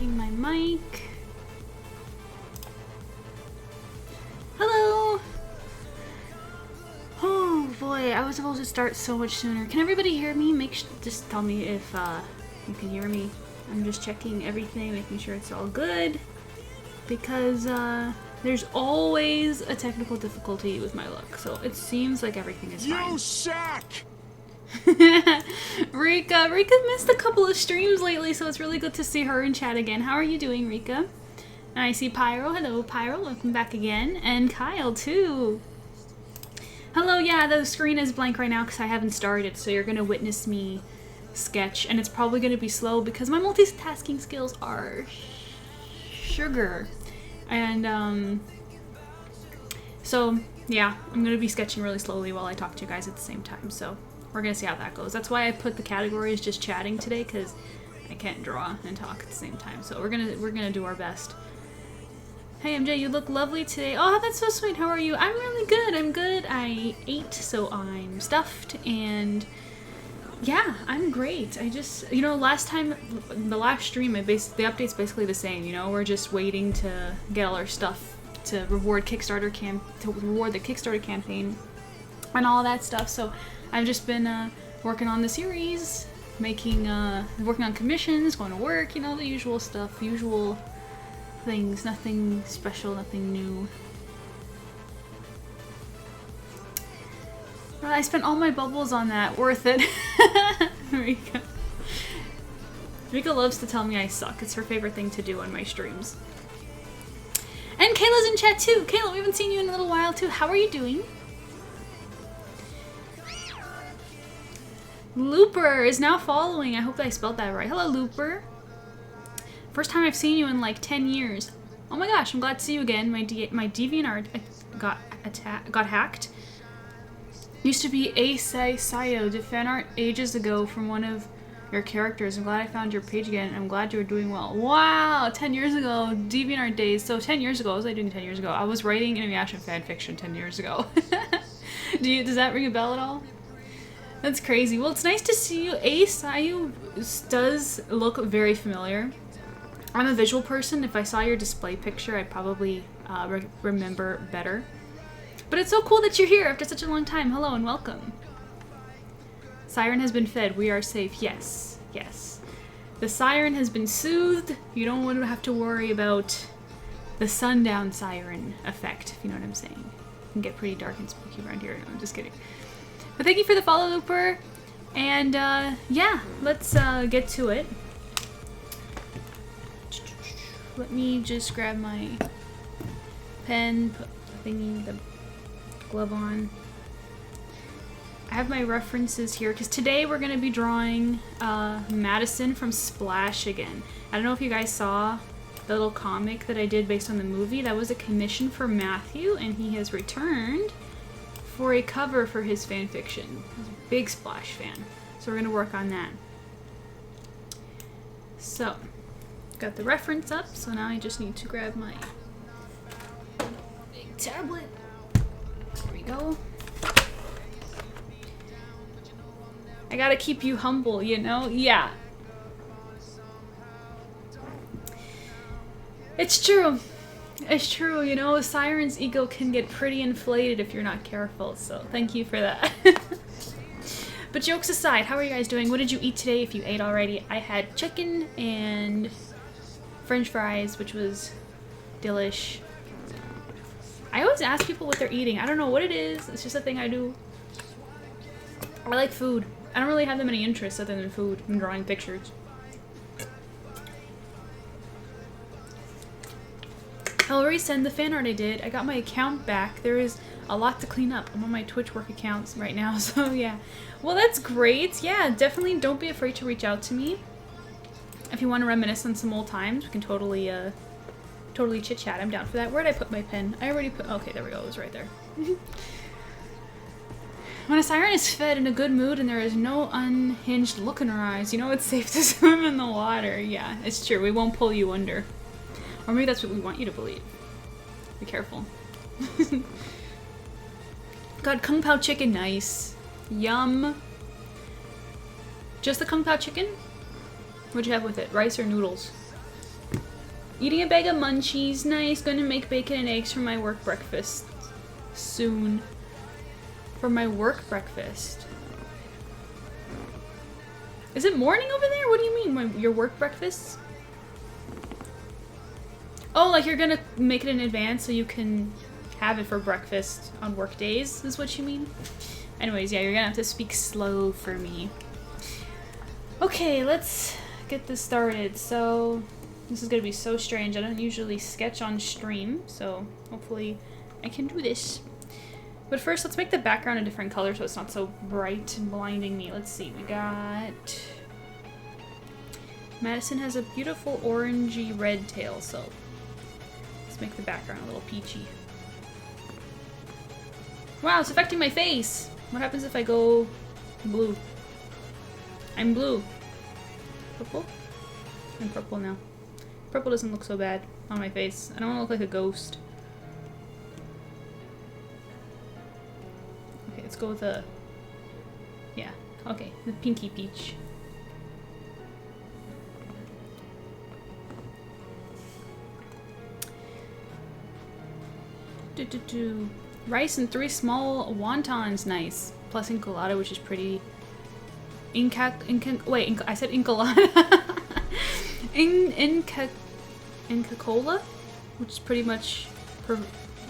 checking my mic. Hello! Oh boy, I was supposed to start so much sooner. Can everybody hear me? Just tell me if you can hear me. I'm just checking everything, making sure it's all good. Because there's always a technical difficulty with my luck, so it seems like everything is fine. You suck! Rika missed a couple of streams lately, so it's really good to see her in chat again. How are you doing, Rika? And I see Pyro. Hello, Pyro. Welcome back again. And Kyle, too. Hello, yeah, the screen is blank right now because I haven't started, so you're going to witness me sketch, and it's probably going to be slow because my multitasking skills are sugar. And, so, yeah, I'm going to be sketching really slowly while I talk to you guys at the same time, so we're going to see how that goes. That's why I put the categories just chatting today, because I can't draw and talk at the same time, so we're gonna do our best. Hey MJ, you look lovely today. Oh, that's so sweet. How are you? I'm really good. I'm good. I ate, so I'm stuffed, and yeah, I'm great. I just, you know, last time, the last stream, the update's basically the same, you know, we're just waiting to get all our stuff to reward the Kickstarter campaign and all that stuff, so I've just been working on the series, working on commissions, going to work, you know, the usual stuff, usual things, nothing special, nothing new. I spent all my bubbles on that. Worth it. Rika loves to tell me I suck. It's her favorite thing to do on my streams. And Kayla's in chat too. Kayla, we haven't seen you in a little while too. How are you doing? Looper is now following. I hope I spelled that right. Hello, Looper. First time I've seen you in like 10 years. Oh my gosh, I'm glad to see you again. My DeviantArt got hacked. Used to be Sayo, did fan art ages ago from one of your characters. I'm glad I found your page again. I'm glad you're doing well. Wow, 10 years ago, DeviantArt days. So 10 years ago, what was I doing 10 years ago? I was writing Inuyasha fanfiction 10 years ago. Does that ring a bell at all? That's crazy. Well, it's nice to see you. Sayu does look very familiar. I'm a visual person. If I saw your display picture, I'd probably remember better. But it's so cool that you're here after such a long time. Hello and welcome. Siren has been fed. We are safe. Yes. Yes. The siren has been soothed. You don't want to have to worry about the sundown siren effect, if you know what I'm saying. It can get pretty dark and spooky around here. No, I'm just kidding. But thank you for the follow, Looper. And yeah, let's get to it. Let me just grab my pen, put the glove on. I have my references here because today we're going to be drawing Madison from Splash again. I don't know if you guys saw the little comic that I did based on the movie. That was a commission for Matthew, and he has returned for a cover for his fanfiction. He's a big Splash fan. So we're going to work on that. So, got the reference up, so now I just need to grab my big tablet. There we go. I gotta keep you humble, you know? Yeah. It's true. It's true, you know, Siren's ego can get pretty inflated if you're not careful, so thank you for that. But jokes aside, how are you guys doing? What did you eat today if you ate already? I had chicken and French fries, which was delish. I always ask people what they're eating. I don't know what it is. It's just a thing I do. I like food. I don't really have that many interests other than food and drawing pictures. I'll resend the fan art I did. I got my account back. There is a lot to clean up. I'm on my Twitch work accounts right now, so yeah. Well, that's great. Yeah, definitely don't be afraid to reach out to me. If you want to reminisce on some old times, we can totally chit-chat. I'm down for that. Where'd I put my pen? I already put... Okay, there we go. It was right there. When a siren is fed in a good mood and there is no unhinged look in her eyes, you know it's safe to swim in the water. Yeah, it's true. We won't pull you under. Or maybe that's what we want you to believe. Be careful. God, Kung Pao chicken, nice. Yum. Just the Kung Pao chicken? What'd you have with it? Rice or noodles? Eating a bag of munchies. Nice. Going to make bacon and eggs for my work breakfast soon. For my work breakfast. Is it morning over there? What do you mean? Your work breakfast? Oh, like you're gonna make it in advance so you can have it for breakfast on work days, is what you mean? Anyways, yeah, you're gonna have to speak slow for me. Okay, let's get this started. So, this is gonna be so strange. I don't usually sketch on stream, so hopefully I can do this. But first, let's make the background a different color so it's not so bright and blinding me. Let's see, we got... Madison has a beautiful orangey red tail, so let's make the background a little peachy. Wow, it's affecting my face! What happens if I go blue? I'm blue. Purple? I'm purple now. Purple doesn't look so bad on my face. I don't want to look like a ghost. Okay, let's go with a... Yeah, okay, the pinky peach. Rice and 3 small wontons, nice. Plus enchilada, which is pretty. I said enchilada. Inca-Cola, which is pretty much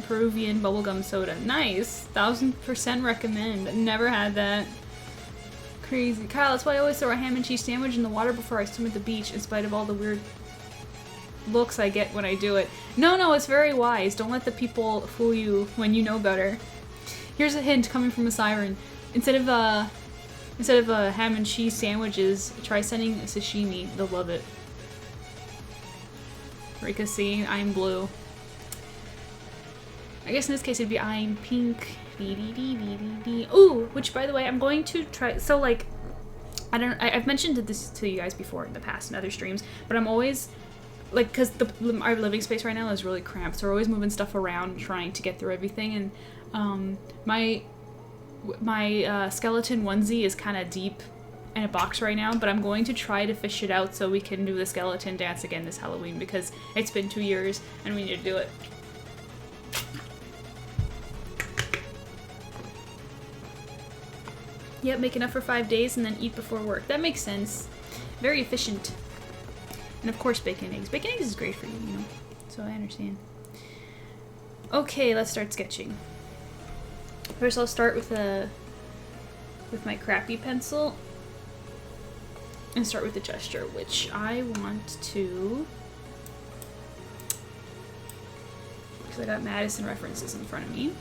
Peruvian bubblegum soda. Nice. 1000% recommend. Never had that. Crazy. Kyle, that's why I always throw a ham and cheese sandwich in the water before I swim at the beach, in spite of all the weird looks I get when I do it. No, it's very wise. Don't let the people fool you when you know better. Here's a hint coming from a siren. Instead of ham and cheese sandwiches, try sending a sashimi. They'll love it. Rika, see, I'm blue. I guess in this case it'd be I'm pink. Ooh, which by the way, I'm going to try. So like, I've mentioned this to you guys before in the past in other streams, but I'm always like, because our living space right now is really cramped, so we're always moving stuff around, trying to get through everything, and my skeleton onesie is kind of deep in a box right now, but I'm going to try to fish it out so we can do the skeleton dance again this Halloween, because it's been 2 years and we need to do it. Yep, make enough for 5 days and then eat before work. That makes sense. Very efficient. And of course bacon and eggs. Bacon and eggs is great for you, you know. So I understand. Okay, let's start sketching. First I'll start with my crappy pencil. And start with the gesture, which I want to... Because I got Madison references in front of me.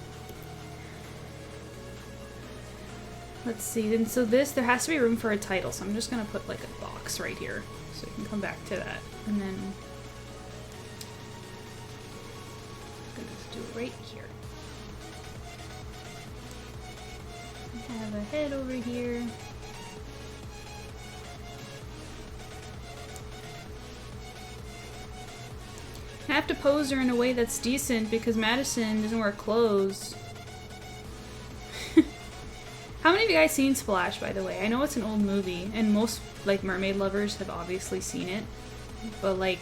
Let's see, and so there has to be room for a title, so I'm just gonna put like a box right here, so we can come back to that, and then I'm gonna just do it right here. I have a head over here. I have to pose her in a way that's decent because Madison doesn't wear clothes. How many of you guys seen Splash, by the way? I know it's an old movie, and most, like, mermaid lovers have obviously seen it. But, like,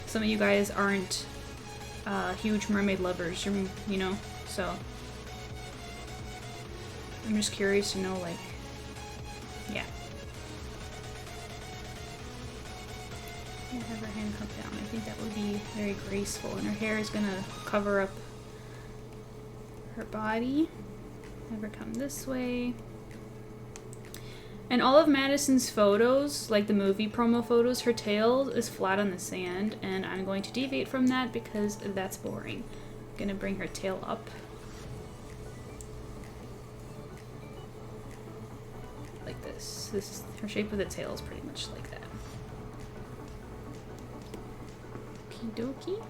some of you guys aren't huge mermaid lovers, you know? So, I'm just curious to know, like, yeah. Have her hand come down. I think that would be very graceful, and her hair is gonna cover up her body. Have her come this way. And all of Madison's photos, like the movie promo photos, her tail is flat on the sand, and I'm going to deviate from that because that's boring. I'm gonna bring her tail up. Like this. Her shape of the tail is pretty much like that. Okie dokie.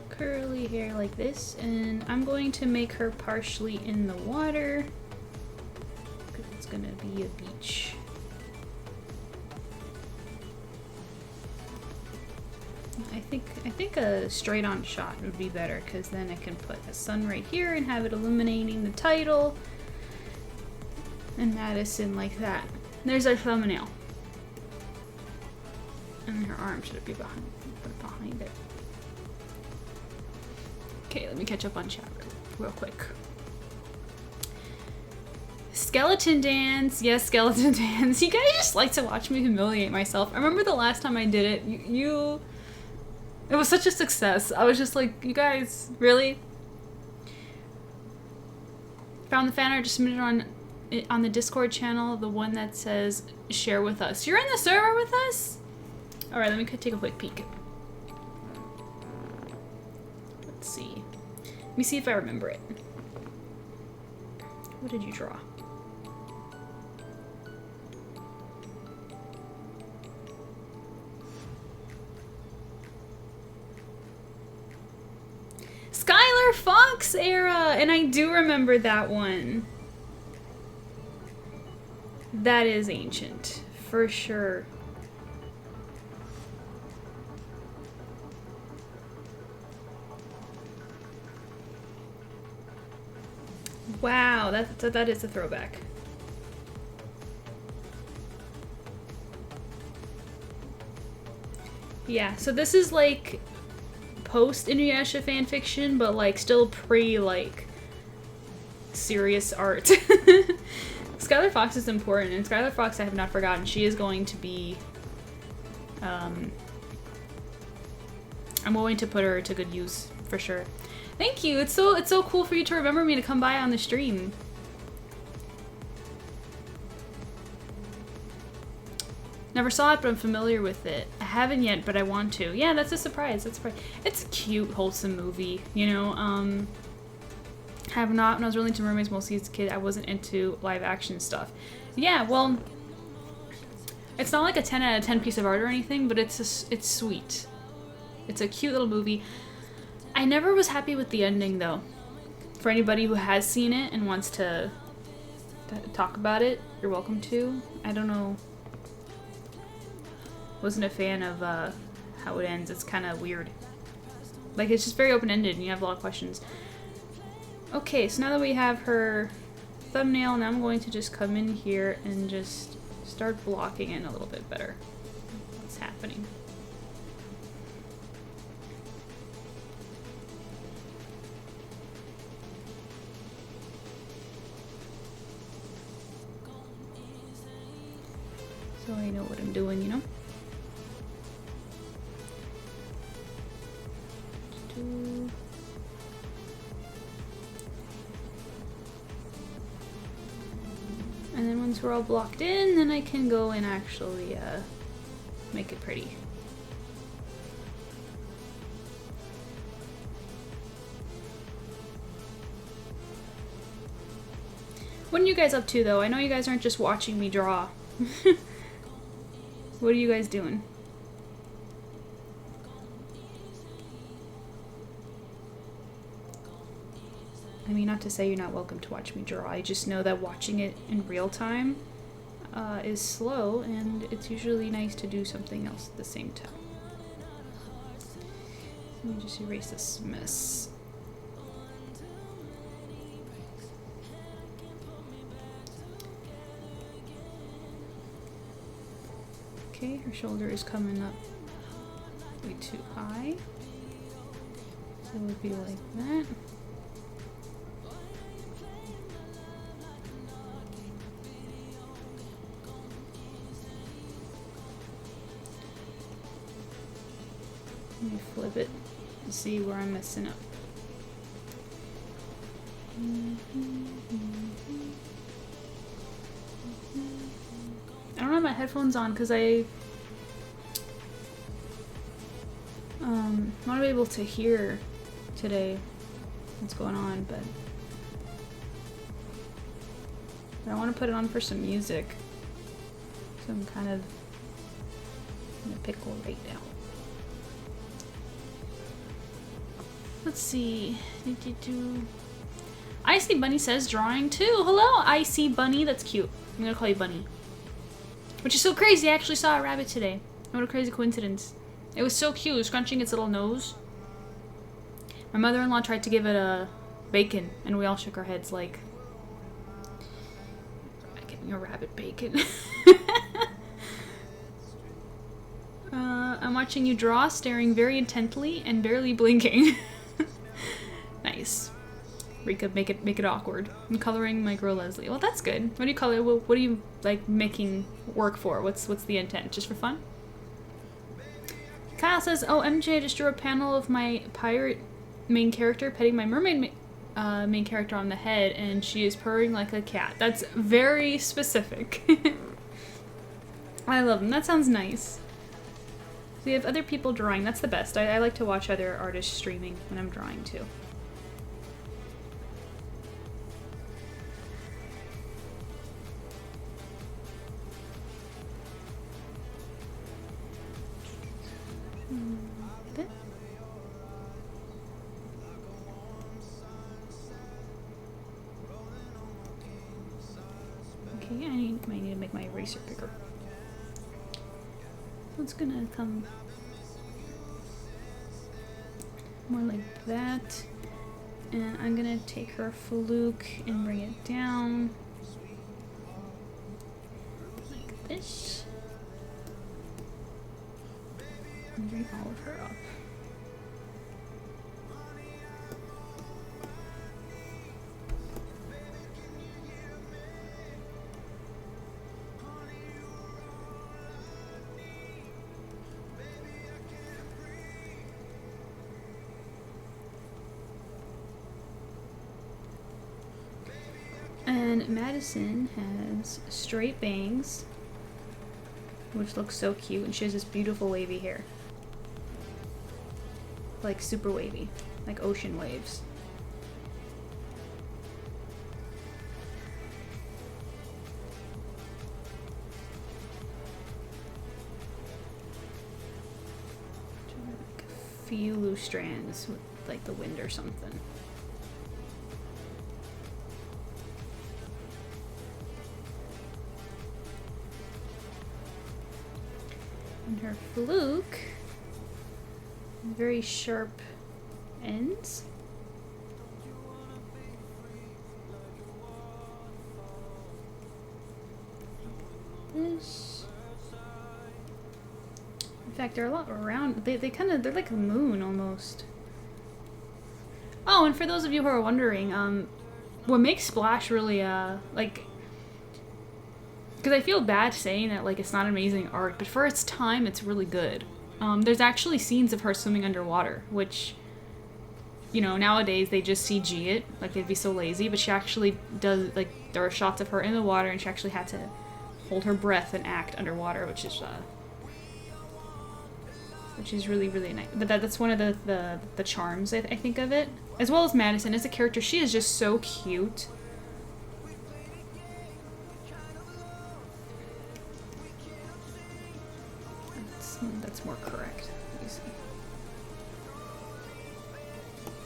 Curly hair like this, and I'm going to make her partially in the water because it's gonna be a beach. I think a straight on shot would be better because then I can put the sun right here and have it illuminating the title. and Madison like that. There's our thumbnail. And her arm should be behind it. Okay, let me catch up on chat real quick. Skeleton dance. Yes, skeleton dance. You guys just like to watch me humiliate myself. I remember the last time I did it. It was such a success. I was just like, you guys, really? Found the fan art, just submitted on the Discord channel, the one that says share with us. You're in the server with us? Alright, let me take a quick peek. Let's see. Let me see if I remember it. What did you draw? Skylar Fox era! And I do remember that one. That is ancient, for sure. Wow, that is a throwback. Yeah, so this is like post Inuyasha fanfiction, but like still pre like serious art. Skylar Fox is important, and Skylar Fox I have not forgotten. She is going to be I'm going to put her to good use for sure. Thank you. It's so cool for you to remember me to come by on the stream. Never saw it, but I'm familiar with it. I haven't yet, but I want to. Yeah, that's a surprise. That's a surprise. It's a cute, wholesome movie, you know. Have not. When I was really into mermaids, mostly as a kid, I wasn't into live action stuff. Yeah, well, it's not like a 10 out of 10 piece of art or anything, but it's sweet. It's a cute little movie. I never was happy with the ending, though. For anybody who has seen it and wants to talk about it, you're welcome to. I don't know. Wasn't a fan of how it ends. It's kind of weird. Like, it's just very open-ended and you have a lot of questions. Okay, so now that we have her thumbnail, now I'm going to just come in here and just start blocking it a little bit better. What's happening? So I know what I'm doing, you know? And then once we're all blocked in, then I can go and actually make it pretty. What are you guys up to, though? I know you guys aren't just watching me draw. What are you guys doing? I mean, not to say you're not welcome to watch me draw. I just know that watching it in real time is slow, and it's usually nice to do something else at the same time. Let me just erase this mess. Okay, her shoulder is coming up way too high. So it would be like that. Let me flip it to see where I'm messing up. I don't have my headphones on because I want to be able to hear today what's going on, but I want to put it on for some music. So I'm kind of in a pickle right now. Let's see. Icy Bunny says drawing too. Hello, Icy Bunny. That's cute. I'm gonna call you Bunny. Which is so crazy. I actually saw a rabbit today. What a crazy coincidence. It was so cute. It was scrunching its little nose. My mother-in-law tried to give it a bacon, and we all shook our heads like, your rabbit bacon. I'm watching you draw, staring very intently and barely blinking. Nice. Rika, make it awkward. I'm coloring my girl Leslie. Well, that's good. What do you color? What are you like making work for? What's the intent? Just for fun? Kyle says, "Oh, MJ, I just drew a panel of my pirate main character petting my mermaid main character on the head, and she is purring like a cat." That's very specific. I love them. That sounds nice. We have other people drawing. That's the best. I like to watch other artists streaming when I'm drawing too. Okay, I need to make my eraser bigger. So it's gonna come more like that. And I'm gonna take her fluke and bring it down like this. And bring all of her up. And Madison has straight bangs, which looks so cute, and she has this beautiful wavy hair. Like super wavy, like ocean waves. Like a few loose strands with like the wind or something. And her fluke, very sharp ends. This. In fact, they're a lot around. They're like a moon almost. Oh, and for those of you who are wondering, what makes Splash really like. Because I feel bad saying that, like, it's not amazing art, but for its time, it's really good. There's actually scenes of her swimming underwater, which, you know, nowadays they just CG it, like they'd be so lazy, but she actually does, like, there are shots of her in the water, and she actually had to hold her breath and act underwater, which is really, really nice. But that's one of the charms, I think, of it. As well as Madison, as a character, she is just so cute. That's more correct. Let me see.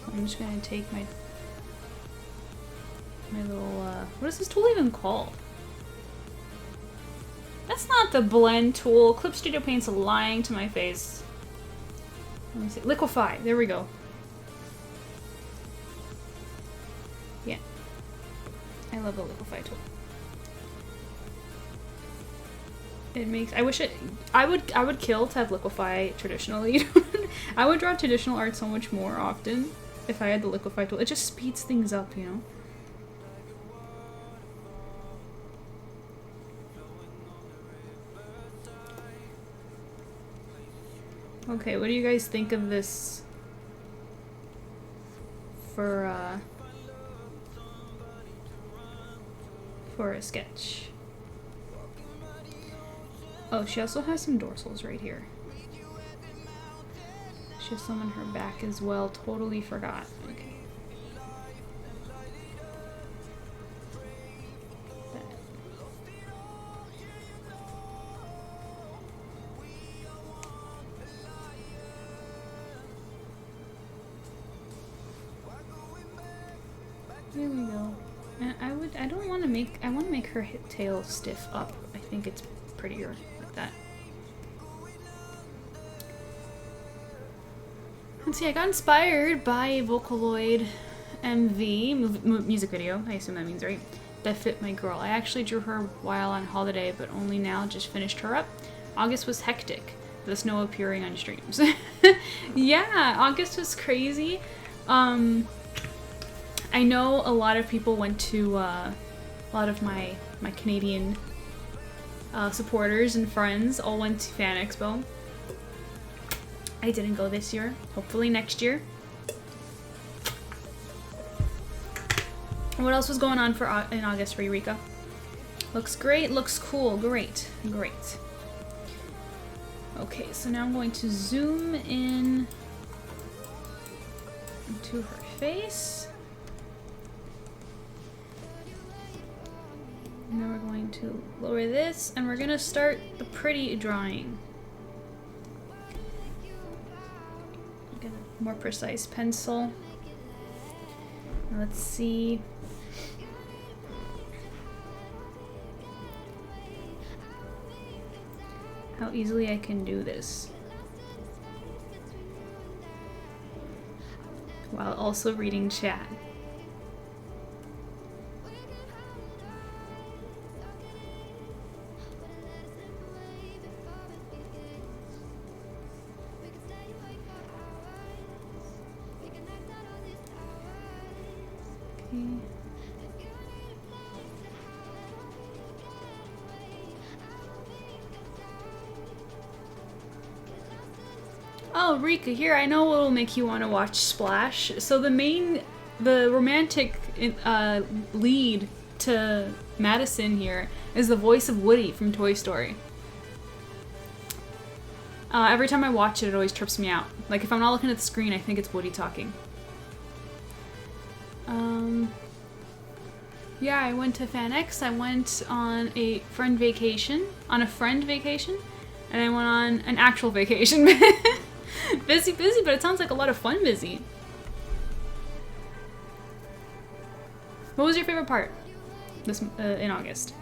I'm just gonna take my little what is this tool even called? That's not the blend tool. Clip Studio Paint's lying to my face. Let me see. Liquify. There we go. Yeah. I love the Liquify tool. It makes. I wish it. I would kill to have Liquify traditionally. I would draw traditional art so much more often if I had the Liquify tool. It just speeds things up, you know. Okay, what do you guys think of this for a sketch? Oh, she also has some dorsals right here. She has some on her back as well. Totally forgot. Okay. There we go. And I want to make her tail stiff up. I think it's prettier like that. Let's see, I got inspired by Vocaloid music video, I assume that means, right? That fit my girl. I actually drew her while on holiday, but only now just finished her up. August was hectic. The snow appearing on streams. Yeah, August was crazy. I know a lot of people went to, a lot of my Canadian supporters and friends all went to Fan Expo. I didn't go this year. Hopefully next year. What else was going on in August for Eureka? Looks great, looks cool, great, great. Okay, so now I'm going to zoom in into her face. And then we're going to lower this, and we're gonna start the pretty drawing. Get a more precise pencil. Now let's see. How easily I can do this while also reading chat. Okay. Oh, Rika, here, I know what will make you want to watch Splash. So the romantic lead to Madison here is the voice of Woody from Toy Story. Every time I watch it, it always trips me out. Like, if I'm not looking at the screen, I think it's Woody talking. Yeah, I went to FanX. I went on a friend vacation. And I went on an actual vacation. Busy, but it sounds like a lot of fun busy. What was your favorite part this in August?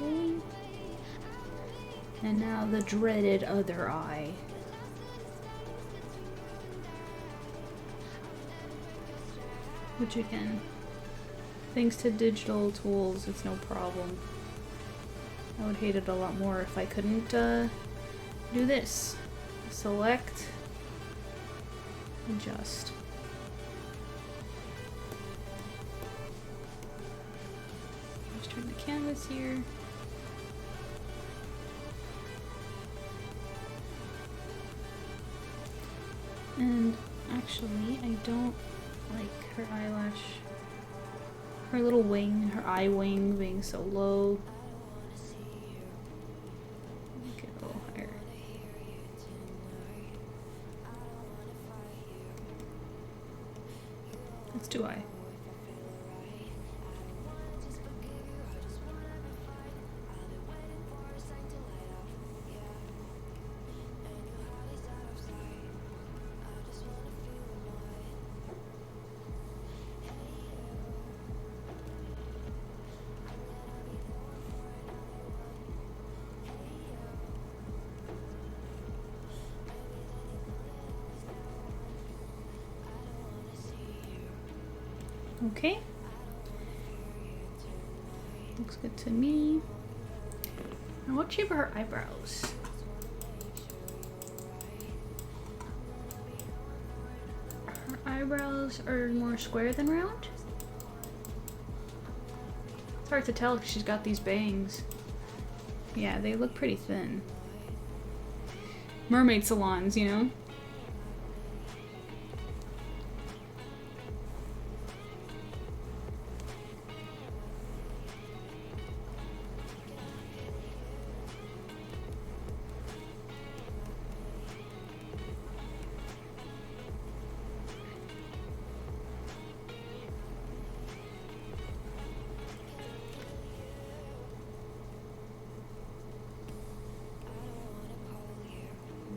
Okay. And now the dreaded other eye. Which again, thanks to digital tools, it's no problem. I would hate it a lot more if I couldn't do this. Select, adjust. Just turn the canvas here. And actually, I don't like her eyelash, her little wing, her eye wing being so low. Make it a little higher. Let's do eye. Okay. Looks good to me. Now what shape are her eyebrows? Her eyebrows are more square than round? It's hard to tell because she's got these bangs. Yeah, they look pretty thin. Mermaid salons, you know?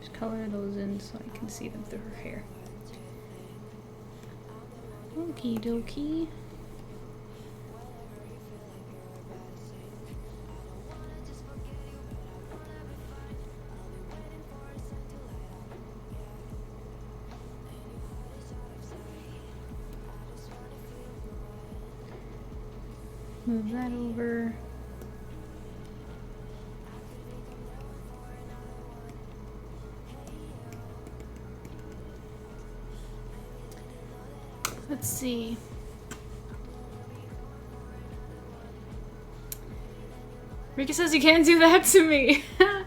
Just color those in so I can see them through her hair. Okie dokie. Move that over. Let's see. Rika says you can't do that to me.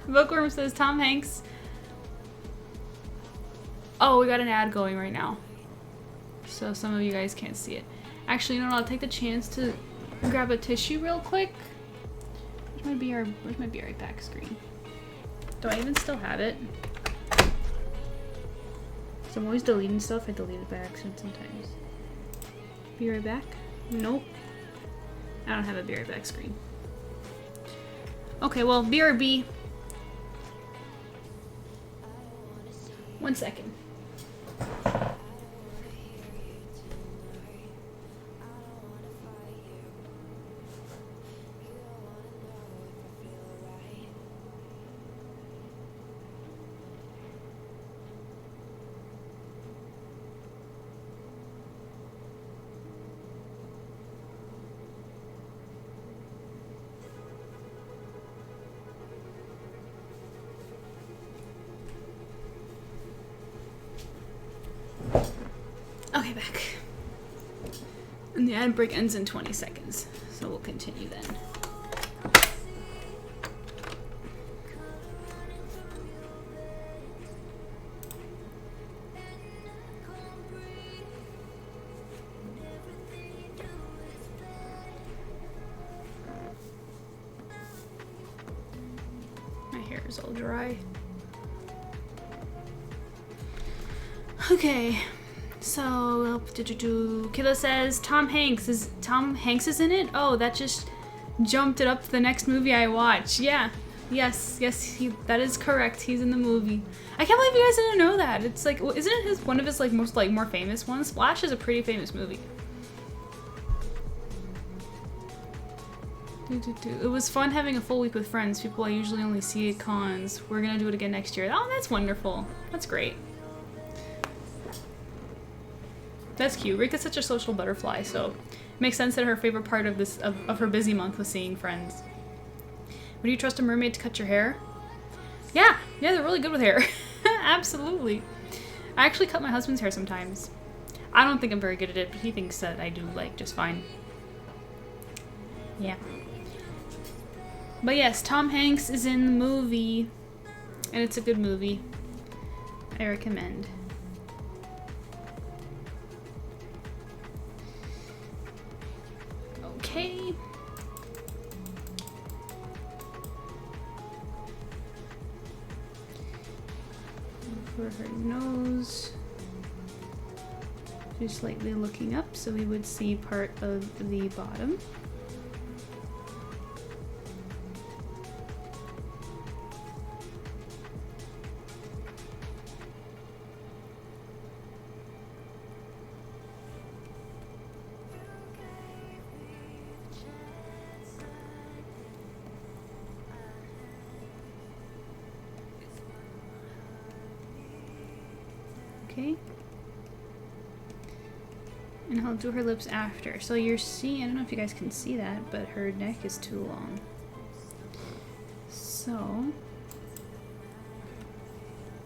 Bookworm says Tom Hanks. Oh, we got an ad going right now. So some of you guys can't see it. Actually, you know what? I'll take the chance to grab a tissue real quick. Where's my be right back screen? Do I even still have it? So I'm always deleting stuff. I delete it by accident sometimes. Be right back? Nope. I don't have a be right back screen. Okay, well, BRB. 1 second. Okay, back. And the ad break ends in 20 seconds, so we'll continue then. My hair is all dry. Okay. So, Killa says Tom Hanks is in it? Oh, that just jumped it up to the next movie I watch. Yeah. Yes, that is correct. He's in the movie. I can't believe you guys didn't know that. It's like, isn't it one of his like most like more famous ones? Splash is a pretty famous movie. It was fun having a full week with friends, people I usually only see at cons. We're gonna do it again next year. Oh, that's wonderful. That's great. That's cute. Rika's such a social butterfly, so it makes sense that her favorite part of this of her busy month was seeing friends. Would you trust a mermaid to cut your hair? Yeah, they're really good with hair. Absolutely. I actually cut my husband's hair sometimes. I don't think I'm very good at it, but he thinks that I do like just fine. Yeah. But yes, Tom Hanks is in the movie, and it's a good movie. I recommend. Okay. For her nose, she's slightly looking up, so we would see part of the bottom. Okay. And I'll do her lips after. So you're seeing, I don't know if you guys can see that, but her neck is too long. So, I'm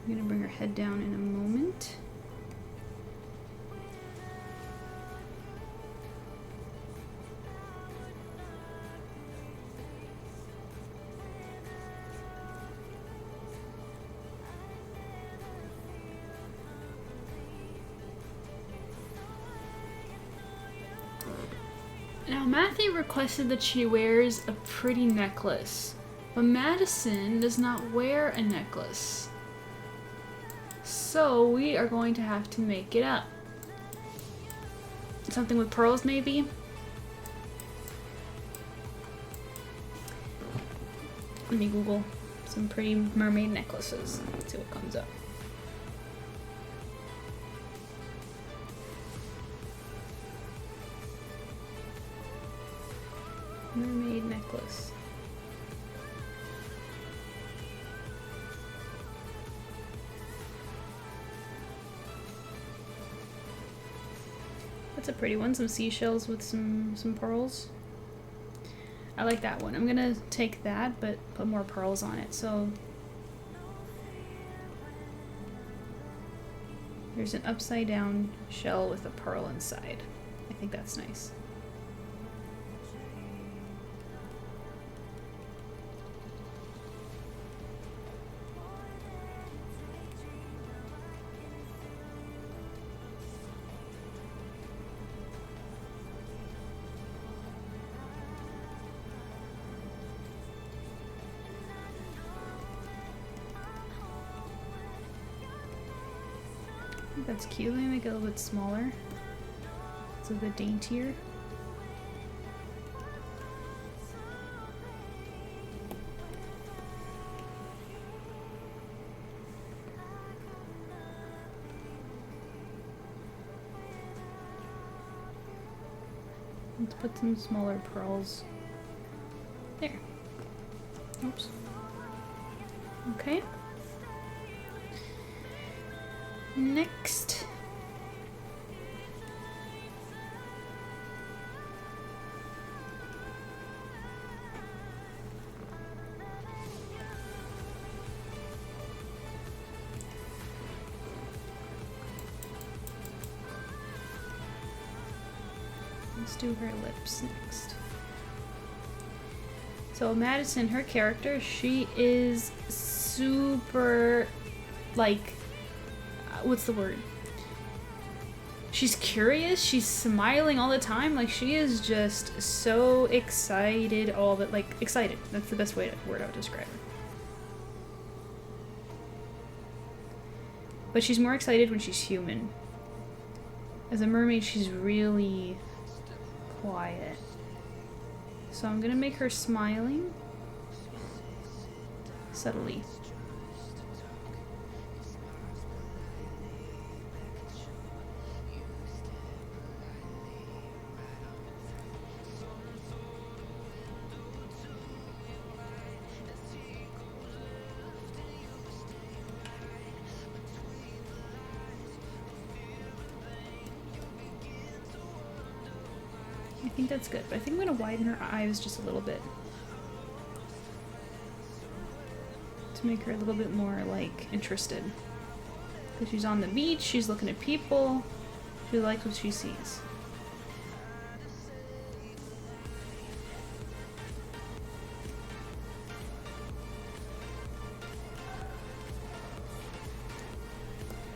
gonna bring her head down in a moment. Now, Matthew requested that she wears a pretty necklace, but Madison does not wear a necklace. So we are going to have to make it up. Something with pearls, maybe? Let me Google Some pretty mermaid necklaces. Let's see what comes up. Mermaid necklace. That's a pretty one. Some seashells with some pearls. I like that one. I'm gonna take that, but put more pearls on it. So there's an upside down shell with a pearl inside. I think that's nice. That's cute. Let me make it a little bit smaller. It's a bit daintier. Let's put some smaller pearls. There. Oops. Okay. Next. Let's do her lips next. So Madison, her character, she is super, like, what's the word? She's curious, she's smiling all the time, like she is just so excited all the, like, excited. That's the best word I would describe her. But she's more excited when she's human. As a mermaid, she's really quiet. So I'm gonna make her smiling subtly. I think that's good, but I think I'm gonna widen her eyes just a little bit to make her a little bit more, like, interested. Because she's on the beach, she's looking at people, she likes what she sees.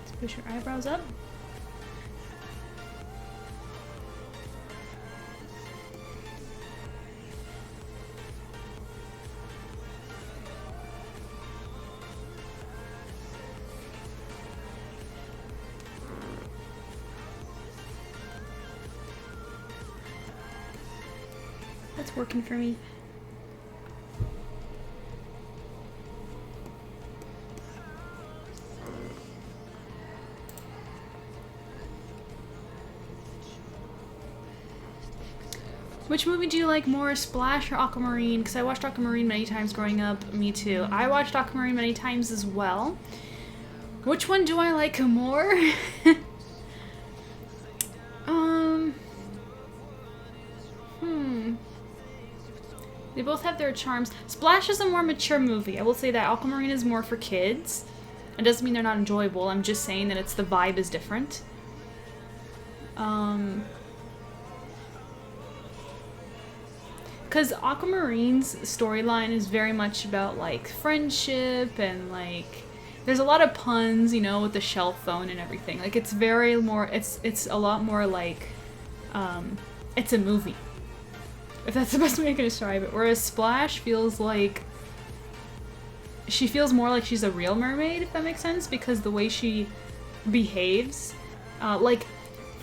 Let's push her eyebrows up. That's working for me. Which movie do you like more, Splash or Aquamarine? Because I watched Aquamarine many times growing up. Me too. I watched Aquamarine many times as well. Which one do I like more? They both have their charms. Splash is a more mature movie. I will say that. Aquamarine is more for kids. It doesn't mean they're not enjoyable. I'm just saying that it's the vibe is different. Because Aquamarine's storyline is very much about, like, friendship and, like, there's a lot of puns, you know, with the shell phone and everything. Like, it's very more, it's a lot more like, it's a movie. If that's the best way I can describe it. Whereas Splash feels like, she feels more like she's a real mermaid, if that makes sense, because the way she behaves. Like,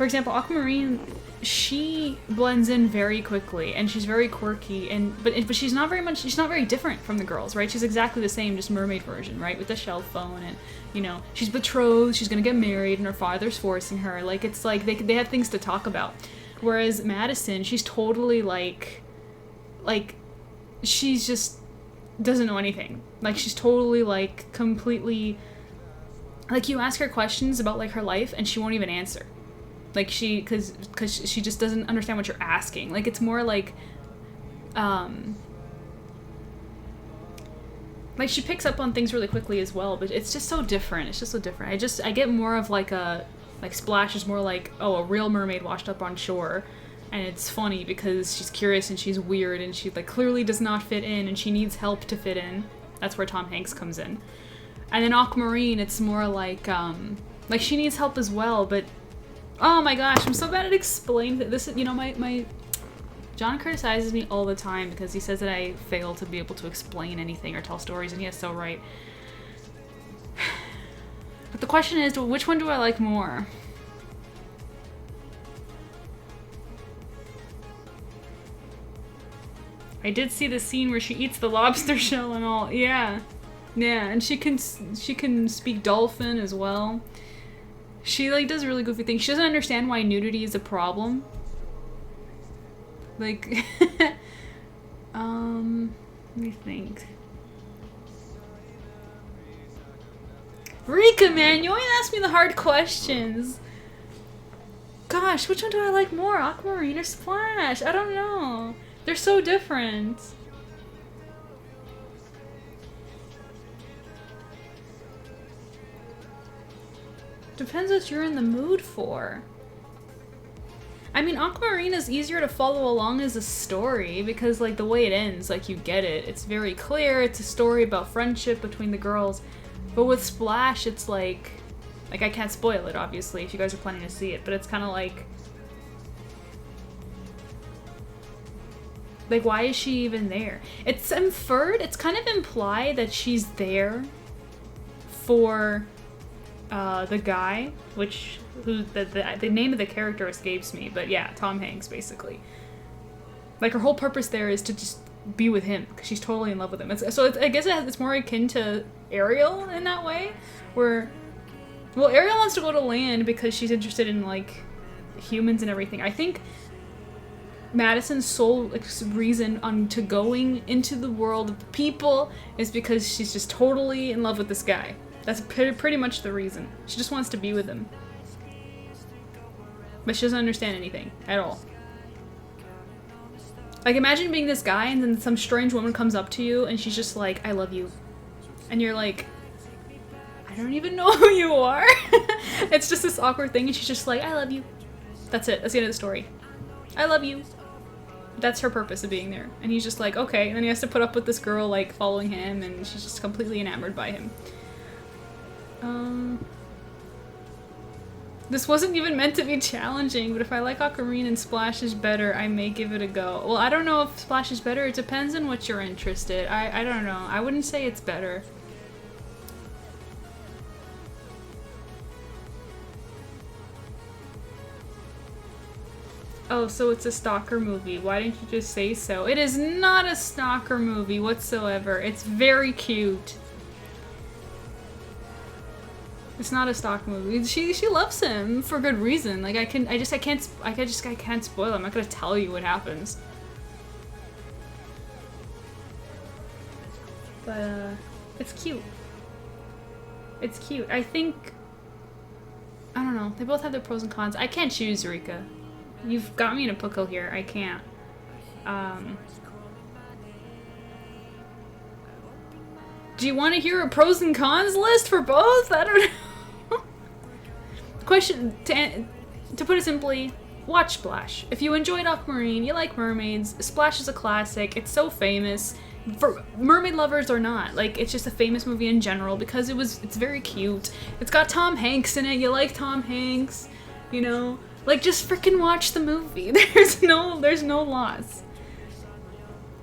for example, Aquamarine, she blends in very quickly, and she's very quirky, but she's not very different from the girls, right? She's exactly the same, just mermaid version, right? With the shell phone, and, you know, she's betrothed, she's gonna get married, and her father's forcing her. Like, it's like, they have things to talk about. Whereas Madison, she's totally like, she's just doesn't know anything. Like, she's totally, like, completely, like, you ask her questions about, like, her life, and she won't even answer. Like, cause she just doesn't understand what you're asking. Like, it's more like she picks up on things really quickly as well, but it's just so different. It's just so different. I get more of like Splash is more like, oh, a real mermaid washed up on shore, and it's funny because she's curious and she's weird and she, like, clearly does not fit in and she needs help to fit in. That's where Tom Hanks comes in. And then Aquamarine, it's more like she needs help as well, but oh my gosh, I'm so bad at explaining this. You know, my John criticizes me all the time because he says that I fail to be able to explain anything or tell stories, and he is so right. But the question is, which one do I like more? I did see the scene where she eats the lobster shell and all. Yeah, and she can speak dolphin as well. She, like, does really goofy things. She doesn't understand why nudity is a problem. Like, let me think. Rika, man, you always ask me the hard questions. Gosh, which one do I like more? Aquamarine or Splash? I don't know. They're so different. Depends what you're in the mood for. I mean, Aquamarine is easier to follow along as a story because, like, the way it ends, like, you get it. It's very clear. It's a story about friendship between the girls. But with Splash, it's like I can't spoil it, obviously, if you guys are planning to see it, but it's kind of like, why is she even there? It's inferred, it's kind of implied that she's there for the guy, the name of the character escapes me, but yeah, Tom Hanks, basically. Like, her whole purpose there is to just be with him, because she's totally in love with him. I guess it's more akin to Ariel in that way, where, well, Ariel wants to go to land because she's interested in, like, humans and everything. I think Madison's sole reason to going into the world of people is because she's just totally in love with this guy. That's pretty much the reason. She just wants to be with him. But she doesn't understand anything at all. Like, imagine being this guy and then some strange woman comes up to you and she's just like, I love you. And you're like, I don't even know who you are. It's just this awkward thing and she's just like, I love you. That's it. That's the end of the story. I love you. That's her purpose of being there. And he's just like, okay. And then he has to put up with this girl, like, following him, and she's just completely enamored by him. This wasn't even meant to be challenging, but if I like Aquamarine and Splash is better, I may give it a go. Well, I don't know if Splash is better. It depends on what you're interested. I don't know. I wouldn't say it's better. Oh, so it's a stalker movie. Why didn't you just say so? It is not a stalker movie whatsoever. It's very cute. It's not a stock movie. She loves him for good reason. Like, I can't spoil it. I'm not gonna tell you what happens. But it's cute. It's cute. I think, I don't know. They both have their pros and cons. I can't choose, Rika. You've got me in a pickle here. I can't. Do you want to hear a pros and cons list for both? I don't know. Question, to put it simply, watch Splash. If you enjoyed Aquamarine, you like mermaids, Splash is a classic. It's so famous. For mermaid lovers or not, like, it's just a famous movie in general because it's very cute. It's got Tom Hanks in it. You like Tom Hanks, you know? Like, just freaking watch the movie. There's no loss.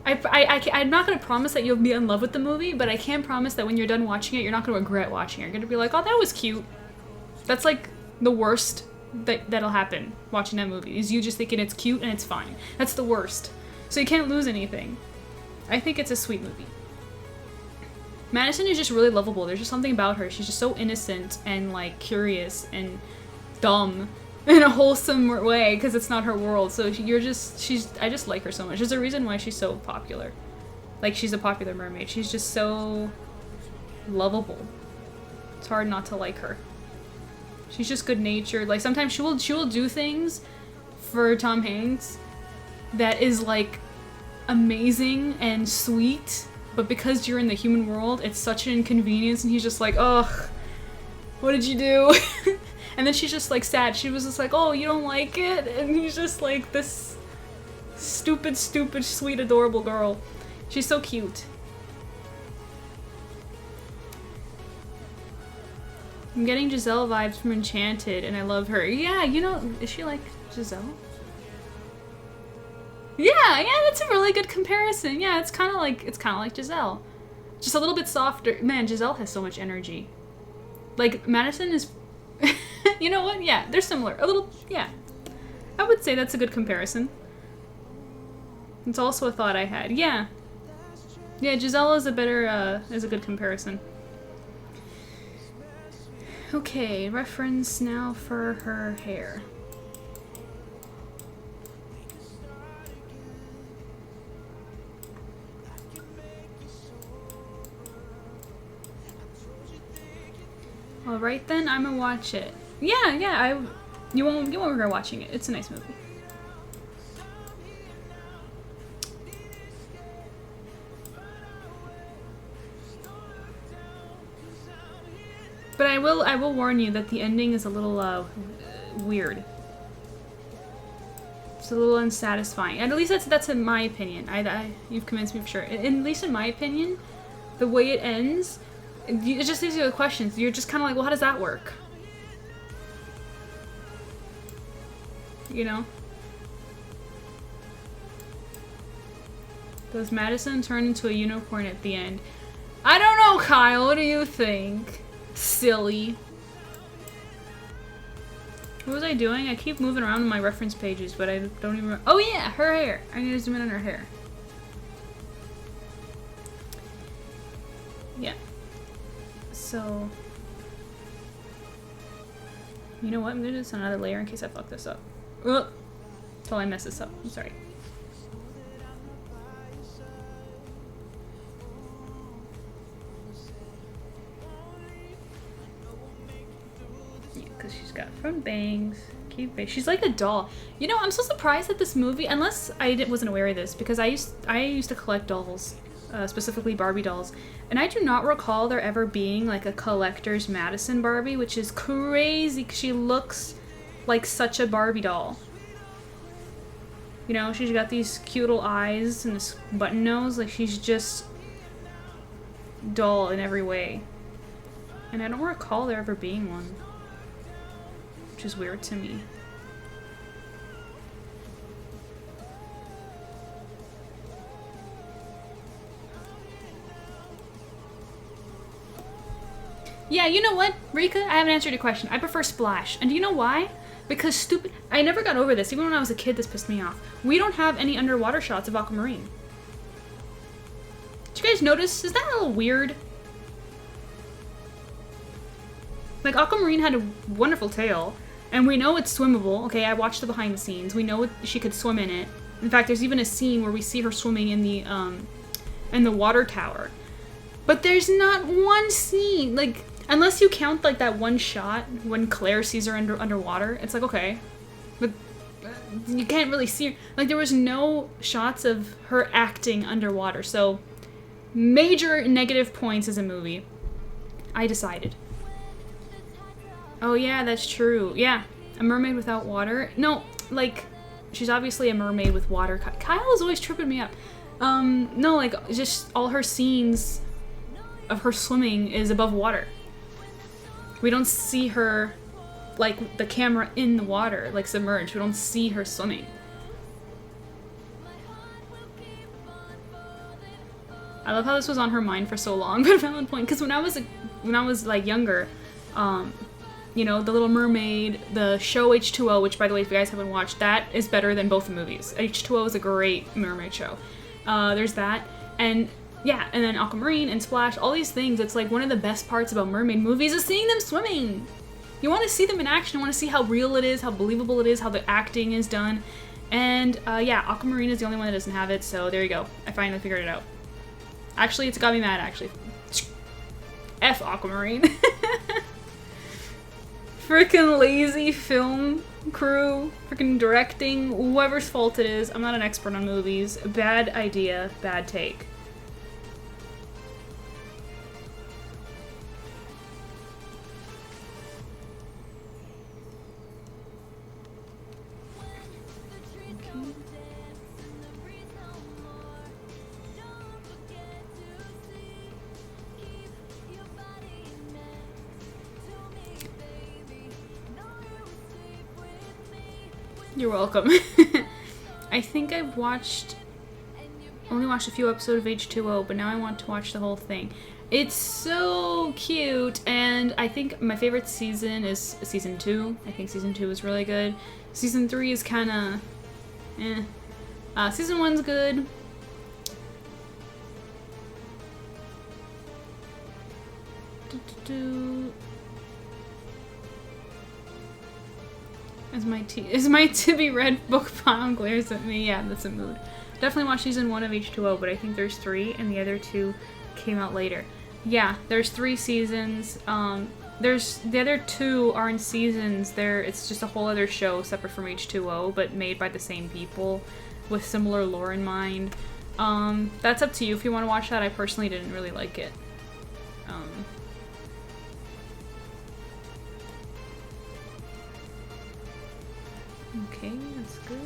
I'm not gonna promise that you'll be in love with the movie, but I can promise that when you're done watching it, you're not gonna regret watching it. You're gonna be like, oh, that was cute. That's like the worst that'll happen watching that movie, is you just thinking it's cute and it's fine. That's the worst. So you can't lose anything. I think it's a sweet movie. Madison is just really lovable. There's just something about her. She's just so innocent and like curious and dumb in a wholesome way because it's not her world. So I just like her so much. There's a reason why she's so popular. Like, she's a popular mermaid. She's just so lovable. It's hard not to like her. She's just good-natured. Like, sometimes she will do things for Tom Hanks that is like amazing and sweet, but because you're in the human world, it's such an inconvenience, and he's just like, ugh, what did you do? And then she's just like sad. She was just like, oh, you don't like it? And he's just like this stupid, sweet, adorable girl. She's so cute. I'm getting Giselle vibes from Enchanted, and I love her. Yeah, you know, is she like Giselle? Yeah, that's a really good comparison. Yeah, it's kind of like Giselle. Just a little bit softer. Man, Giselle has so much energy. Like, Madison is... You know what? Yeah, they're similar. A little, yeah. I would say that's a good comparison. It's also a thought I had. Yeah. Yeah, Giselle is a good comparison. Okay, reference now for her hair. Alright then, I'm gonna watch it. Yeah, you won't regret watching it. It's a nice movie. But I will warn you that the ending is a little weird. It's a little unsatisfying. And at least that's in my opinion. You've convinced me for sure. At least in my opinion, the way it ends, it just leaves you with questions. You're just kind of like, well, how does that work? You know? Does Madison turn into a unicorn at the end? I don't know, Kyle. What do you think? Silly. What was I doing? I keep moving around in my reference pages, but I don't even... Oh yeah, her hair. I need to zoom in on her hair. Yeah. So... You know what? I'm gonna do this on another layer in case I fuck this up. Ugh. Until I mess this up. I'm sorry. Because she's got front bangs, cute face. She's like a doll. You know, I'm so surprised at this movie, unless I wasn't aware of this, because I used to collect dolls, specifically Barbie dolls, and I do not recall there ever being like a collector's Madison Barbie, which is crazy because she looks like such a Barbie doll. You know, she's got these cute little eyes and this button nose, like she's just doll in every way. And I don't recall there ever being one. Which is weird to me. Yeah, you know what, Rika? I haven't answered your question. I prefer Splash. And do you know why? Because stupid... I never got over this. Even when I was a kid, this pissed me off. We don't have any underwater shots of Aquamarine. Did you guys notice? Is that a little weird? Like, Aquamarine had a wonderful tail. And we know it's swimmable. Okay, I watched the behind the scenes. We know she could swim in it. In fact, there's even a scene where we see her swimming in the water tower. But there's not one scene, like, unless you count like that one shot when Claire sees her underwater. It's like, okay, but you can't really see her. Like, there was no shots of her acting underwater. So, major negative points as a movie. I decided. Oh yeah, that's true. Yeah, a mermaid without water. No, like, she's obviously a mermaid with water. Kyle is always tripping me up. No, like, just all her scenes of her swimming is above water. We don't see her, like, the camera in the water, like, submerged. We don't see her swimming. I love how this was on her mind for so long, but a valid point. Because when I was like younger, You know, The Little Mermaid, the show H2O, which by the way, if you guys haven't watched, that is better than both the movies. H2O is a great mermaid show. There's that. And yeah, and then Aquamarine and Splash, all these things, it's like one of the best parts about mermaid movies is seeing them swimming. You want to see them in action, you want to see how real it is, how believable it is, how the acting is done. And yeah, Aquamarine is the only one that doesn't have it, so there you go. I finally figured it out. Actually, it's got me mad, actually. F Aquamarine. Frickin' lazy film crew, frickin' directing, whoever's fault it is. I'm not an expert on movies. Bad idea, bad take. You're welcome. I think I've only watched a few episodes of H2O, but now I want to watch the whole thing. It's so cute, and I think my favorite season is season 2. I think season 2 is really good. Season 3 is kinda eh. Season 1's good. Is my to-be-read book pile glares at me? Yeah, that's a mood. Definitely watched season 1 of H2O, but I think there's 3, and the other 2 came out later. Yeah, there's 3 seasons. There's the other 2 aren't seasons. It's just a whole other show separate from H2O, but made by the same people with similar lore in mind. That's up to you if you want to watch that. I personally didn't really like it. Okay, that's good.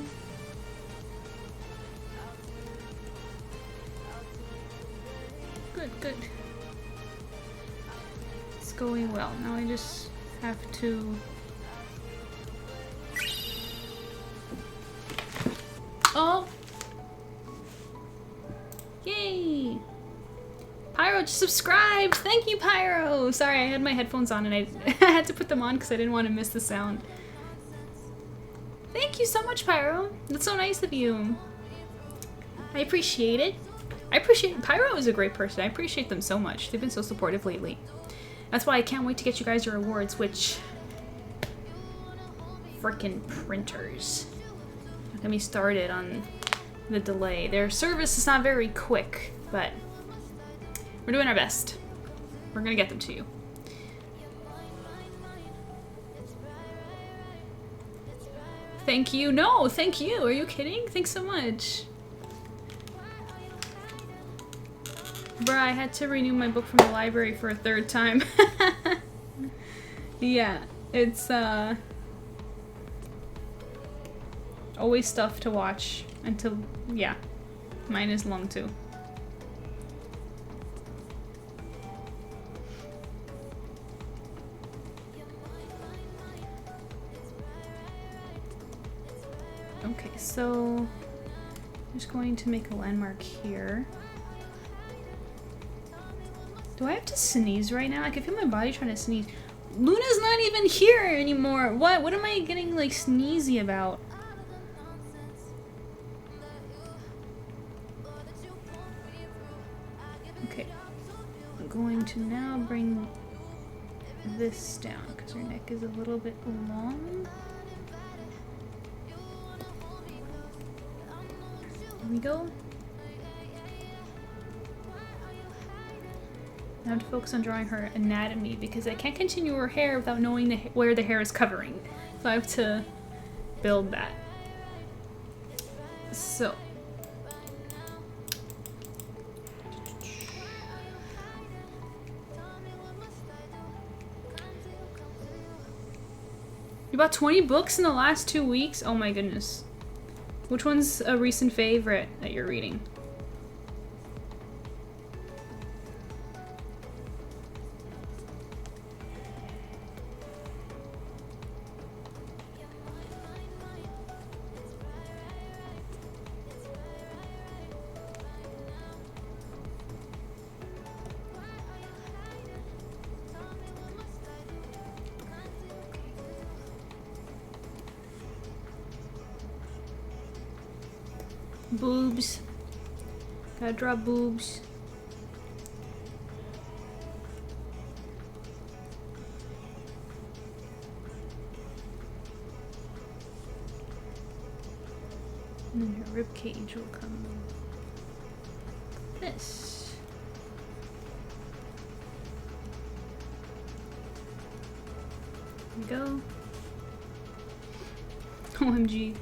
Good. It's going well. Now I just have to... Oh! Yay! Pyro just subscribed! Thank you, Pyro! Sorry, I had my headphones on and I had to put them on because I didn't want to miss the sound. Thank you so much, Pyro. That's so nice of you. I appreciate it. Pyro is a great person. I appreciate them so much. They've been so supportive lately. That's why I can't wait to get you guys your awards, which... Frickin' printers. Don't get me started on the delay. Their service is not very quick, but we're doing our best. We're gonna get them to you. Thank you. No, thank you. Are you kidding? Thanks so much. Bruh, I had to renew my book from the library for a 3rd time. Yeah, it's always stuff to watch until, yeah, mine is long too. Okay, so I'm just going to make a landmark here. Do I have to sneeze right now? I can feel my body trying to sneeze. Luna's not even here anymore. What am I getting like sneezy about? Okay. I'm going to now bring this down because her neck is a little bit long. There we go. Now I have to focus on drawing her anatomy because I can't continue her hair without knowing where the hair is covering. So I have to build that. So. You bought 20 books in the last 2 weeks? Oh my goodness. Which one's a recent favorite that you're reading? Boobs. Gotta draw boobs. And then her rib cage will come like this. There we go. OMG.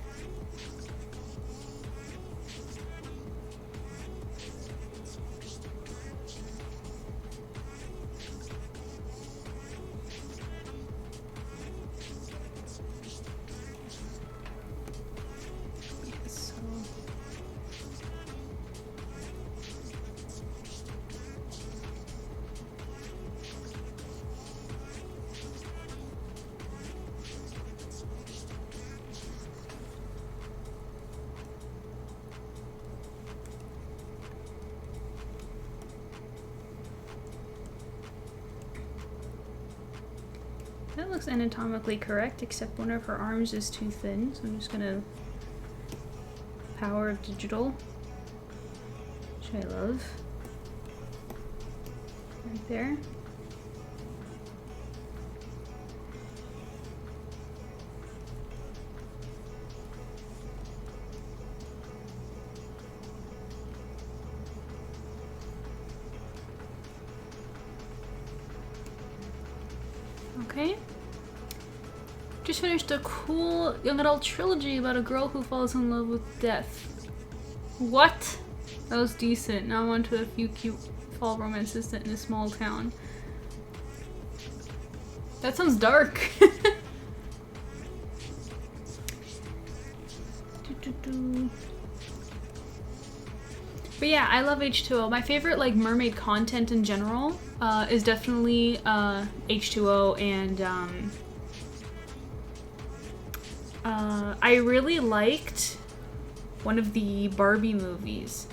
That looks anatomically correct, except one of her arms is too thin, so I'm just gonna power of digital, which I love. Right there. Okay. Just finished a cool young adult trilogy about a girl who falls in love with death. What? That was decent. Now I'm on to a few cute fall romances in a small town. That sounds dark. But yeah, I love H2O. My favorite like mermaid content in general is definitely H2O, and I really liked one of the Barbie movies,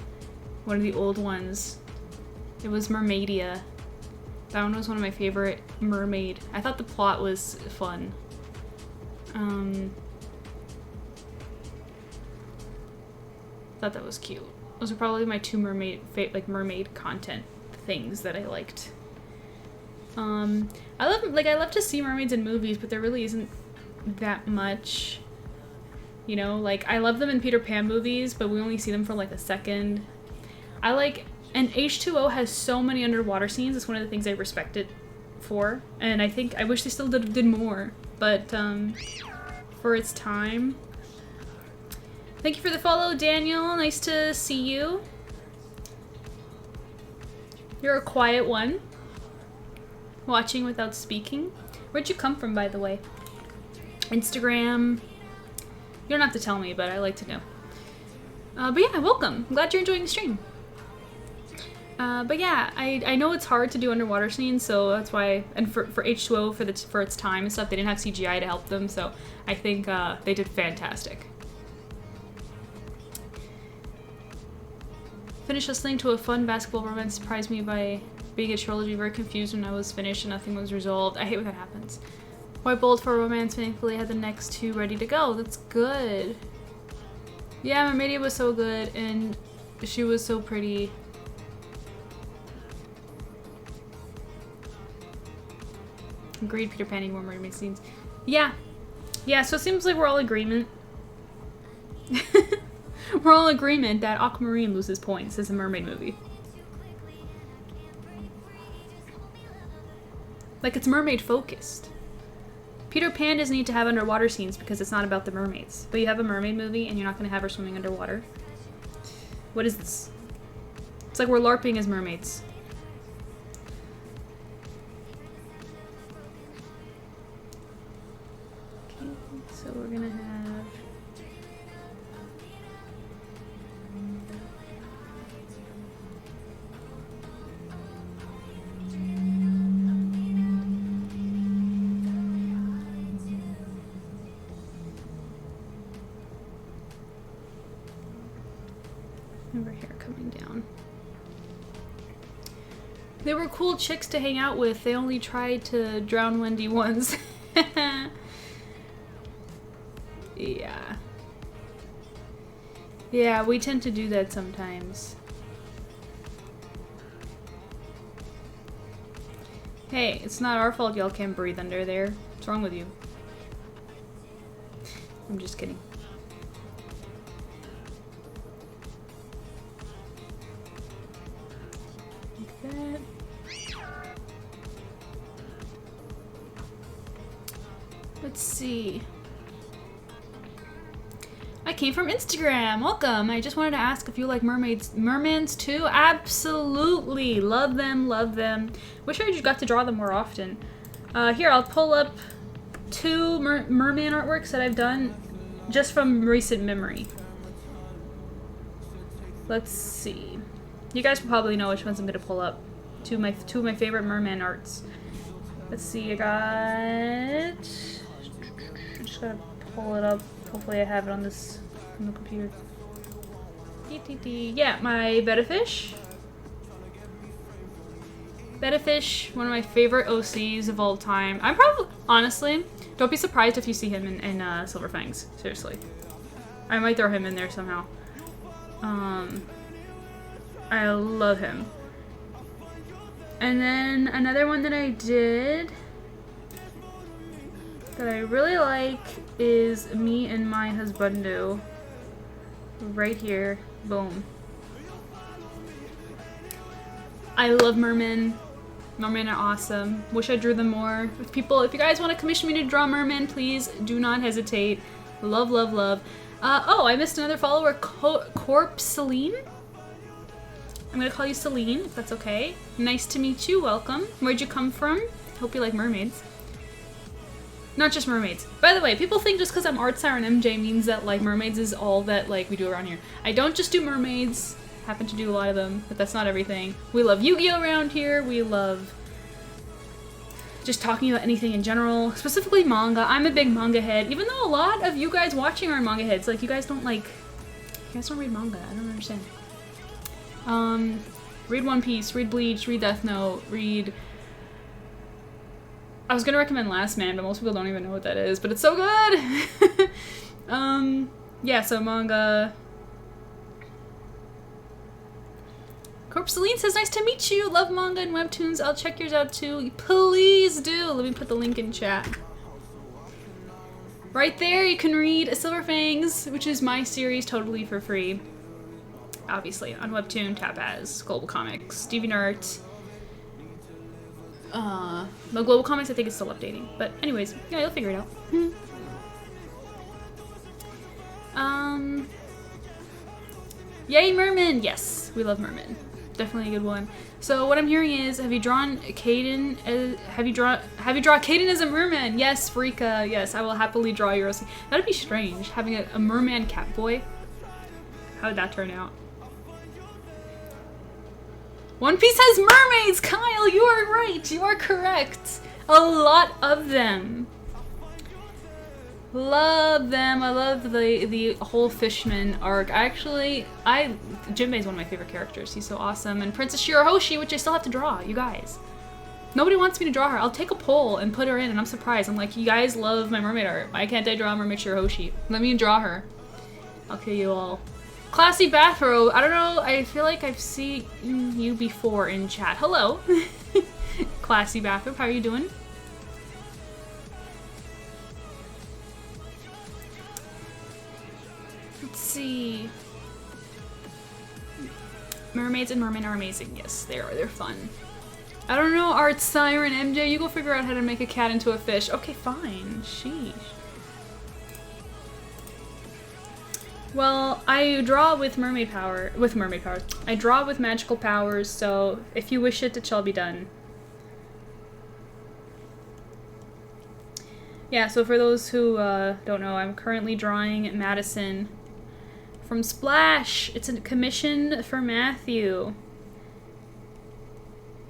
one of the old ones. It was Mermaidia. That one was one of my favorite mermaid. I thought the plot was fun. Thought that was cute. Those are probably my two mermaid content things that I liked. I love to see mermaids in movies, but there really isn't that much. You know, like I love them in Peter Pan movies, but we only see them for like a second. And H2O has so many underwater scenes. It's one of the things I respect it for, and I wish they still did more. But for its time. Thank you for the follow, Daniel. Nice to see you. You're a quiet one. Watching without speaking. Where'd you come from, by the way? Instagram. You don't have to tell me, but I like to know. But yeah, welcome. I'm glad you're enjoying the stream. But yeah, I know it's hard to do underwater scenes, so that's why, and for H2O, for its time and stuff, they didn't have CGI to help them, so I think they did fantastic. Finished listening to a fun basketball romance, surprised me by being a trilogy, very confused when I was finished and nothing was resolved. I hate when that happens. White bold for romance, thankfully I had the next two ready to go. That's good. Yeah, Mermaidia was so good, and she was so pretty. Agreed, Peter Pan more mermaid scenes. Yeah. Yeah, so it seems like we're all in agreement. We're all in agreement that Aquamarine loses points as a mermaid movie. Like, it's mermaid focused. Peter Pan doesn't need to have underwater scenes because it's not about the mermaids. But you have a mermaid movie and you're not going to have her swimming underwater. What is this? It's like we're LARPing as mermaids. Okay, so we're going to have... her hair coming down. They were cool chicks to hang out with. They only tried to drown Wendy once. Yeah. Yeah, we tend to do that sometimes. Hey, it's not our fault y'all can't breathe under there. What's wrong with you? I'm just kidding. Like that. Let's see. I came from Instagram. Welcome. I just wanted to ask if you like mermaids too. Absolutely. Love them, love them. Wish I just got to draw them more often. Here, I'll pull up 2 merman artworks that I've done just from recent memory. Let's see. You guys will probably know which ones I'm gonna pull up. Two of my favorite merman arts. Let's see, I got... just gotta pull it up. Hopefully I have it on this on the computer. Yeah, my Betta-fish. Betta-fish, one of my favorite OCs of all time. I'm probably, honestly, don't be surprised if you see him in Silver Fangs. Seriously. I might throw him in there somehow. I love him. And then another one that I did that I really like is me and my husbando. Right here. Boom. I love mermen. Mermen are awesome. Wish I drew them more. If you guys want to commission me to draw mermen, please do not hesitate. Love, love, love. Oh, I missed another follower, Corp Celine. I'm gonna call you Celine, if that's okay. Nice to meet you, welcome. Where'd you come from? Hope you like mermaids. Not just mermaids. By the way, people think just because I'm ArtSirenMJ means that like mermaids is all that like we do around here. I don't just do mermaids. Happen to do a lot of them, but that's not everything. We love Yu-Gi-Oh around here. We love just talking about anything in general, specifically manga. I'm a big manga head, even though a lot of you guys watching are manga heads. Like you guys don't read manga. I don't understand. Read One Piece, read Bleach, read Death Note, read... I was gonna recommend Last Man, but most people don't even know what that is, but it's so good! Yeah, so manga. Corp Celine says, nice to meet you! Love manga and webtoons. I'll check yours out too. Please do! Let me put the link in chat. Right there, you can read Silver Fangs, which is my series totally for free. Obviously, on Webtoon, Tapas, Global Comics, DeviantArt. The Global Comics I think is still updating. But anyways, yeah, you'll figure it out. Yay, Merman! Yes, we love Merman. Definitely a good one. So what I'm hearing is, have you drawn Caden? Have you drawn Caden as a merman? Yes, Frika. Yes, I will happily draw your OC. That'd be strange, having a merman cat boy. How would that turn out? One Piece has mermaids, Kyle! You are right! You are correct! A lot of them. Love them. I love the whole Fishman arc. Jinbei is one of my favorite characters. He's so awesome. And Princess Shirahoshi, which I still have to draw, you guys. Nobody wants me to draw her. I'll take a poll and put her in, and I'm surprised. I'm like, you guys love my mermaid art. Why can't I draw Mermaid Shirahoshi? Let me draw her. I'll kill you all. Classy bathrobe. I don't know. I feel like I've seen you before in chat. Hello. Classy bathrobe. How are you doing? Let's see. Mermaids and mermen are amazing. Yes, they are. They're fun. I don't know, ArtSirenMJ. You go figure out how to make a cat into a fish. Okay, fine. Sheesh. Well, I draw with mermaid powers. I draw with magical powers, so if you wish it, it shall be done. Yeah, so for those who don't know, I'm currently drawing Madison from Splash. It's a commission for Matthew.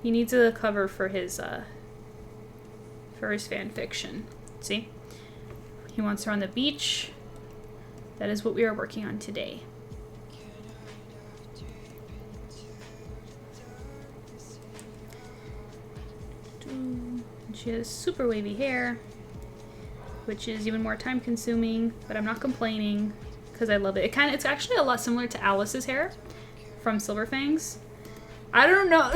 He needs a cover for his fan fiction. See? He wants her on the beach. That is what we are working on today. She has super wavy hair, which is even more time consuming, but I'm not complaining because I love it. It's actually a lot similar to Alice's hair from Silver Fangs. I don't know.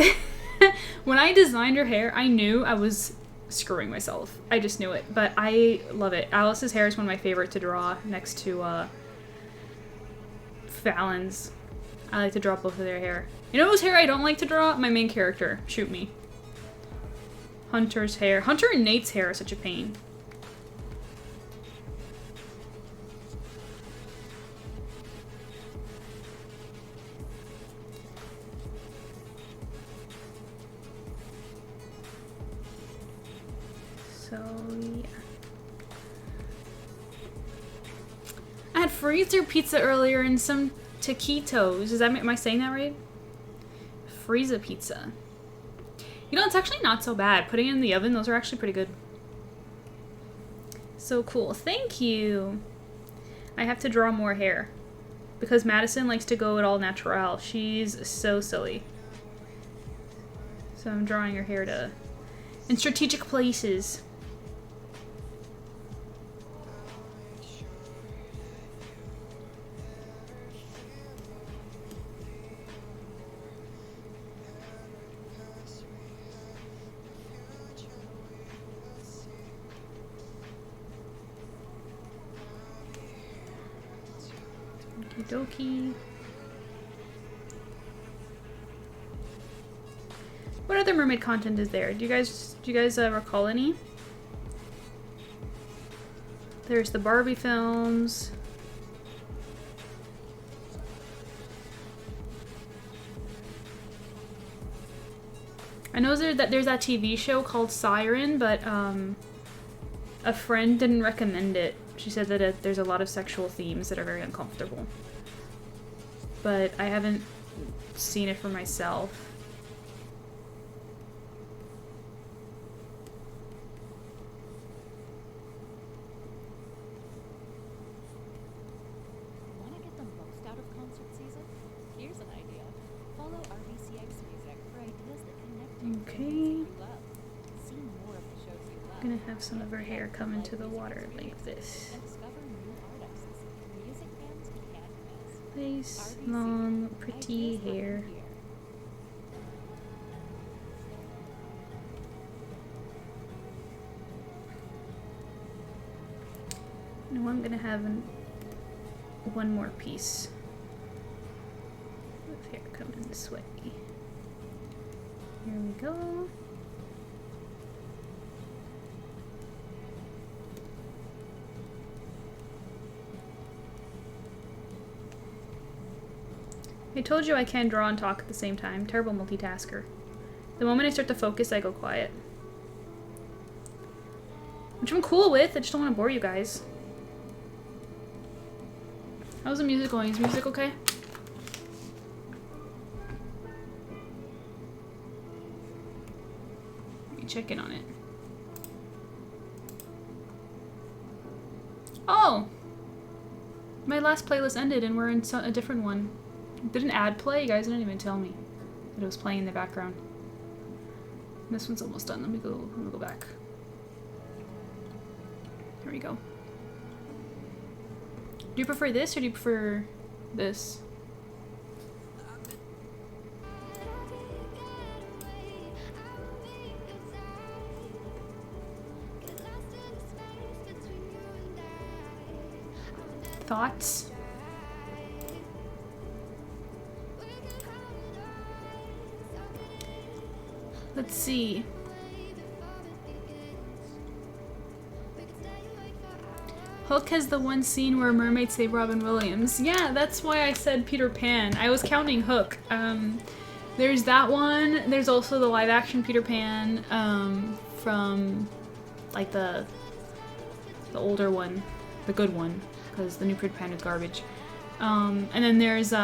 When I designed her hair, I knew I was screwing myself. I just knew it, but I love it. Alice's hair is one of my favorite to draw next to Fallon's. I like to draw both of their hair. You know whose hair I don't like to draw? My main character. Shoot me. Hunter's hair. Hunter and Nate's hair are such a pain. So, yeah. I had freezer pizza earlier and some taquitos. Am I saying that right? Freezer pizza. You know, it's actually not so bad. Putting it in the oven, those are actually pretty good. So cool. Thank you. I have to draw more hair. Because Madison likes to go at all natural. She's so silly. So I'm drawing her hair in strategic places. Okie. What other mermaid content is there? Do you guys recall any? There's the Barbie films. I know there's that TV show called Siren, but a friend didn't recommend it. She said that there's a lot of sexual themes that are very uncomfortable. But I haven't seen it for myself. Want to get the most out of concert season? Here's an idea. Follow RBCX music for ideas that connect you to Okay. you love. See more of the shows you love. I'm gonna have some of her hair come into the water like this. And discover new artists. Music fans can't miss. Nice, long, pretty hair. Now I'm gonna have one more piece of hair coming this way. Here we go. I told you I can draw and talk at the same time. Terrible multitasker. The moment I start to focus, I go quiet. Which I'm cool with, I just don't want to bore you guys. How's the music going? Is music okay? Let me check in on it. Oh! My last playlist ended and we're in a different one. Did an ad play? You guys didn't even tell me that it was playing in the background. This one's almost done. Let me go back. Here we go. Do you prefer this or do you prefer this? Thoughts? Let's see. Hook has the one scene where mermaids save Robin Williams. Yeah, that's why I said Peter Pan. I was counting Hook. There's that one. There's also the live action Peter Pan from like the older one, the good one, because the new Peter Pan is garbage. And then there's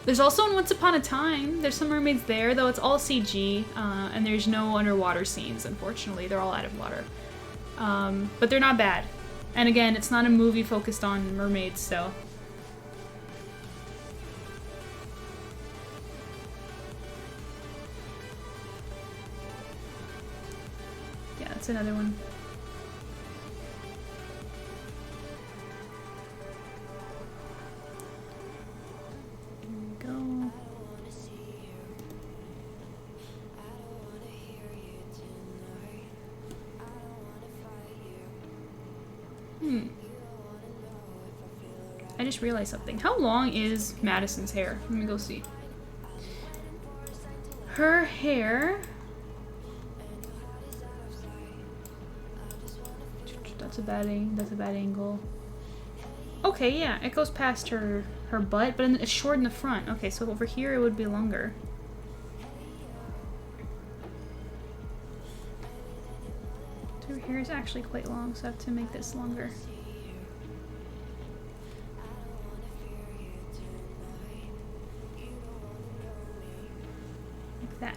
there's also in Once Upon a Time. There's some mermaids there, though it's all CG, and there's no underwater scenes, unfortunately. They're all out of water. But they're not bad. And again, it's not a movie focused on mermaids, so... Yeah, that's another one. I just realized something. How long is Madison's hair? Let me go see. Her hair... That's a bad angle. Okay, yeah, it goes past her butt, but it's short in the front. Okay, so over here it would be longer. So her hair is actually quite long, so I have to make this longer. Like that.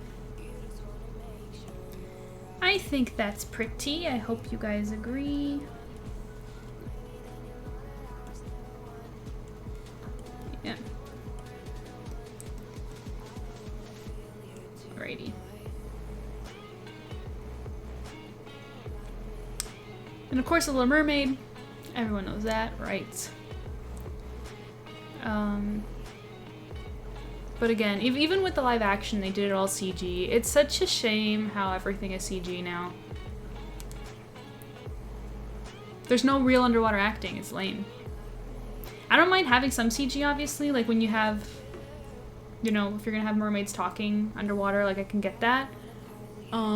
I think that's pretty. I hope you guys agree. Yeah. Alrighty. And of course, The Little Mermaid. Everyone knows that, right? But again, even with the live action, they did it all CG. It's such a shame how everything is CG now. There's no real underwater acting. It's lame. I don't mind having some CG, obviously, like when you have, you know, if you're gonna have mermaids talking underwater, like I can get that. But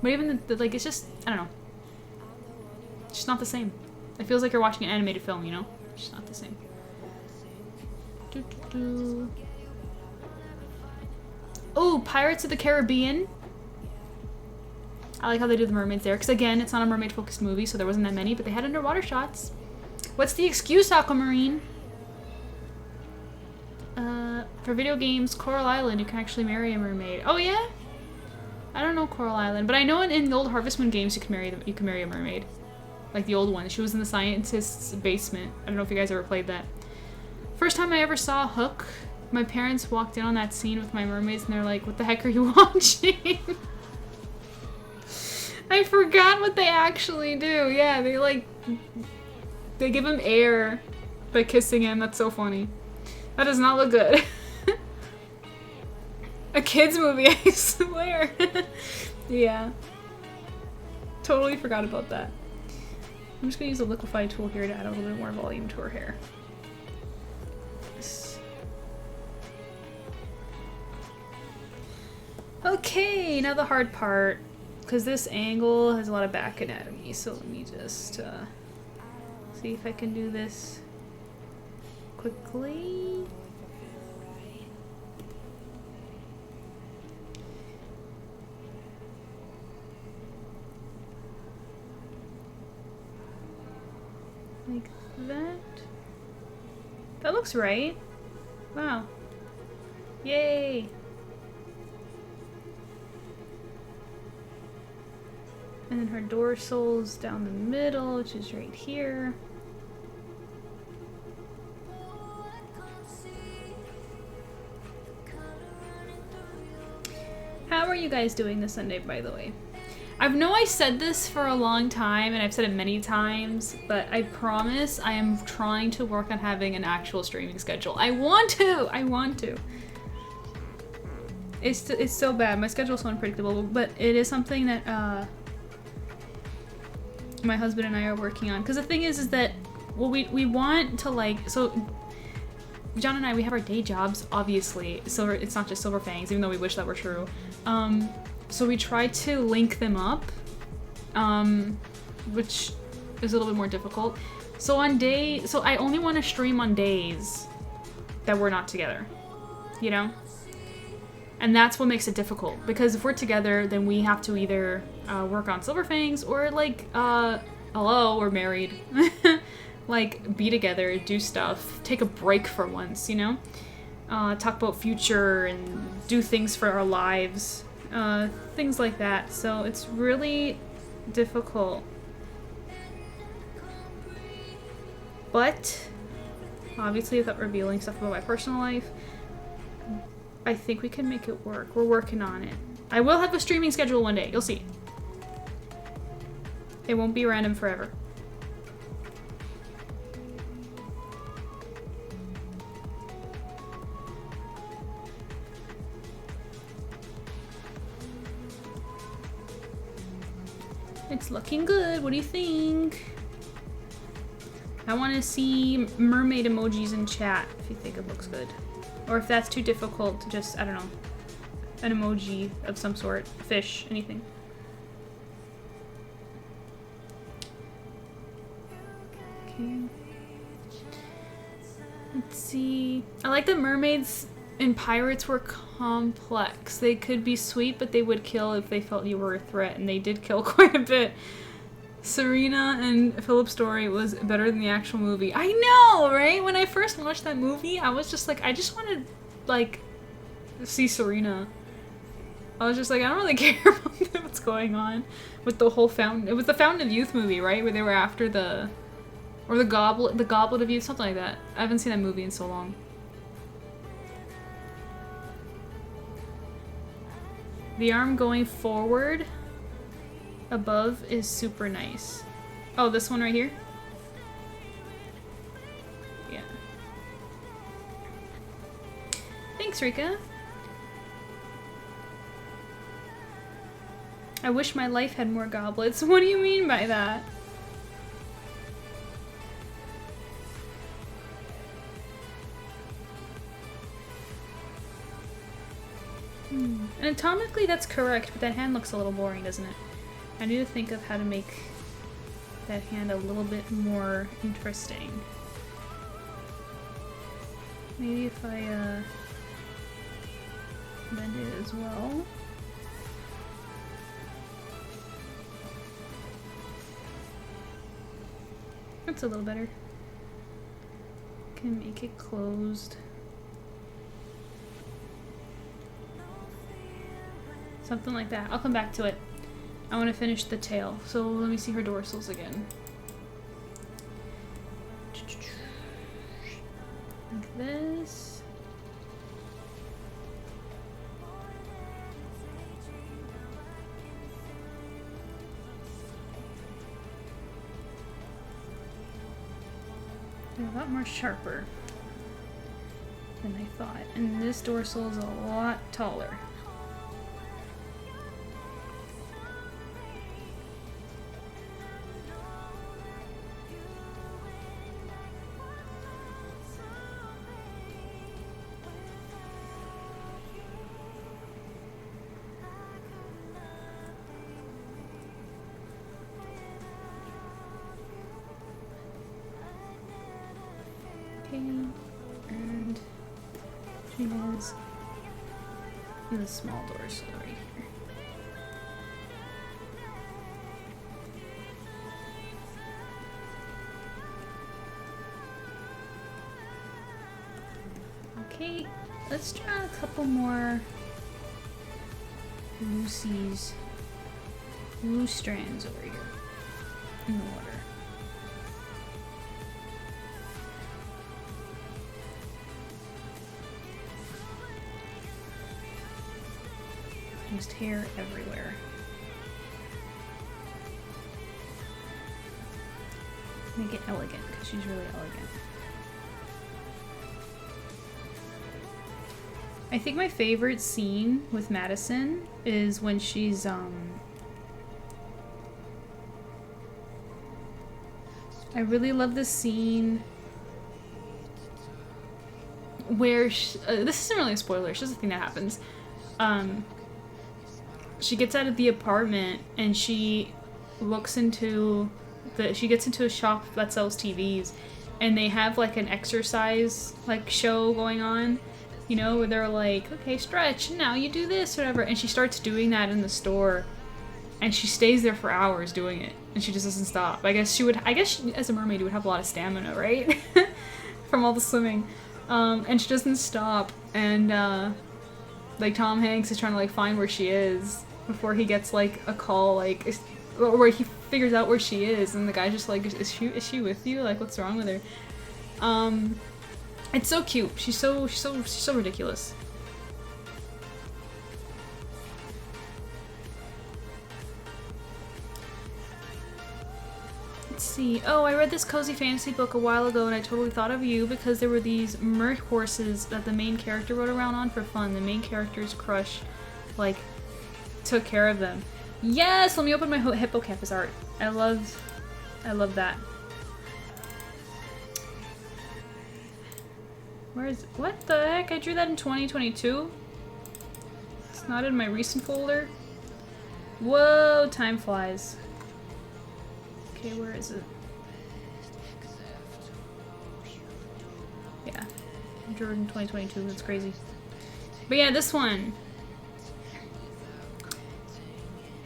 even like, it's just, I don't know. It's just not the same. It feels like you're watching an animated film, you know? It's just not the same. Oh, Pirates of the Caribbean. I like how they do the mermaids there, because again, it's not a mermaid-focused movie, so there wasn't that many, but they had underwater shots. What's the excuse, Aquamarine? For video games, Coral Island, you can actually marry a mermaid. Oh yeah? I don't know Coral Island, but I know in the old Harvest Moon games you can marry a mermaid. Like the old one. She was in the scientist's basement. I don't know if you guys ever played that. First time I ever saw Hook, my parents walked in on that scene with my mermaids and they're like, what the heck are you watching? I forgot what they actually do. Yeah, they give him air by kissing him. That's so funny. That does not look good. A kid's movie, I swear. Yeah. Totally forgot about that. I'm just gonna use a liquify tool here to add a little bit more volume to her hair. Okay, now the hard part. Because this angle has a lot of back anatomy, so let me just see if I can do this quickly. Like that. That looks right. Wow. Yay! And then her dorsal's down the middle, which is right here. How are you guys doing this Sunday, by the way? I know I said this for a long time, and I've said it many times, but I promise I am trying to work on having an actual streaming schedule. I want to! It's so bad. My schedule's so unpredictable, but it is something that, my husband and I are working on. Because the thing is that, well, we want to, like, so John and I, we have our day jobs, obviously, so it's not just Silver Fangs, even though we wish that were true. So we try to link them up, which is a little bit more difficult. So I only want to stream on days that we're not together, you know? And that's what makes it difficult, because if we're together, then we have to either work on Silver Fangs or like, hello, we're married. Like, be together, do stuff, take a break for once, you know? Talk about future and do things for our lives, things like that. So it's really difficult. But, obviously without revealing stuff about my personal life, I think we can make it work. We're working on it. I will have a streaming schedule one day. You'll see. It won't be random forever. It's looking good. What do you think? I want to see mermaid emojis in chat if you think it looks good. Or if that's too difficult to just, I don't know, an emoji of some sort. Fish, anything. Okay. Let's see. I like that mermaids in Pirates were complex. They could be sweet, but they would kill if they felt you were a threat, and they did kill quite a bit. Serena and Philip's story was better than the actual movie. I know, right? When I first watched that movie, I was just like, I just wanted, like, to see Serena. I was just like, I don't really care about what's going on with the whole Fountain. It was the Fountain of Youth movie, right? Where they were after the, or the Goblet of Youth, something like that. I haven't seen that movie in so long. The arm going forward above is super nice. Oh, this one right here? Yeah. Thanks, Rika. I wish my life had more goblets. What do you mean by that? Anatomically, that's correct, but that hand looks a little boring, doesn't it? I need to think of how to make that hand a little bit more interesting. Maybe if I bend it as well. That's a little better. Can make it closed. Something like that. I'll come back to it. I want to finish the tail, so let me see her dorsals again. Like this. They're a lot more sharper than I thought, and this dorsal is a lot taller. And she has the small dorsal right here. Okay, let's try a couple more loose strands over here in the water. Just hair everywhere. Make it elegant, because she's really elegant. I think my favorite scene with Madison is when she's, I really love the scene where this isn't really a spoiler, it's just a thing that happens. She gets out of the apartment and she looks into she gets into a shop that sells TVs, and they have like an exercise like show going on, you know, where they're like, okay, stretch, now you do this, whatever, and she starts doing that in the store, and she stays there for hours doing it, and she just doesn't stop. I guess she, as a mermaid, you would have a lot of stamina, right? From all the swimming. And she doesn't stop, and like Tom Hanks is trying to like find where she is before he gets like a call, like where he figures out where she is, and the guy's just like, is she with you? Like, what's wrong with her? It's so cute. She's so ridiculous. Let's see. Oh, I read this cozy fantasy book a while ago, and I totally thought of you because there were these mer horses that the main character rode around on for fun. The main character's crush, like, took care of them. Yes! Let me open my hippocampus art. I love that. Where is it? What the heck? I drew that in 2022? It's not in my recent folder? Whoa, time flies. Okay, where is it? Yeah, I drew it in 2022. That's crazy. But yeah, this one.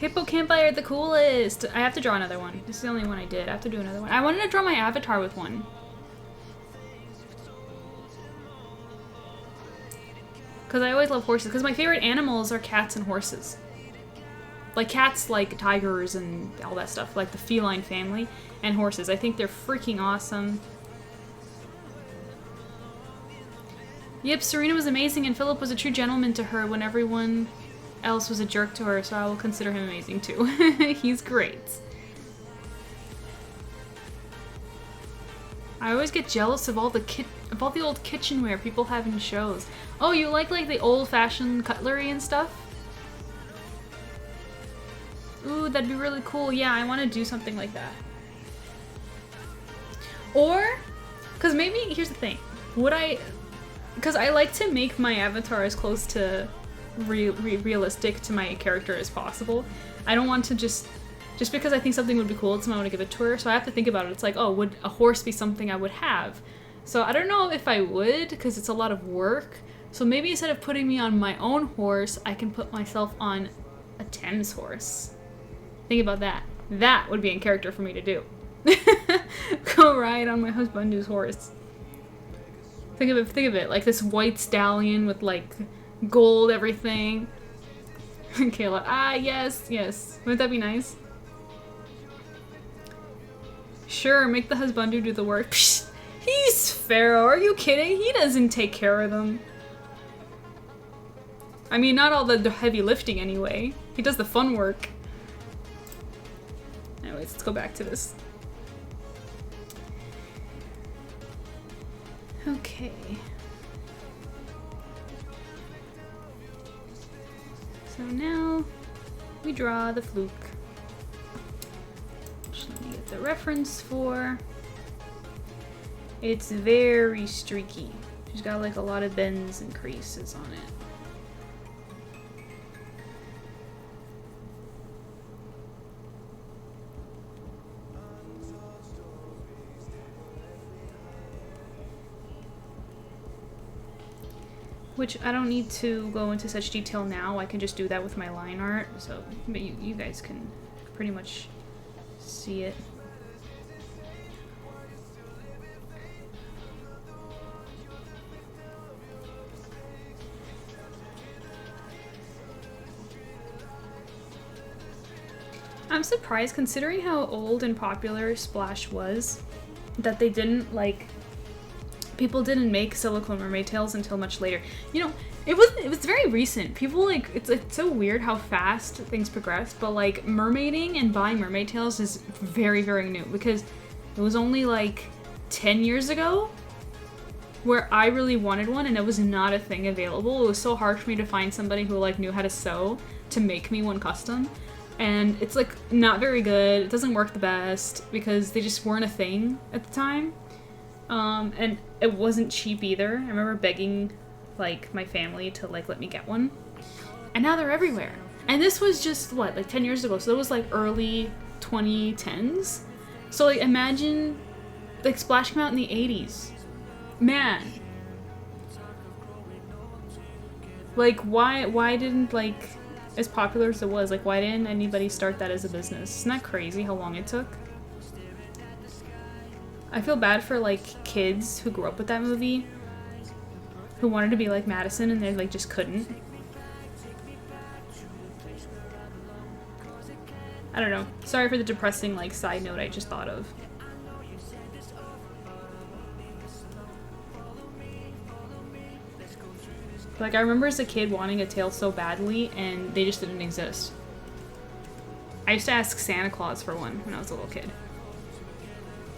Hippocampi are the coolest! I have to draw another one. This is the only one I did. I have to do another one. I wanted to draw my avatar with one. Because I always love horses. Because my favorite animals are cats and horses. Like cats like tigers and all that stuff. Like the feline family. And horses. I think they're freaking awesome. Yep, Serena was amazing and Philip was a true gentleman to her when everyone else was a jerk to her, so I will consider him amazing too. He's great. I always get jealous of all the old kitchenware people have in shows. Oh, you like the old-fashioned cutlery and stuff? Ooh, that'd be really cool. Yeah, I want to do something like that. Or, because maybe, here's the thing. Because I like to make my avatar as close to realistic to my character as possible. I don't want to just because I think something would be cool, it's I want to give it to her, so I have to think about it. It's like, oh, would a horse be something I would have? So I don't know if I would, because it's a lot of work. So maybe instead of putting me on my own horse, I can put myself on a Thames horse. Think about that. That would be in character for me to do. Go ride on my husband's horse. Think of it, like this white stallion with like gold everything. Kayla, yes. Wouldn't that be nice? Sure, make the husbandu do the work. Psh, he's Pharaoh, are you kidding? He doesn't take care of them. I mean, not all the heavy lifting anyway. He does the fun work. Anyways, let's go back to this. Okay. So now we draw the fluke. Just let me get the reference for. It's very streaky. She's got like a lot of bends and creases on it. Which I don't need to go into such detail now. I can just do that with my line art. So, but you guys can pretty much see it. I'm surprised, considering how old and popular Splash was, that they didn't like. People didn't make Silicone Mermaid Tales until much later. You know, it was very recent. People like it's so weird how fast things progress, but like mermaiding and buying mermaid tales is very, very new, because it was only like 10 years ago where I really wanted one and it was not a thing available. It was so hard for me to find somebody who like knew how to sew to make me one custom. And it's like not very good. It doesn't work the best because they just weren't a thing at the time. And it wasn't cheap either. I remember begging like my family to like let me get one. And now they're everywhere. And this was just what, like 10 years ago. So it was like early 2010s. So like imagine like Splash came out in the 80s. Man. Like why didn't like, as popular as it was, like why didn't anybody start that as a business? Isn't that crazy how long it took? I feel bad for like kids who grew up with that movie, who wanted to be like Madison and they like just couldn't. I don't know. Sorry for the depressing like side note I just thought of. Like I remember as a kid wanting a tail so badly and they just didn't exist. I used to ask Santa Claus for one when I was a little kid.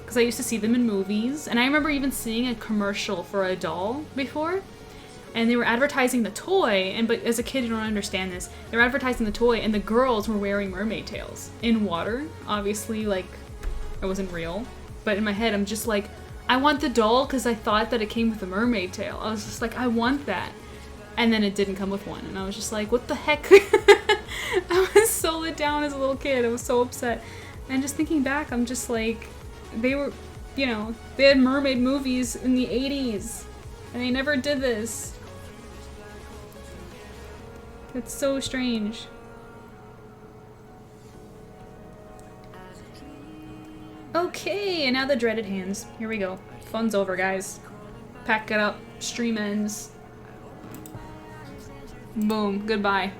Because I used to see them in movies, and I remember even seeing a commercial for a doll before, and they were advertising the toy, but as a kid you don't understand this, they were advertising the toy and the girls were wearing mermaid tails in water. Obviously, like, it wasn't real, but in my head I'm just like, I want the doll because I thought that it came with a mermaid tail. I was just like, I want that. And then it didn't come with one. And I was just like, what the heck? I was so let down as a little kid. I was so upset. And just thinking back, I'm just like, they were, you know, they had mermaid movies in the 80s. And they never did this. It's so strange. Okay, and now the dreaded hands. Here we go. Fun's over, guys. Pack it up. Stream ends. Boom. Goodbye.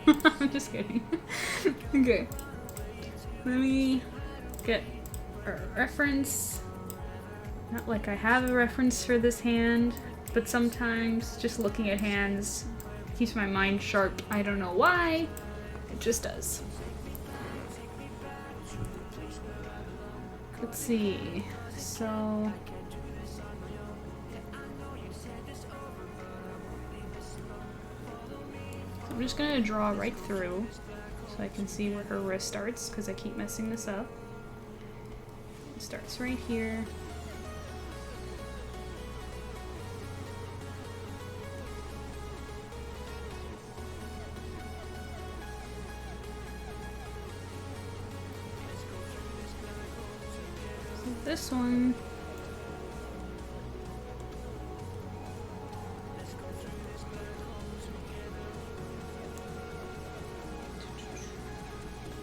I'm just kidding. Okay. Let me get a reference. Not like I have a reference for this hand, but sometimes just looking at hands keeps my mind sharp. I don't know why. It just does. Let's see. So I'm just gonna draw right through so I can see where her wrist starts because I keep messing this up. It starts right here. This one.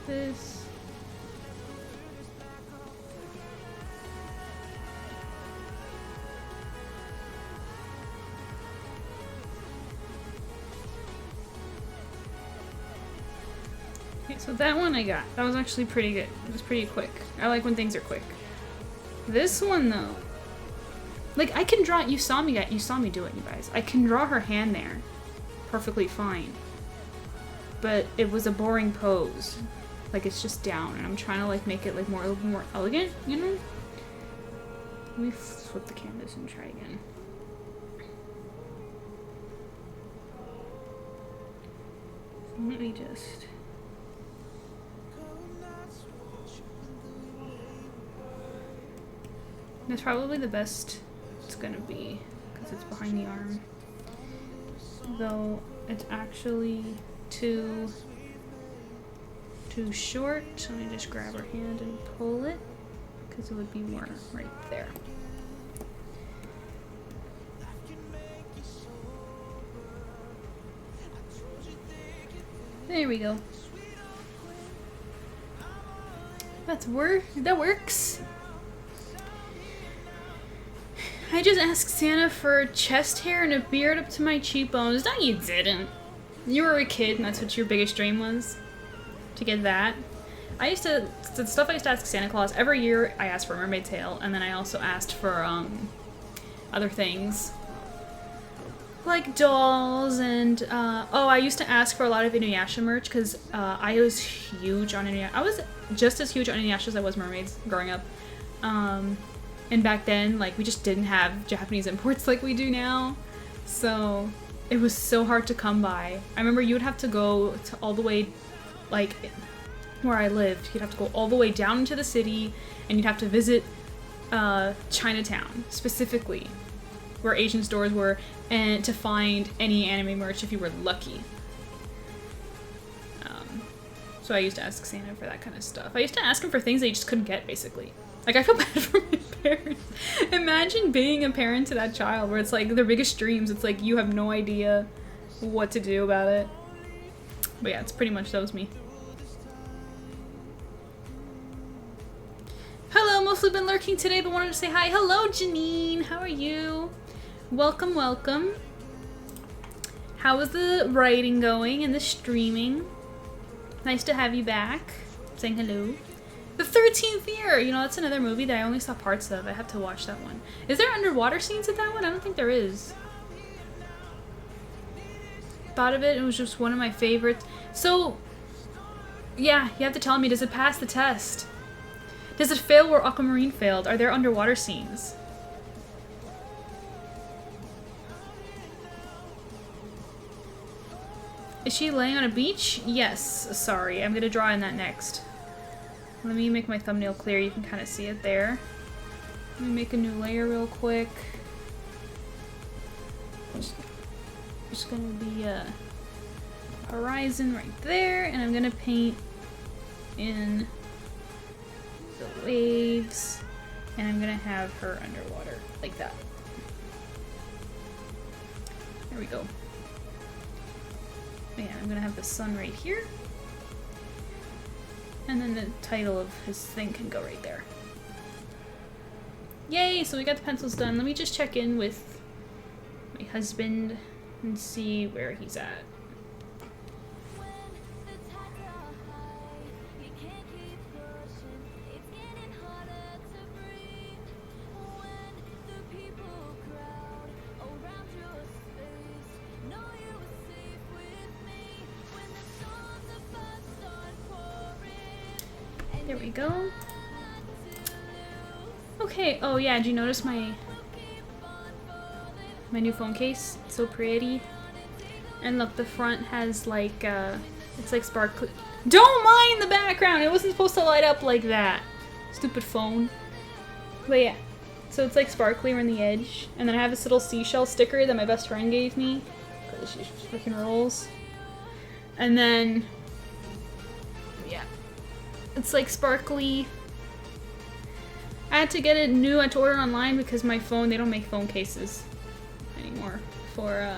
This. Okay, so that one I got. That was actually pretty good. It was pretty quick. I like when things are quick. This one though, like I can draw. You saw me do it, you guys. I can draw her hand there, perfectly fine. But it was a boring pose, like it's just down, and I'm trying to like make it like a little more elegant, you know. Let me flip the canvas and try again. Let me just. That's probably the best it's gonna be because it's behind the arm. Though it's actually too short. So let me just grab her hand and pull it because it would be more right there. There we go. That works. I just asked Santa for chest hair and a beard up to my cheekbones. No, you didn't. You were a kid and that's what your biggest dream was? To get that? The stuff I used to ask Santa Claus, every year I asked for a mermaid tail, and then I also asked for, other things. Like dolls and, oh, I used to ask for a lot of Inuyasha merch, because, I was huge on Inuyasha. I was just as huge on Inuyasha as I was mermaids growing up. And back then, like, we just didn't have Japanese imports like we do now. So, it was so hard to come by. I remember you would have to go to all the way, like, where I lived. You'd have to go all the way down into the city, and you'd have to visit Chinatown, specifically, where Asian stores were, and to find any anime merch if you were lucky. So I used to ask Santa for that kind of stuff. I used to ask him for things that he just couldn't get, basically. Like, I feel bad for my parents. Imagine being a parent to that child where it's like their biggest dreams. It's like you have no idea what to do about it. But yeah, it's pretty much, that was me. Hello, mostly been lurking today, but wanted to say hi. Hello, Janine. How are you? Welcome, welcome. How is the writing going and the streaming? Nice to have you back. Saying hello. The 13th year! You know, that's another movie that I only saw parts of. I have to watch that one. Is there underwater scenes in that one? I don't think there is. Thought of it, it was just one of my favorites. So, yeah, you have to tell me, does it pass the test? Does it fail where Aquamarine failed? Are there underwater scenes? Is she laying on a beach? Yes, sorry. I'm gonna draw in that next. Let me make my thumbnail clear. You can kind of see it there. Let me make a new layer real quick. Just gonna be a horizon right there, and I'm gonna paint in the waves, and I'm gonna have her underwater like that. There we go. Yeah, I'm gonna have the sun right here, and then the title of his thing can go right there. Yay! So we got the pencils done. Let me just check in with my husband and see where he's at. There we go. Okay, oh yeah, did you notice my new phone case? It's so pretty. And look, the front has like, it's like sparkly. Don't mind the background! It wasn't supposed to light up like that. Stupid phone. But yeah, so it's like sparkly around the edge. And then I have this little seashell sticker that my best friend gave me, because she freaking rolls. And then, yeah, it's like sparkly. I had to get it new. I had to order it online because my phone, they don't make phone cases anymore for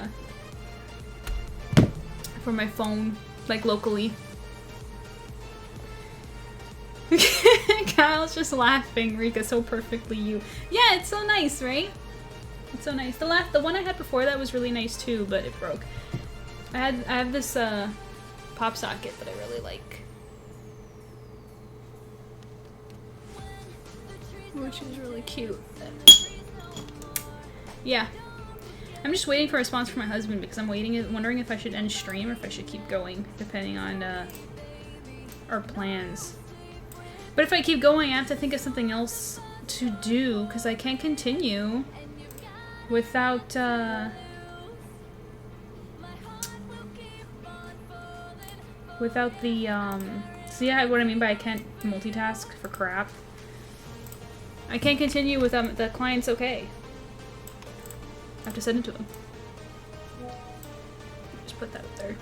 my phone, like locally. Kyle's just laughing. Rika, so perfectly you. Yeah, it's so nice, right? It's so nice. The one I had before that was really nice too, but it broke. I have this pop socket that I really like, which is really cute. Yeah. I'm just waiting for a response from my husband because I'm wondering if I should end stream or if I should keep going, depending on our plans. But if I keep going, I have to think of something else to do because I can't continue without the see what I mean by I can't multitask for crap. I can't continue with the client's okay. I have to send it to him. Just put that up there.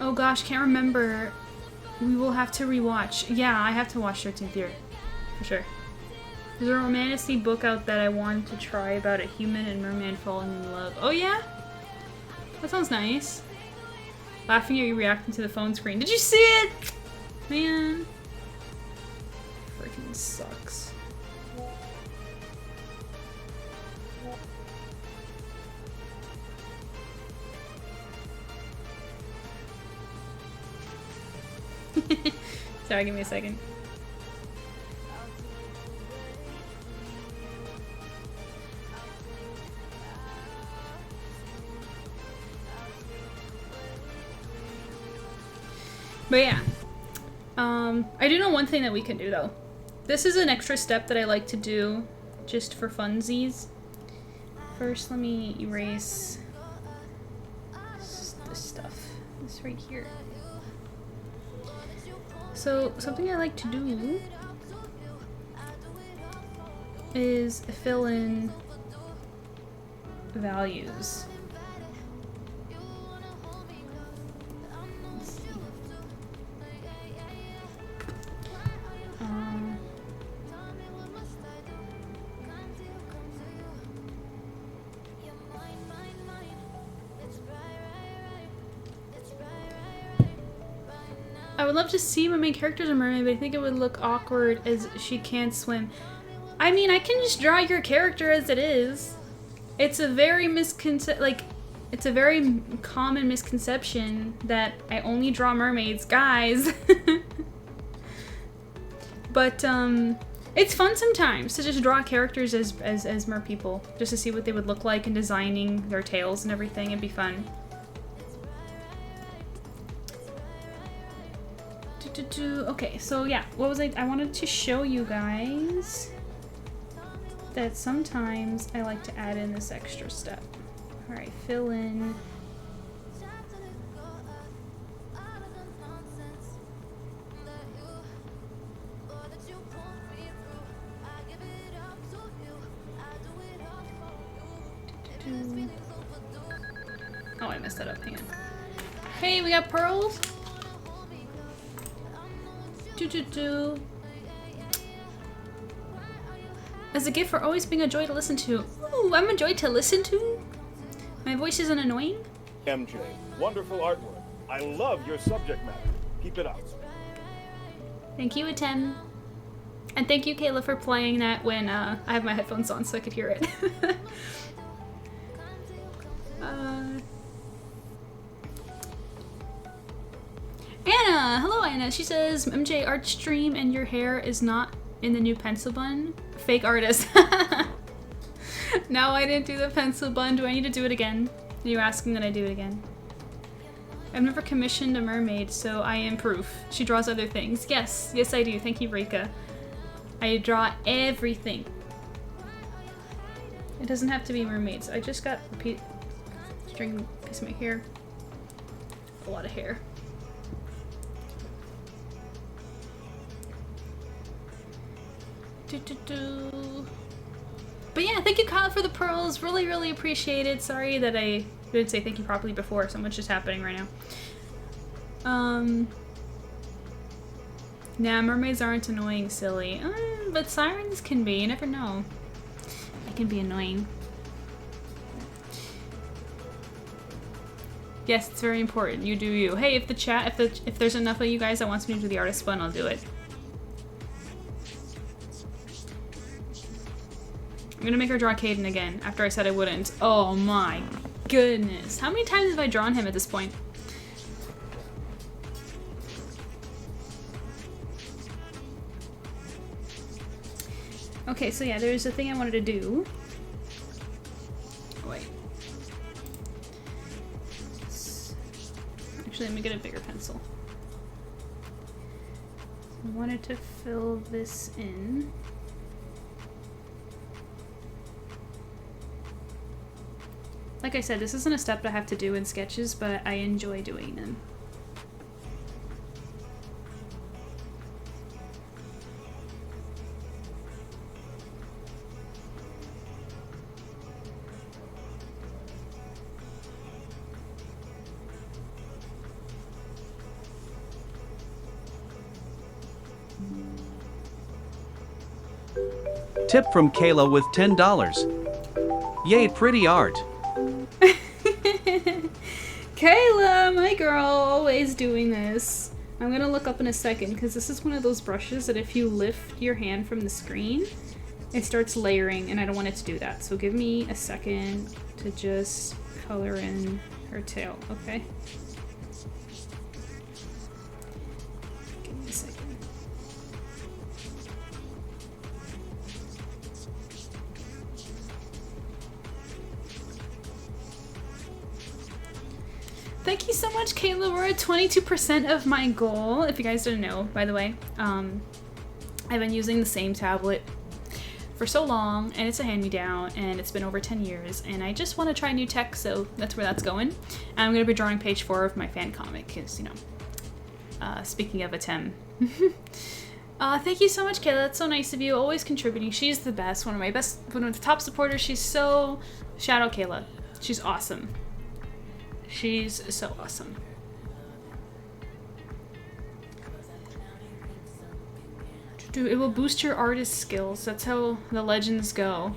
Oh gosh, can't remember. We will have to rewatch. Yeah, I have to watch 13th Year. For sure. There's a romantic book out that I wanted to try about a human and merman falling in love. Oh yeah? That sounds nice. Laughing at you reacting to the phone screen. Did you see it? Man. Freaking sucks. Sorry, give me a second. But yeah, I do know one thing that we can do though. This is an extra step that I like to do just for funsies. First, let me erase this stuff. This right here. So, something I like to do is fill in values. I would love to see my main character as a mermaid, but I think it would look awkward as she can't swim. I mean, I can just draw your character as it is. It's a very it's a very common misconception that I only draw mermaids, guys. But it's fun sometimes to just draw characters as merpeople, just to see what they would look like and designing their tails and everything. It'd be fun. Okay, so yeah, what was I wanted to show you guys that sometimes I like to add in this extra step. Alright, fill in Oh, I messed that up. Hang on. Hey, we got pearls. As a gift for always being a joy to listen to. Ooh, I'm a joy to listen to? My voice isn't annoying? MJ, wonderful artwork. I love your subject matter. Keep it up. Thank you, Atem. And thank you, Kayla, for playing that when I have my headphones on so I could hear it. Anna! Hello, Anna. She says, MJ art stream and your hair is not in the new pencil bun? Fake artist. No, I didn't do the pencil bun. Do I need to do it again? Are you asking that I do it again? I've never commissioned a mermaid, so I am proof. She draws other things. Yes, yes I do. Thank you, Rika. I draw everything. It doesn't have to be mermaids. I just got a piece of my hair. A lot of hair. But yeah, thank you, Kyle, for the pearls. Really, really appreciate it. Sorry that I didn't say thank you properly before. So much is happening right now. Nah, mermaids aren't annoying, silly. But sirens can be. You never know. They can be annoying. Yes, it's very important. You do you. Hey, if the chat, if there's enough of you guys that wants me to do the artist bun, I'll do it. I'm gonna make her draw Caden again after I said I wouldn't. Oh my goodness. How many times have I drawn him at this point? Okay, so yeah, there's a thing I wanted to do. Oh, wait. Actually, let me get a bigger pencil. I wanted to fill this in. Like I said, this isn't a step I have to do in sketches, but I enjoy doing them. Tip from Kayla with $10. Yay, pretty art. Kayla, my girl, always doing this. I'm gonna look up in a second because this is one of those brushes that if you lift your hand from the screen, it starts layering, and I don't want it to do that. So give me a second to just color in her tail, okay? Give me a second. Thank you so much, Kayla. We're at 22% of my goal. If you guys didn't know, by the way, I've been using the same tablet for so long, and it's a hand-me-down, and it's been over 10 years, and I just want to try new tech, so that's where that's going. And I'm going to be drawing page 4 of my fan comic, because, you know, speaking of Atem. Thank you so much, Kayla. That's so nice of you. Always contributing. She's the best. One of the top supporters. She's so... Shout out, Kayla. She's awesome. She's so awesome. Dude, it will boost your artist skills. That's how the legends go.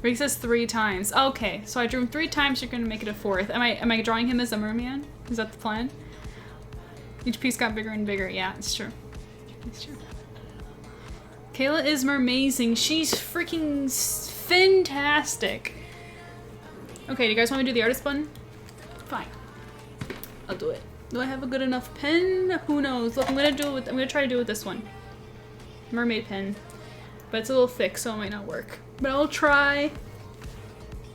Rick says 3 times. Okay, so I drew him 3 times, you're gonna make it a 4th. Am I drawing him as a merman? Is that the plan? Each piece got bigger and bigger. Yeah, it's true. It's true. Kayla is mermazing. She's freaking fantastic. Okay, do you guys want me to do the artist button? Fine. I'll do it. Do I have a good enough pen? Who knows? Look, I'm gonna try to do it with this one. Mermaid pen. But it's a little thick, so it might not work. But I'll try.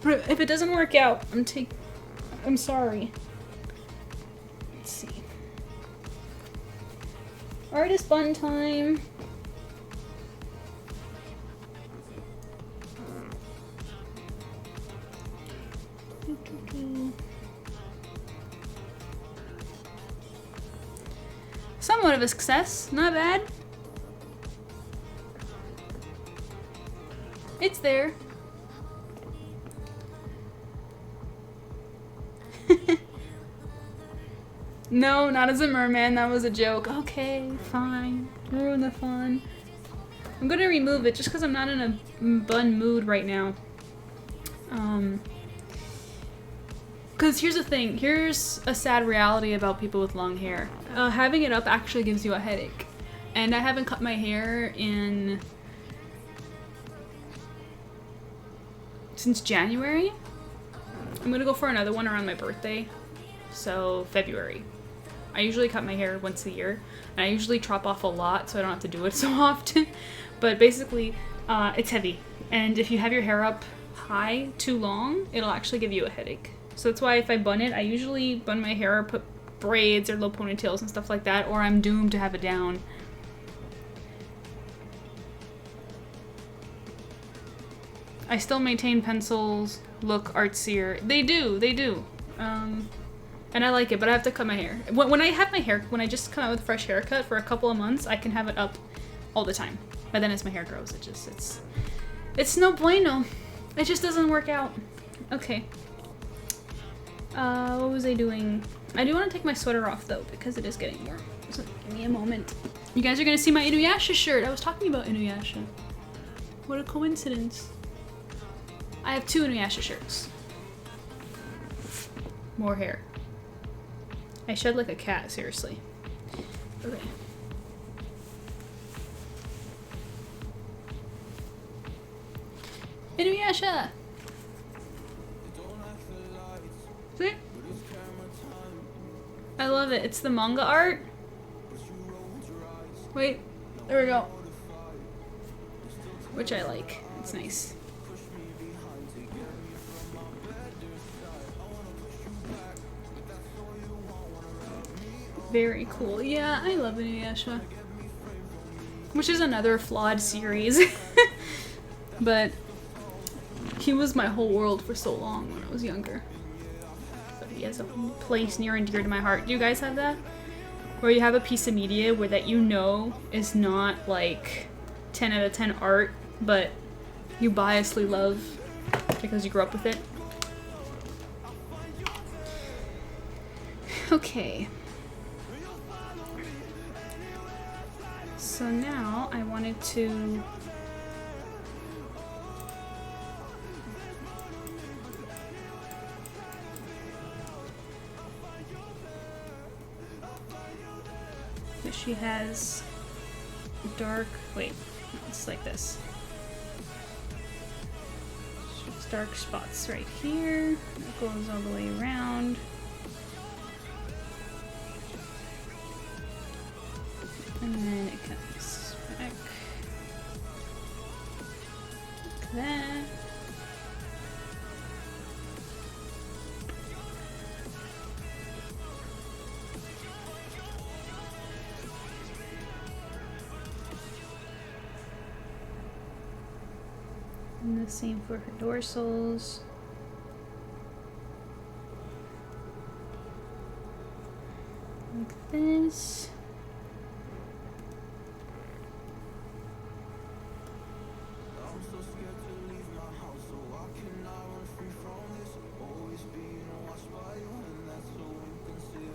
But if it doesn't work out, I'm sorry. Let's see. Artist button time. Somewhat of a success, not bad. It's there. No, not as a merman. That was a joke. Okay, fine. Ruin the fun. I'm gonna remove it just because I'm not in a bun mood right now. Because here's the thing. Here's a sad reality about people with long hair. Having it up actually gives you a headache. And I haven't cut my hair since January. I'm gonna go for another one around my birthday. So February. I usually cut my hair once a year, and I usually chop off a lot so I don't have to do it so often. But basically, it's heavy, and if you have your hair up high too long, it'll actually give you a headache. So that's why if I bun it, I usually bun my hair or put braids or low ponytails and stuff like that, or I'm doomed to have it down. I still maintain pencils look artsier. They do. And I like it, but I have to cut my hair. When I just come out with a fresh haircut for a couple of months, I can have it up all the time. But then as my hair grows, it's no bueno. It just doesn't work out. Okay. What was I doing? I do want to take my sweater off though, because it is getting warm. So give me a moment. You guys are gonna see my Inuyasha shirt. I was talking about Inuyasha. What a coincidence. I have 2 Inuyasha shirts. More hair. I shed like a cat, seriously. Okay. Inuyasha! See? I love it. It's the manga art. Wait. There we go. Which I like. It's nice. Very cool. Yeah, I love Inuyasha. Which is another flawed series. But he was my whole world for so long when I was younger. So he has a place near and dear to my heart. Do you guys have that? Where you have a piece of media where that you know is not like 10 out of 10 art, but you biasly love because you grew up with it? Okay. So now I wanted to she has dark, wait, no, it's like this. She has dark spots right here. It goes all the way around. And then it comes back like that. And the same for her dorsals. Like this.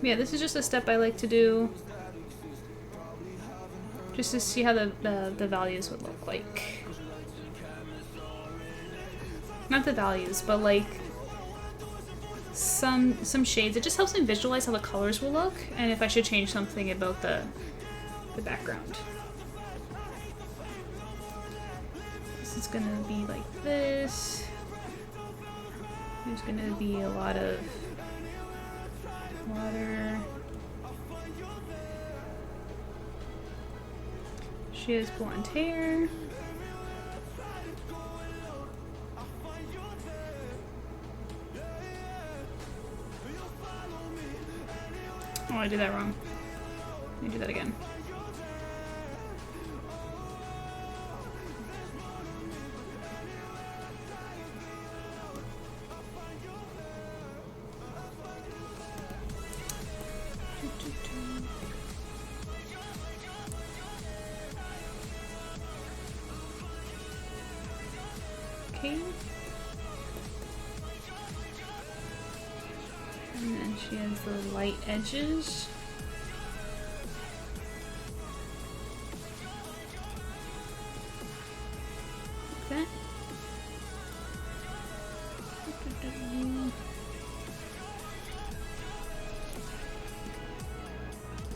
Yeah, this is just a step I like to do just to see how the values would look like. Not the values, but like some shades. It just helps me visualize how the colors will look and if I should change something about the background. This is gonna be like this. There's gonna be a lot of water. She has blonde hair. Oh, I did that wrong. Let me do that again. Okay. And then she has the light edges. Okay.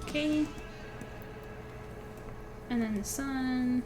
Okay. And then the sun.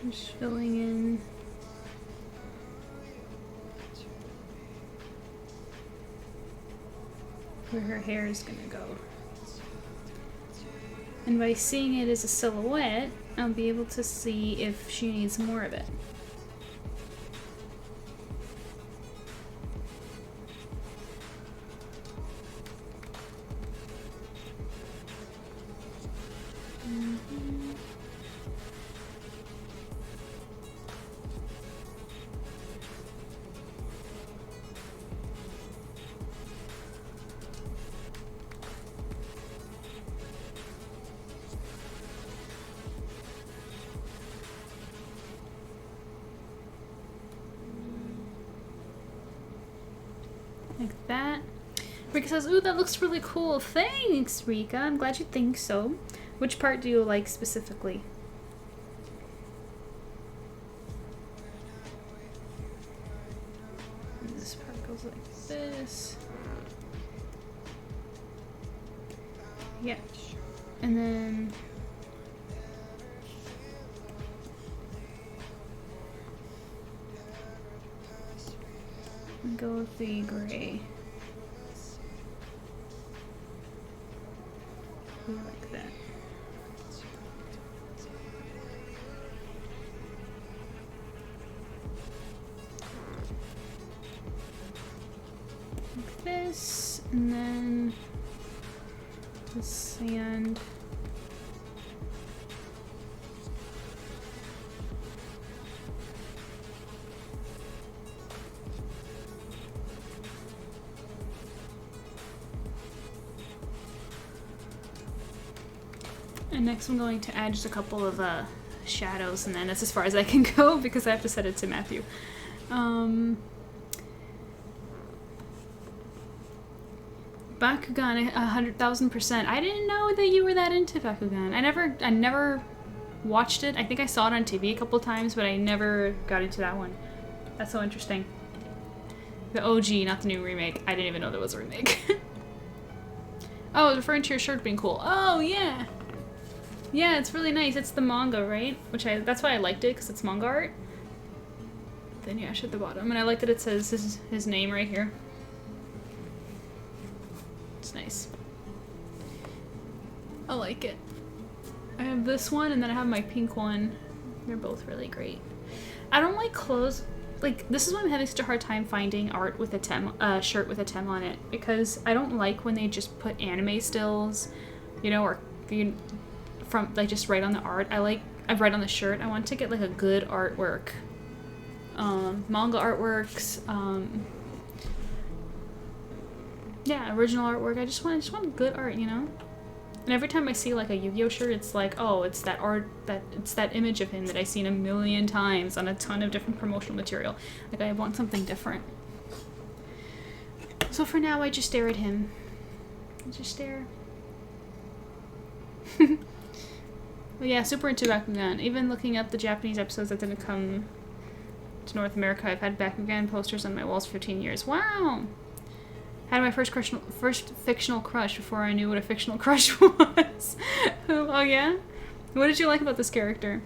Just filling in where her hair is gonna go. And by seeing it as a silhouette, I'll be able to see if she needs more of it. Like that. Rika says, ooh, that looks really cool. Thanks, Rika. I'm glad you think so. Which part do you like specifically? And this part goes like this. Yeah. And then go with the gray. Like that. Like this, and then the sand. And next I'm going to add just a couple of shadows, and then that's as far as I can go because I have to set it to Matthew. Bakugan, 100,000%. I didn't know that you were that into Bakugan. I never watched it. I think I saw it on TV a couple times, but I never got into that one. That's so interesting. The OG, not the new remake. I didn't even know there was a remake. Oh, I was referring to your shirt being cool. Oh, yeah. Yeah, it's really nice. It's the manga, right? That's why I liked it, because it's manga art. Then Yash at the bottom. And I like that it says his name right here. It's nice. I like it. I have this one, and then I have my pink one. They're both really great. I don't like clothes. Like, this is why I'm having such a hard time finding art with a shirt with a tem on it, because I don't like when they just put anime stills, you know, or from like just right on the art. I've right on the shirt. I want to get like a good artwork, manga artworks, yeah, original artwork. I just want good art, you know. And every time I see like a Yu-Gi-Oh shirt, it's like, oh, it's that art, it's that image of him that I've seen a million times on a ton of different promotional material. Like, I want something different. So for now, I just stare at him. I just stare. But yeah, super into Bakugan. Even looking up the Japanese episodes that didn't come to North America, I've had Bakugan posters on my walls for 15 years. Wow! Had my first fictional crush before I knew what a fictional crush was. Oh yeah? What did you like about this character?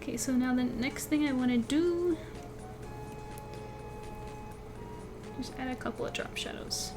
Okay, so now the next thing I want to do Just add a couple of drop shadows.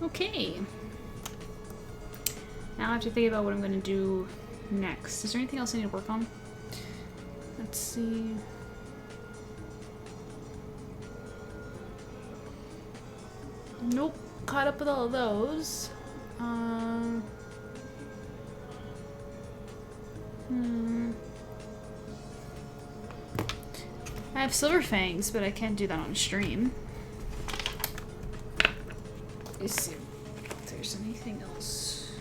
Okay. Now I have to think about what I'm going to do next. Is there anything else I need to work on? Let's see. Nope. Caught up with all of those. I have silver fangs, but I can't do that on stream. Let's see if there's anything else.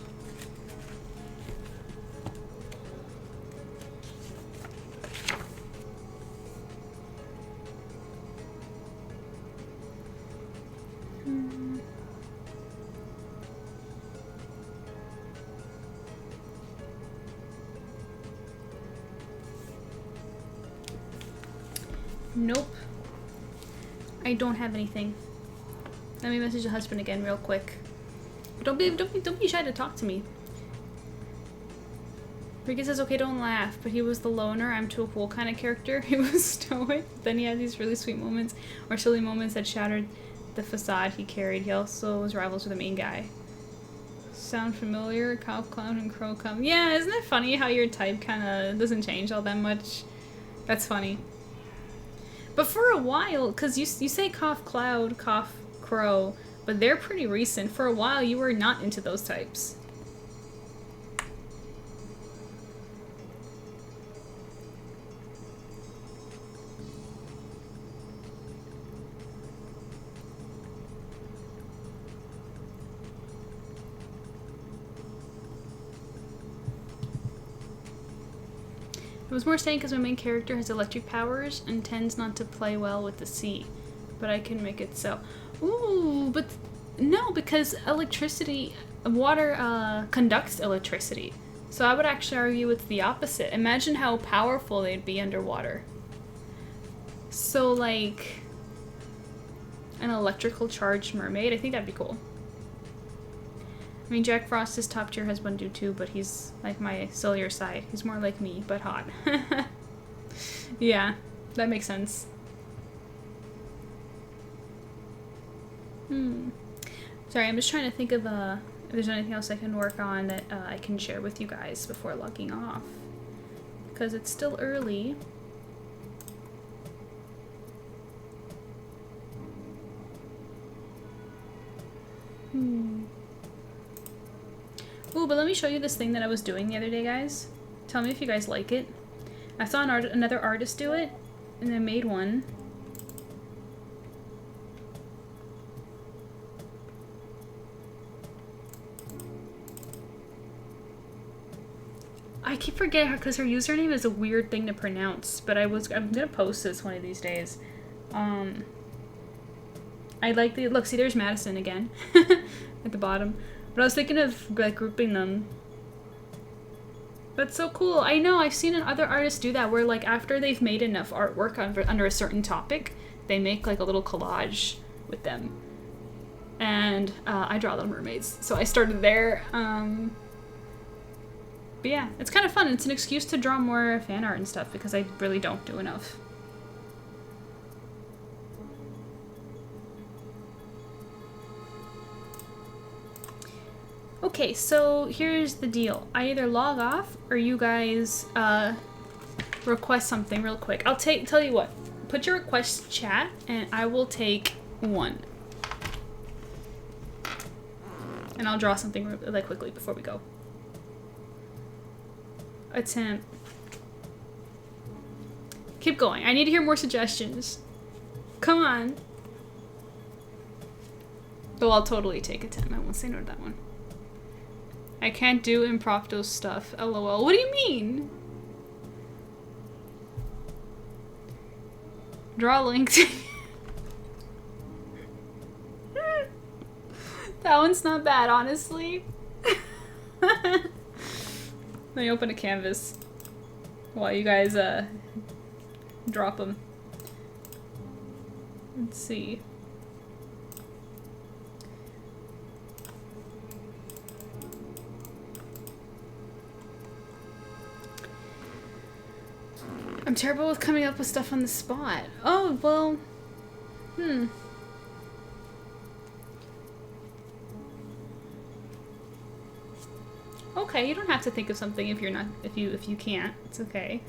Nope. I don't have anything. Let me message the husband again real quick. Don't be shy to talk to me. Ricky says, okay, don't laugh, but he was the loner, I'm too cool kind of character. He was stoic, then he had these really sweet moments, or silly moments that shattered the facade he carried. He also was rivals with the main guy. Sound familiar? Cow, clown, and crow come. Yeah, isn't it funny how your type kind of doesn't change all that much? That's funny. But for a while, because you say cough cloud, cough crow, but they're pretty recent. For a while, you were not into those types. I was more saying because my main character has electric powers and tends not to play well with the sea, but I can make it so. Ooh, but no, because electricity, water conducts electricity. So I would actually argue it's the opposite. Imagine how powerful they'd be underwater. So like an electrical charged mermaid, I think that'd be cool. I mean, Jack Frost is top tier husband do too, but he's like my sillier side. He's more like me, but hot. Yeah, that makes sense. Sorry, I'm just trying to think of if there's anything else I can work on that I can share with you guys before logging off. Because it's still early. Ooh, but let me show you this thing that I was doing the other day, guys. Tell me if you guys like it. I saw another artist do it, and I made one. I keep forgetting her because her username is a weird thing to pronounce, but I'm gonna post this one of these days. I like the look. See, there's Madison again at the bottom. But I was thinking of like grouping them. That's so cool. I know, I've seen other artists do that where like after they've made enough artwork under a certain topic, they make like a little collage with them. And I draw little mermaids. So I started there. But yeah, it's kind of fun. It's an excuse to draw more fan art and stuff because I really don't do enough. Okay, so here's the deal. I either log off or you guys request something real quick. I'll tell you what. Put your request chat and I will take one. And I'll draw something like quickly before we go. Attempt. Keep going. I need to hear more suggestions. Come on. Though I'll totally take a 10. I won't say no to that one. I can't do impromptu stuff. LOL. What do you mean? Draw links. That one's not bad, honestly. Let me open a canvas while you guys drop them. Let's see. I'm terrible with coming up with stuff on the spot. Oh, well, Okay, you don't have to think of something if you're not, if you can't. It's okay.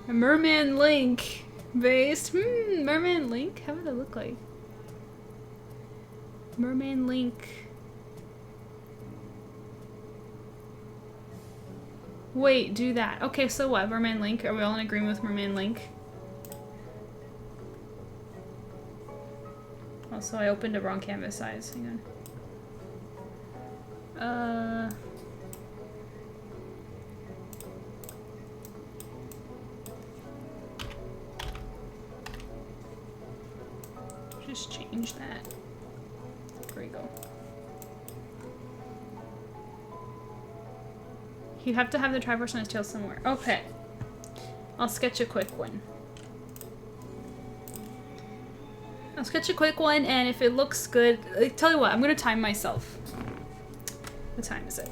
A merman link based. Merman link? How would that look like? Merman link. Wait, do that. Okay, so what? Merman link? Are we all in agreement with merman link? Also, I opened a wrong canvas size. Hang on. Just change that. There we go. He'd have to have the Triforce on his tail somewhere. Okay. I'll sketch a quick one. I'll sketch a quick one, and if it looks good, tell you what, I'm gonna time myself. What time is it?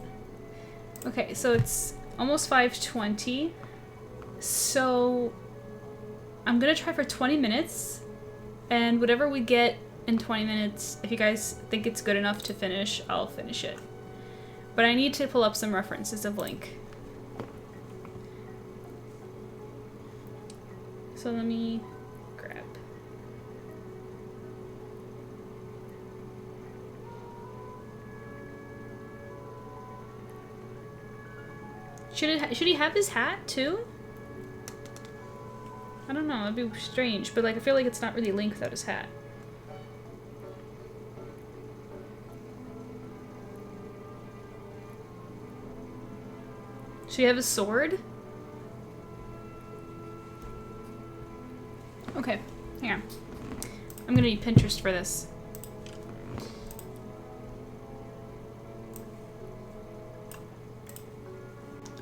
Okay, so it's almost 5:20. So I'm gonna try for 20 minutes, and whatever we get in 20 minutes, if you guys think it's good enough to finish, I'll finish it. But I need to pull up some references of Link. So let me grab. Should he have his hat too? I don't know, it'd be strange, but like I feel like it's not really Link without his hat. Should he have a sword? Okay, hang on. I'm gonna need Pinterest for this.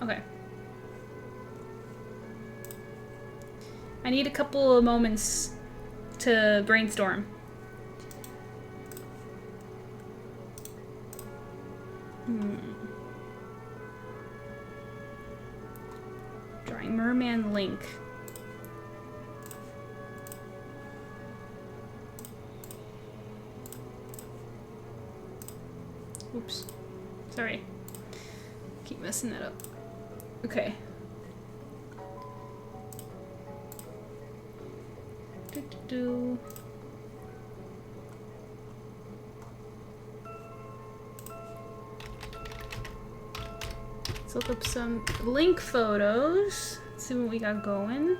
Okay. I need a couple of moments to brainstorm. Drawing Merman Link. Oops. Sorry. Keep messing that up. Okay. Do. Let's look up some Link photos. Let's see what we got going.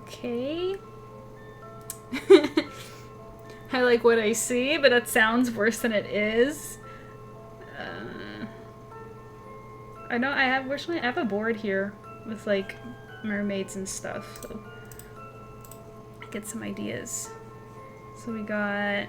Okay. I like what I see, but that sounds worse than it is. I know I have a board here with like mermaids and stuff, so I get some ideas. So we got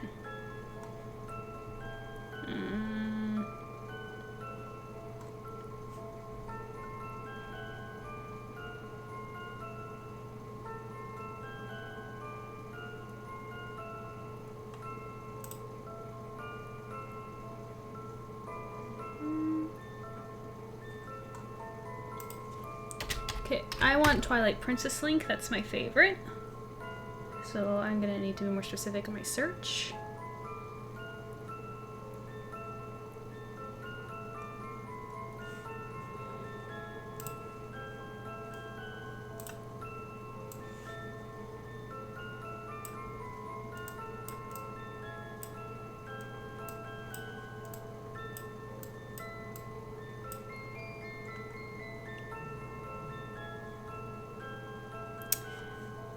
Okay, I want Twilight Princess Link. That's my favorite. So I'm gonna need to be more specific on my search.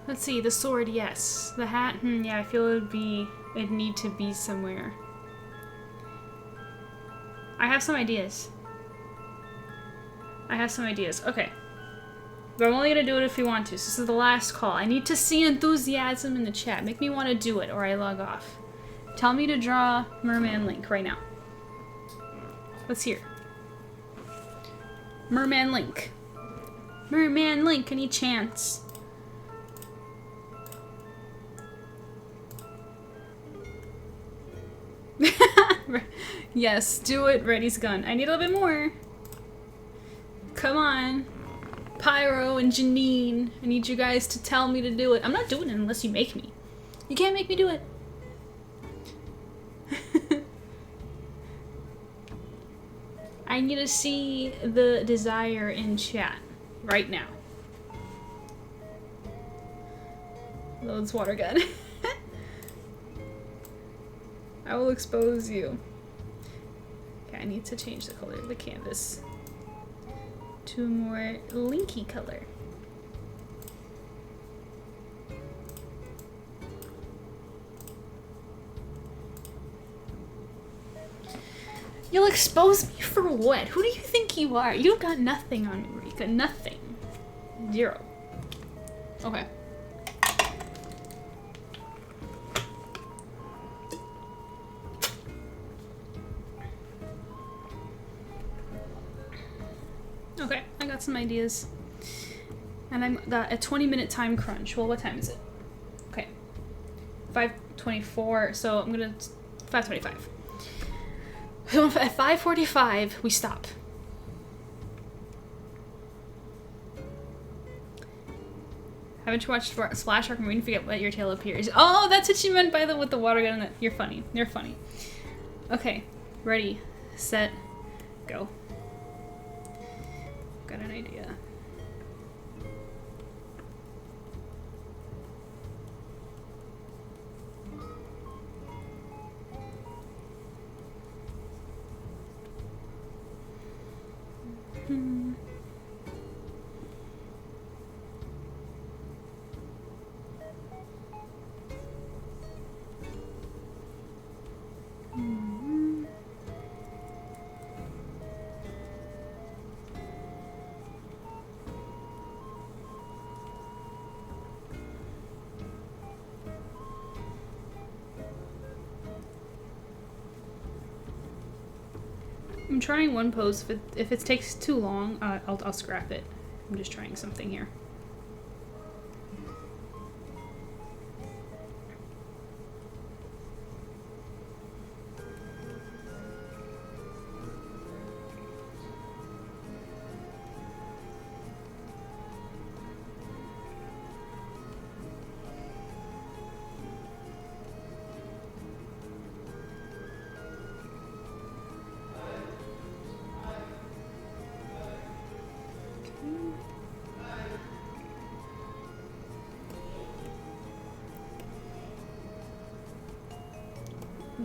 Let's see, the sword, yes. The hat, yeah, I feel it'd need to be somewhere. I have some ideas. Okay. But I'm only gonna do it if you want to. So this is the last call. I need to see enthusiasm in the chat. Make me want to do it or I log off. Tell me to draw Merman Link right now. Let's hear. Merman Link. Merman Link, any chance? Yes, do it. Ready's gun. I need a little bit more. Come on. Pyro and Janine. I need you guys to tell me to do it. I'm not doing it unless you make me. You can't make me do it. I need to see the desire in chat right now. Loads water gun. I will expose you. Okay, I need to change the color of the canvas to a more linky color. You'll expose me for what? Who do you think you are? You got nothing on me, Rika. Nothing. Zero. Okay. Okay, I got some ideas. And I'm got a 20-minute time crunch. Well, what time is it? Okay. 5:24, so I'm gonna 5:25. So at 5:45, we stop. Haven't you watched Splash Arc Marine? Forget what your tail appears. Oh, that's what you meant by the with the water gun. You're funny. You're funny. Okay, ready, set, go. Got an idea. I'm trying one pose. If it takes too long, I'll scrap it. I'm just trying something here.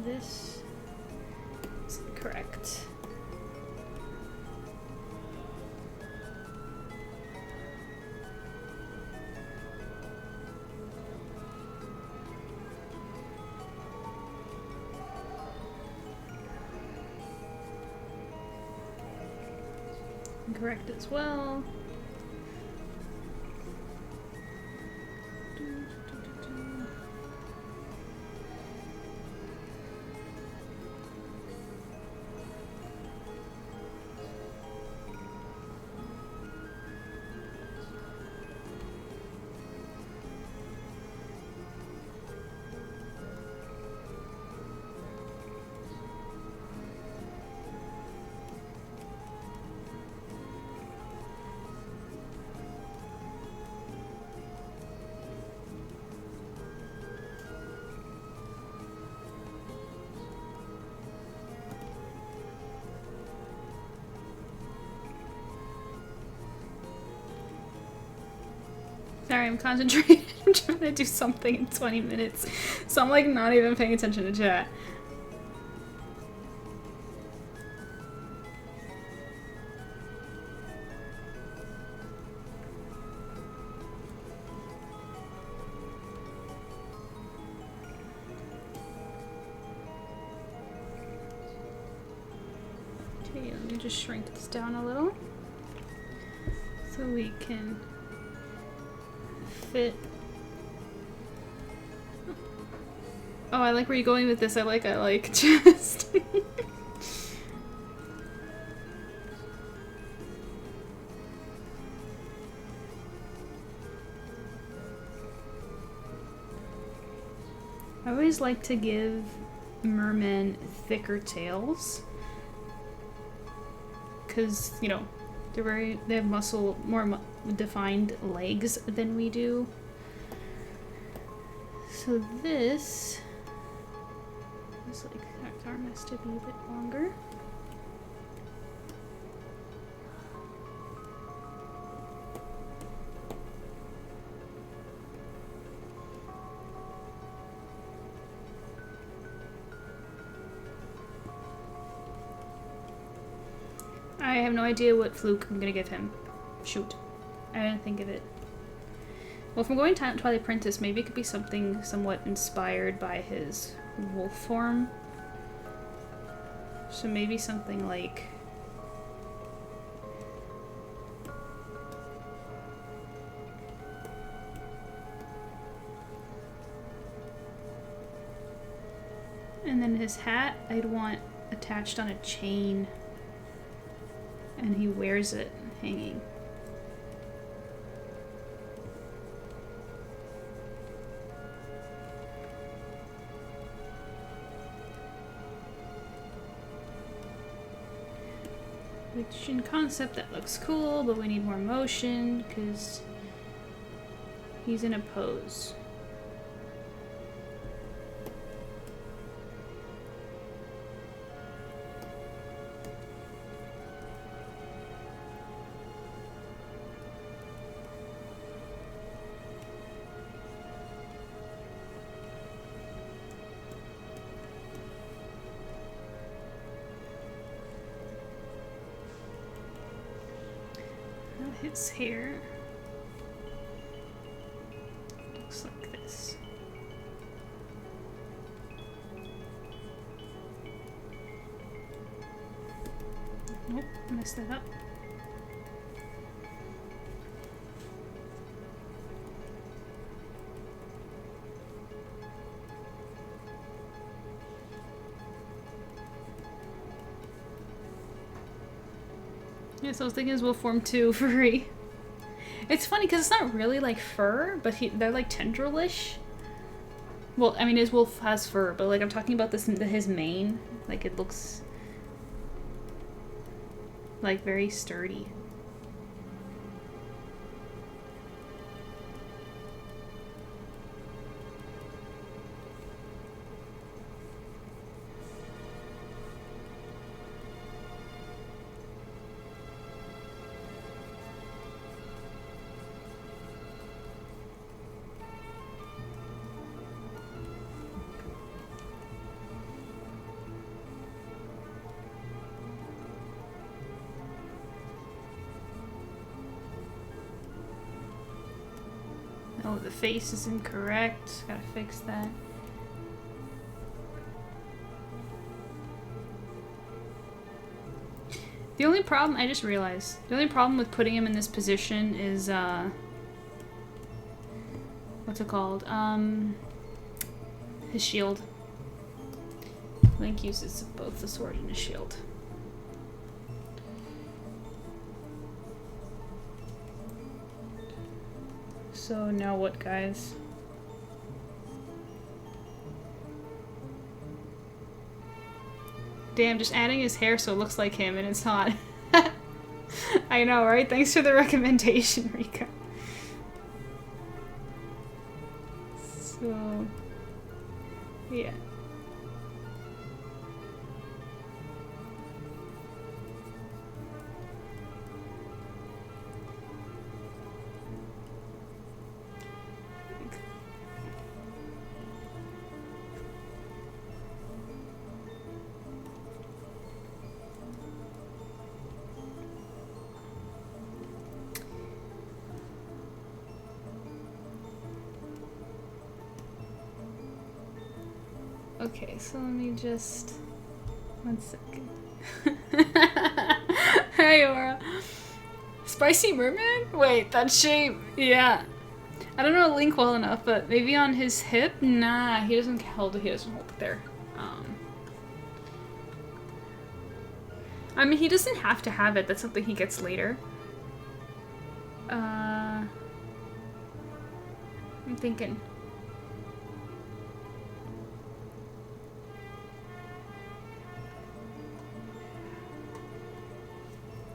This is correct. Correct as well. Sorry, I'm concentrating. I'm trying to do something in 20 minutes. So I'm like not even paying attention to chat. Okay, let me just shrink this down a little so we can fit. Oh, I like where you're going with this. I like just. I always like to give mermen thicker tails. Because, you know, they have more defined legs than we do. So this is like, that arm has to be a bit longer. I have no idea what fluke I'm gonna give him. Shoot. I didn't think of it. Well, if I'm going to Twilight Princess, maybe it could be something somewhat inspired by his wolf form. So maybe something like... And then his hat, I'd want attached on a chain. And he wears it hanging. Which in concept that looks cool, but we need more motion because he's in a pose. His hair looks like this. Nope, messed that up. Yeah, so I was thinking his wolf form too, furry. It's funny because it's not really like fur, but they're like tendrilish. Well, I mean his wolf has fur, but like I'm talking about his mane. Like it looks like very sturdy. Oh, the face is incorrect. Gotta fix that. The only problem, I just realized, the only problem with putting him in this position is, what's it called? His shield. Link uses both the sword and the shield. So now what, guys? Damn, just adding his hair so it looks like him and it's not. I know, right? Thanks for the recommendation, Rika. So, yeah. Okay, so let me just... 1 second. Hey, Aura. Spicy merman? Wait, that shape. Yeah. I don't know Link well enough, but maybe on his hip? Nah, he doesn't hold it there. I mean, he doesn't have to have it. That's something he gets later. I'm thinking.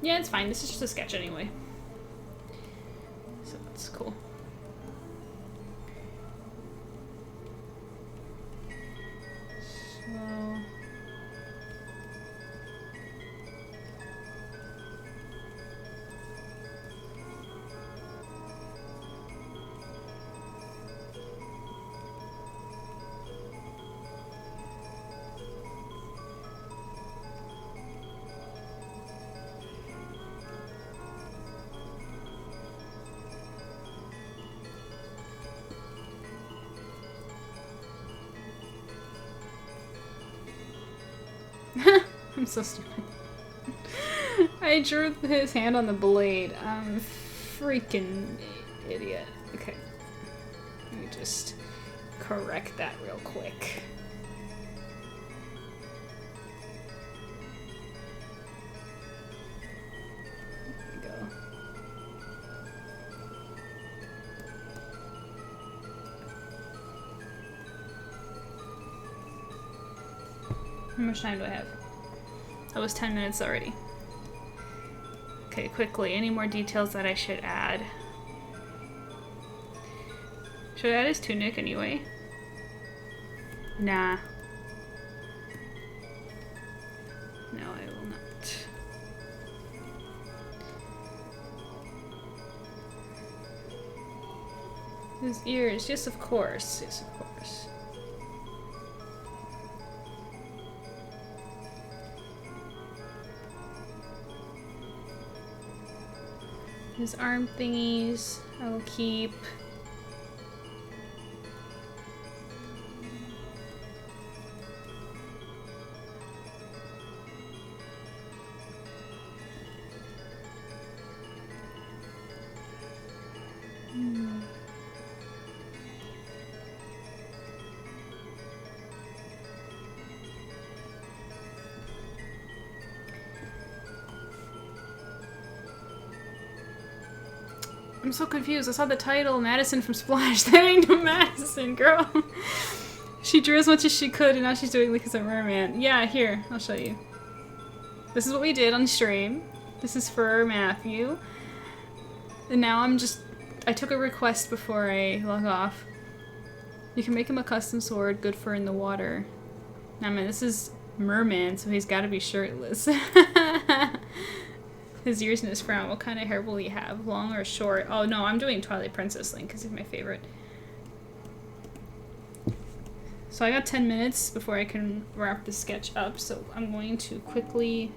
Yeah, it's fine. This is just a sketch anyway. So that's cool. So... I'm so stupid. I drew his hand on the blade. I'm a freaking idiot. Okay. Let me just correct that real quick. There we go. How much time do I have? That was 10 minutes already. Okay, quickly. Any more details that I should add? Should I add his tunic anyway? Nah. No, I will not. His ears. Yes, of course. Yes, of course. His arm thingies, I will keep. I'm so confused. I saw the title, Madison from Splash. That ain't no Madison, girl. She drew as much as she could, and now she's doing like as a merman. Yeah, here, I'll show you. This is what we did on stream. This is for Matthew. And now I took a request before I log off. You can make him a custom sword, good for in the water. Now, man, this is merman, so he's gotta be shirtless. His ears and his frown. What kind of hair will he have? Long or short? Oh no, I'm doing Twilight Princess Link because he's my favorite. So I got 10 minutes before I can wrap the sketch up, so I'm going to quickly...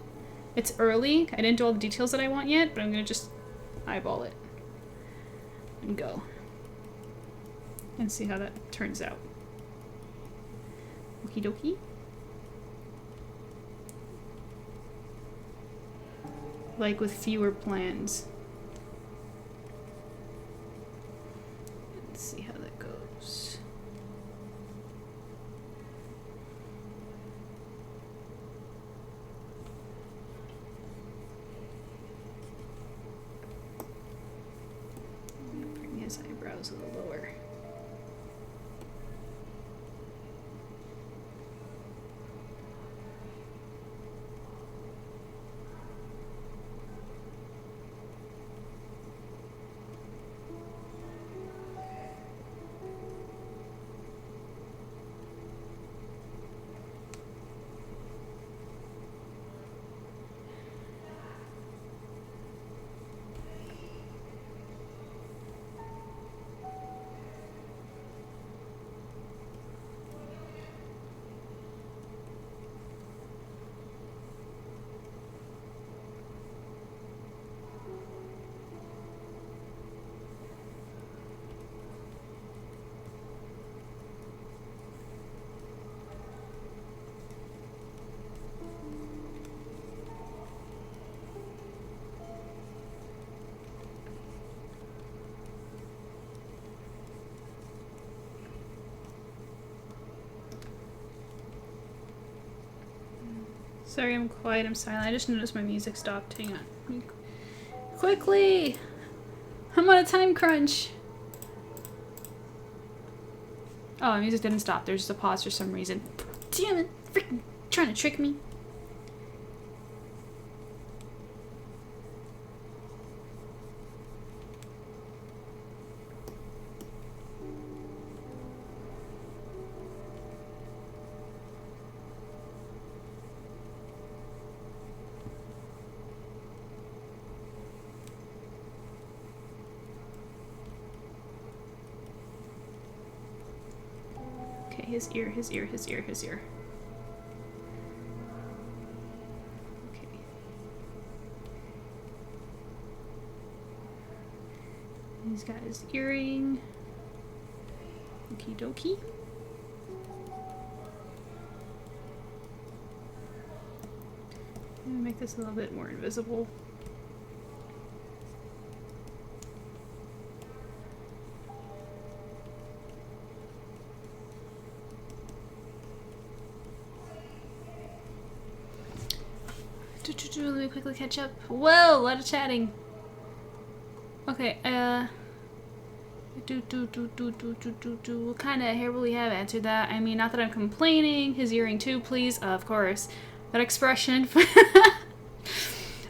It's early. I didn't do all the details that I want yet, but I'm going to just eyeball it. And go. And see how that turns out. Okie dokie. Like with fewer plans. Let's see how that goes. Bring his eyebrows a little lower. Sorry, I'm quiet. I'm silent. I just noticed my music stopped. Hang on. Quickly! I'm on a time crunch. Oh, my music didn't stop. There's just a pause for some reason. Damn it! Freaking trying to trick me. Okay, his ear, his ear, his ear, his ear. Okay. He's got his earring. Okie dokie. I'm gonna make this a little bit more invisible. Let me quickly catch up. Whoa, a lot of chatting. Okay, what kind of hair will we have? Answered that. I mean, not that I'm complaining. His earring too, please. Of course. That expression.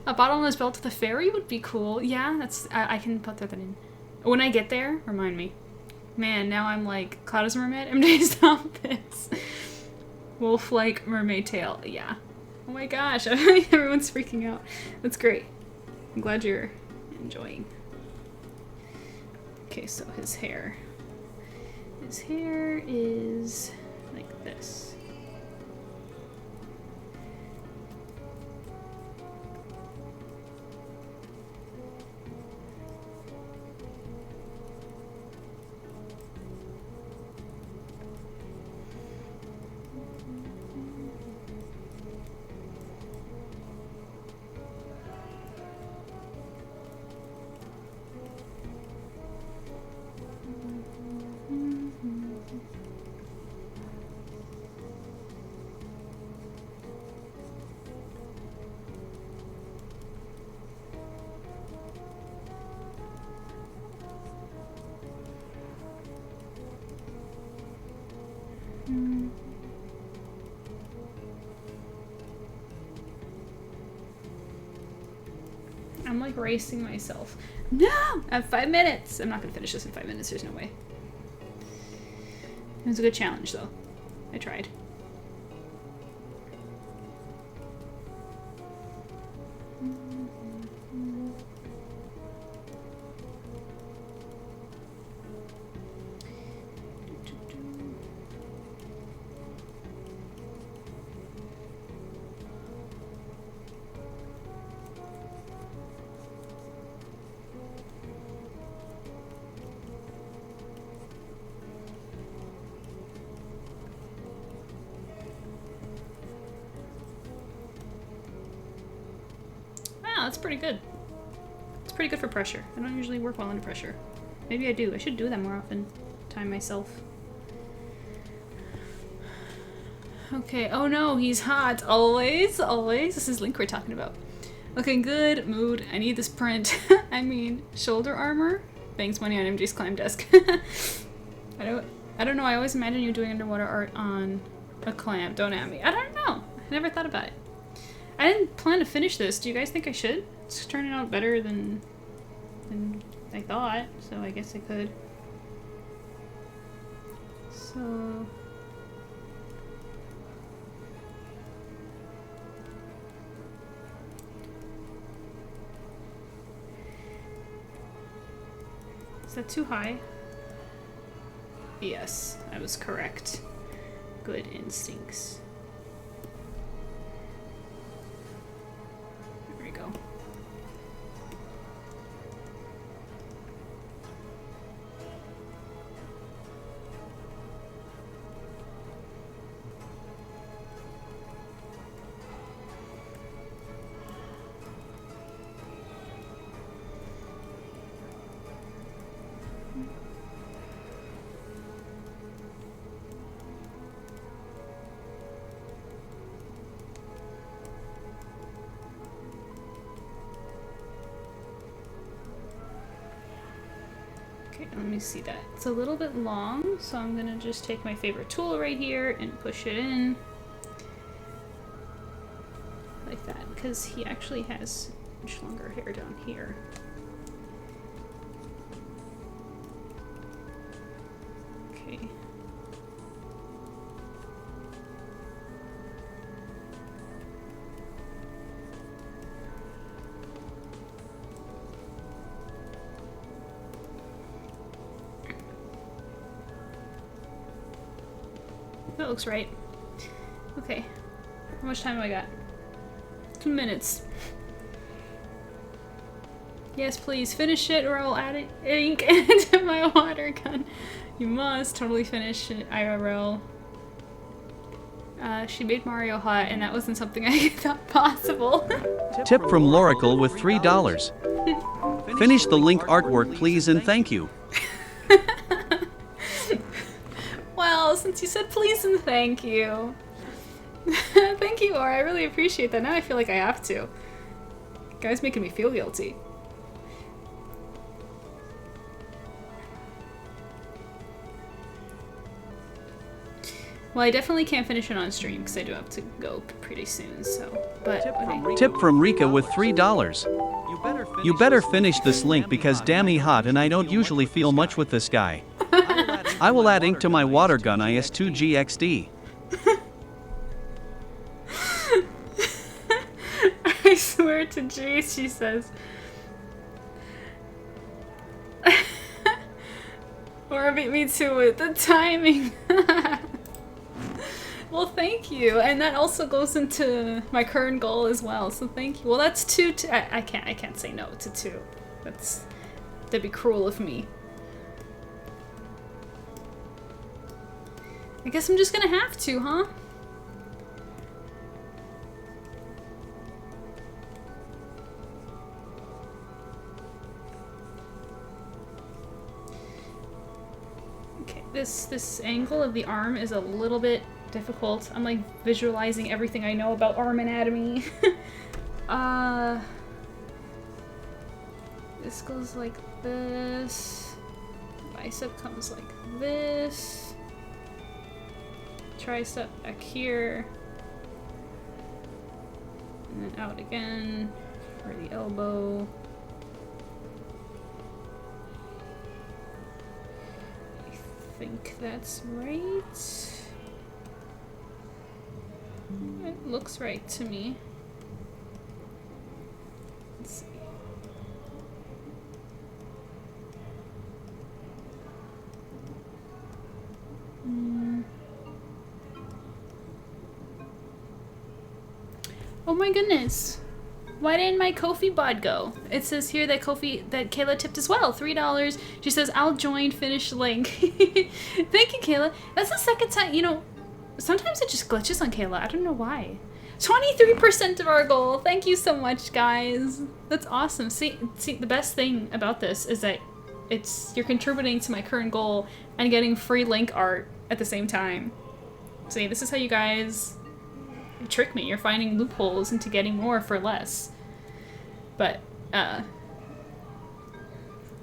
A bottle on his belt with a fairy would be cool. Yeah, that's. I can put that in. When I get there, remind me. Man, now I'm like Cloud as a mermaid. MJ, stop this. Wolf-like mermaid tail. Yeah. Oh my gosh, everyone's freaking out. That's great. I'm glad you're enjoying. Okay, so his hair. His hair is like this. I'm like racing myself. No! I have 5 minutes! I'm not gonna finish this in 5 minutes, there's no way. It was a good challenge though. I tried. That's pretty good. It's pretty good for pressure. I don't usually work well under pressure. Maybe I do. I should do that more often. Time myself. Okay. Oh no, he's hot. Always, always. This is Link we're talking about. Okay, good mood. I need this print. I mean, shoulder armor. Banks money on MJ's climb desk. I don't know. I always imagine you doing underwater art on a clam. Don't at me. I don't know. I never thought about it. I didn't plan to finish this. Do you guys think I should? It's turning out better than I thought, so I guess I could. So... is that too high? Yes, I was correct. Good instincts. Okay, let me see that. It's a little bit long, so I'm gonna just take my favorite tool right here and push it in. Like that, because he actually has much longer hair down here. Okay. That looks right. Okay. How much time have I got? 2 minutes. Yes, please finish it or I'll add ink into my water gun. You must totally finish it, IRL. She made Mario hot and that wasn't something I thought possible. Tip from Loracle with $3. Finish the link artwork please and thank you. Well, since you said please and thank you. Thank you, Or. I really appreciate that. Now I feel like I have to. Guy's making me feel guilty. Well, I definitely can't finish it on stream because I do have to go pretty soon, so... But, okay. Tip from Rika with $3. You better finish this link because damn he hot and I don't usually feel much with this guy. I will add ink to my water gun IS2GXD. I swear to G, she says. Or beat me to it, the timing. Well, thank you, and that also goes into my current goal as well. So thank you. Well, that's 2. I can't say no to 2. That'd be cruel of me. I guess I'm just gonna have to, huh? Okay, this angle of the arm is a little bit difficult. I'm like visualizing everything I know about arm anatomy. This goes like this. Bicep comes like this. Tricep back here. And then out again for the elbow. I think that's right. It looks right to me. Let's see. Oh my goodness. Why didn't my Ko-fi bot go? It says here that Kayla tipped as well, $3. She says, I'll join, finish link. Thank you, Kayla. That's the second time, you know, sometimes it just glitches on Kayla. I don't know why. 23% of our goal. Thank you so much, guys. That's awesome. See, the best thing about this is that you're contributing to my current goal and getting free link art at the same time. See, this is how you guys trick me. You're finding loopholes into getting more for less. But,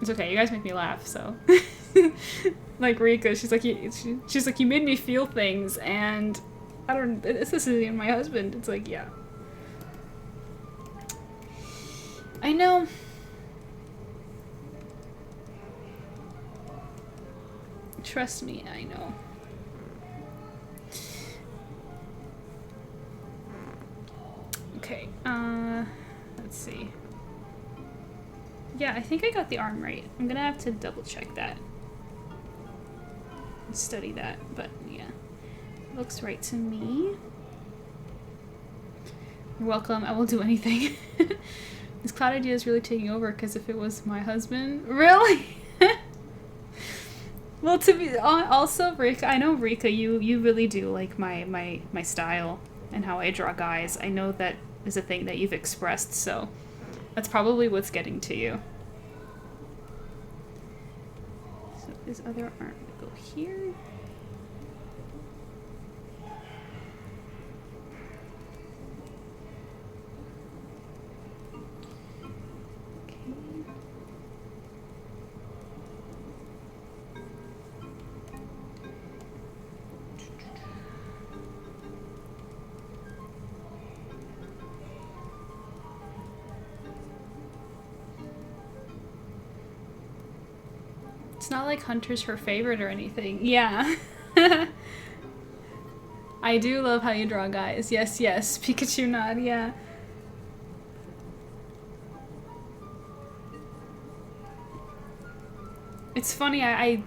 it's okay. You guys make me laugh, so. Like Rika, she's like, you made me feel things, and I don't, this isn't even my husband. It's like, yeah. I know. Trust me, I know. Okay, let's see. Yeah, I think I got the arm right. I'm gonna have to double check that. Study that, but yeah. Looks right to me. You're welcome, I will do anything. This cloud idea is really taking over, because if it was my husband... Really? Well, to be also, Rika, I know, Rika, you really do like my style and how I draw guys. I know that is a thing that you've expressed, so that's probably what's getting to you. So his other arm will go here. It's not like Hunter's her favorite or anything. Yeah. I do love how you draw, guys. Yes, yes. Pikachu nod, yeah. It's funny, I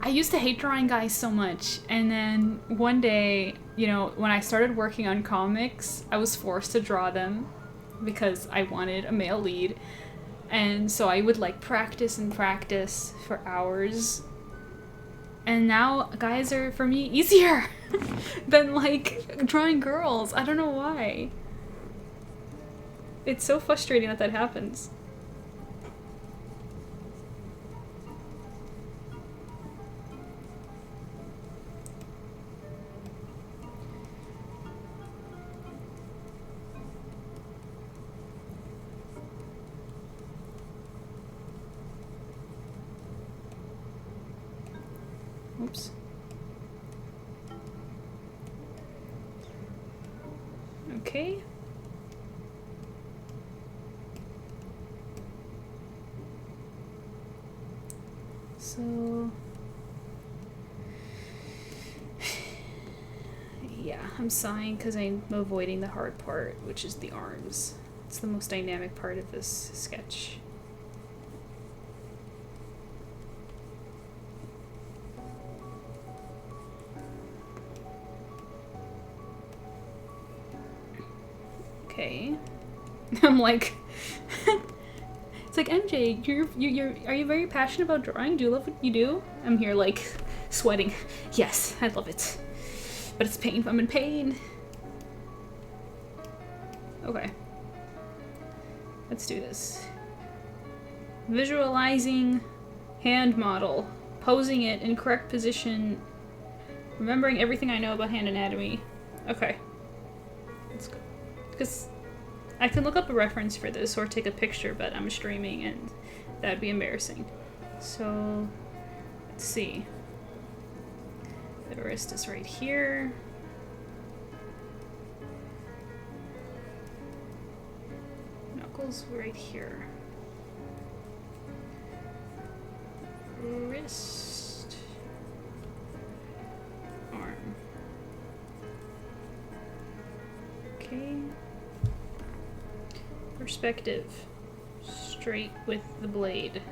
used to hate drawing guys so much, and then one day, you know, when I started working on comics, I was forced to draw them because I wanted a male lead. And so I would like practice and practice for hours. And now guys are, for me, easier than like drawing girls. I don't know why. It's so frustrating that that happens. Oops. Okay. So yeah, I'm sighing because I'm avoiding the hard part, which is the arms. It's the most dynamic part of this sketch. Okay. I'm like, it's like, MJ, are you very passionate about drawing? Do you love what you do? I'm here like sweating. Yes, I love it, but it's pain. I'm in pain. Okay, let's do this. Visualizing hand model, posing it in correct position, remembering everything I know about hand anatomy. Okay, let's go. Because I can look up a reference for this or take a picture, but I'm streaming and that'd be embarrassing. So, let's see. The wrist is right here. Knuckles right here. Wrist. Arm. Okay. Perspective. Straight with the blade.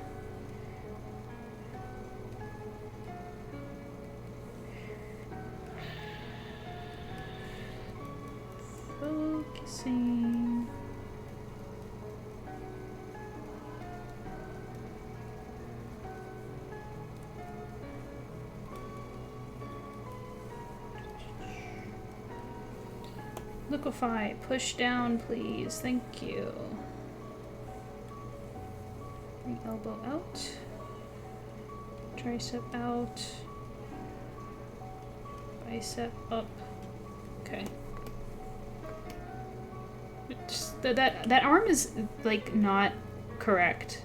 Focusing. Liquefy. Push down, please. Thank you. Bring elbow out. Tricep out. Bicep up. Okay. Just that arm is like not correct,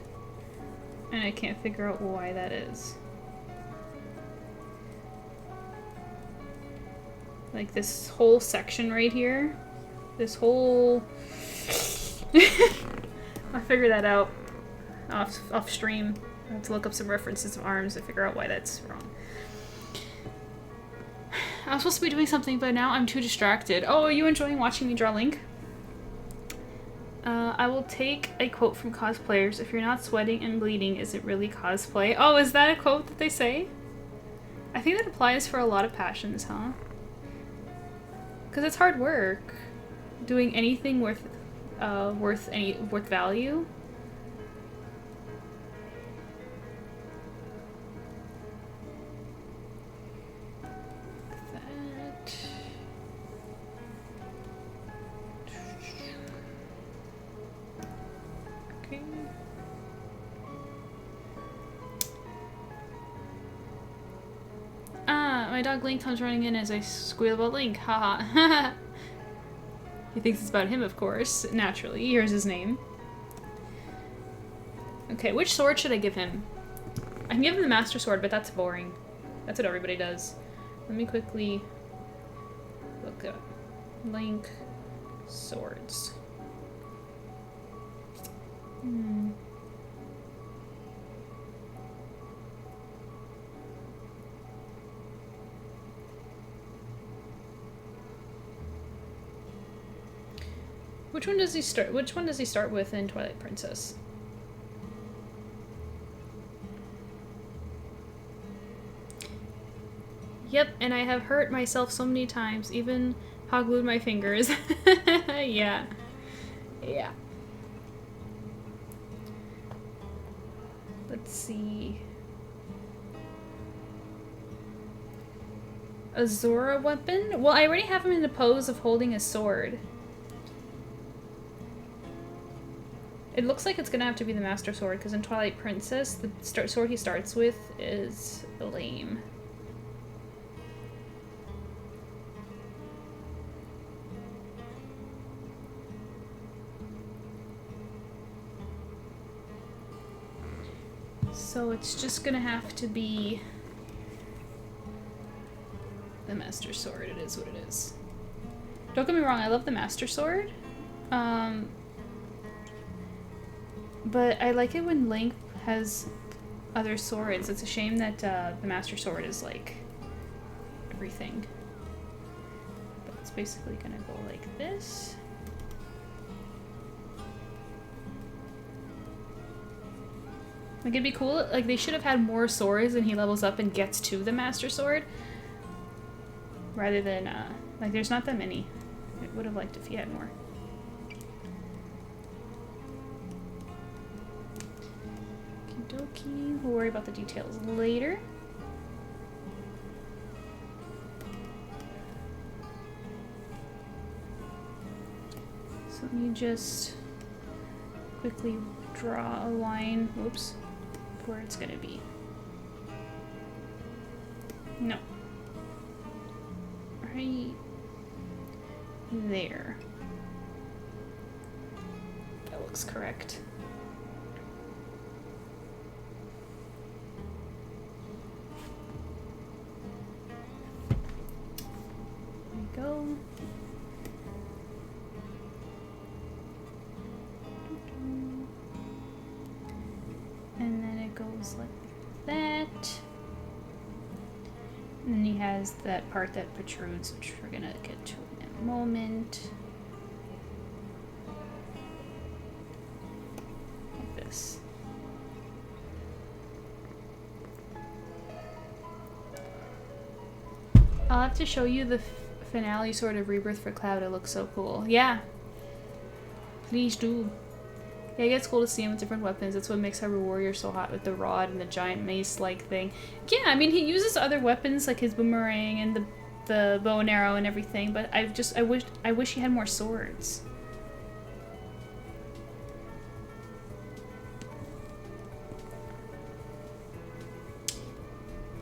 and I can't figure out why that is. Like this whole section right here, this whole I'll figure that out off stream. I have to look up some references of arms to figure out why that's wrong. I was supposed to be doing something, but now I'm too distracted. Oh, are you enjoying watching me draw Link? I will take a quote from cosplayers. If you're not sweating and bleeding, is it really cosplay? Oh, is that a quote that they say? I think that applies for a lot of passions, huh? Because it's hard work doing anything worth value. That. Okay. My dog Link comes running in as I squeal about Link. Haha. He thinks it's about him, of course. Naturally. Here's his name. Okay, which sword should I give him? I can give him the Master Sword, but that's boring. That's what everybody does. Let me quickly look up Link swords. Which one does he start? Which one does he start with in Twilight Princess? Yep, and I have hurt myself so many times, even hot glued my fingers. Yeah. Yeah. Let's see. A Zora weapon? Well, I already have him in the pose of holding a sword. It looks like it's gonna have to be the Master Sword, because in Twilight Princess, the sword he starts with is lame. So it's just gonna have to be the Master Sword. It is what it is. Don't get me wrong, I love the Master Sword. But I like it when Link has other swords. It's a shame that the Master Sword is like everything. But it's basically gonna go like this. Like, it'd be cool, like, they should have had more swords and he levels up and gets to the Master Sword. Rather than, like, there's not that many. I would have liked if he had more. Okie dokie. We'll worry about the details later. So let me just quickly draw a line. Whoops. Where it's gonna be. No. Right there. That looks correct. There we go. And then it goes like that. And then he has that part that protrudes, which we're gonna get to in a moment. Like this. I'll have to show you the finale sort of rebirth for Cloud. It looks so cool. Yeah. Please do. Yeah, it gets cool to see him with different weapons. That's what makes Hyrule Warrior so hot, with the rod and the giant mace-like thing. Yeah, I mean, he uses other weapons like his boomerang and the bow and arrow and everything, but I wish he had more swords.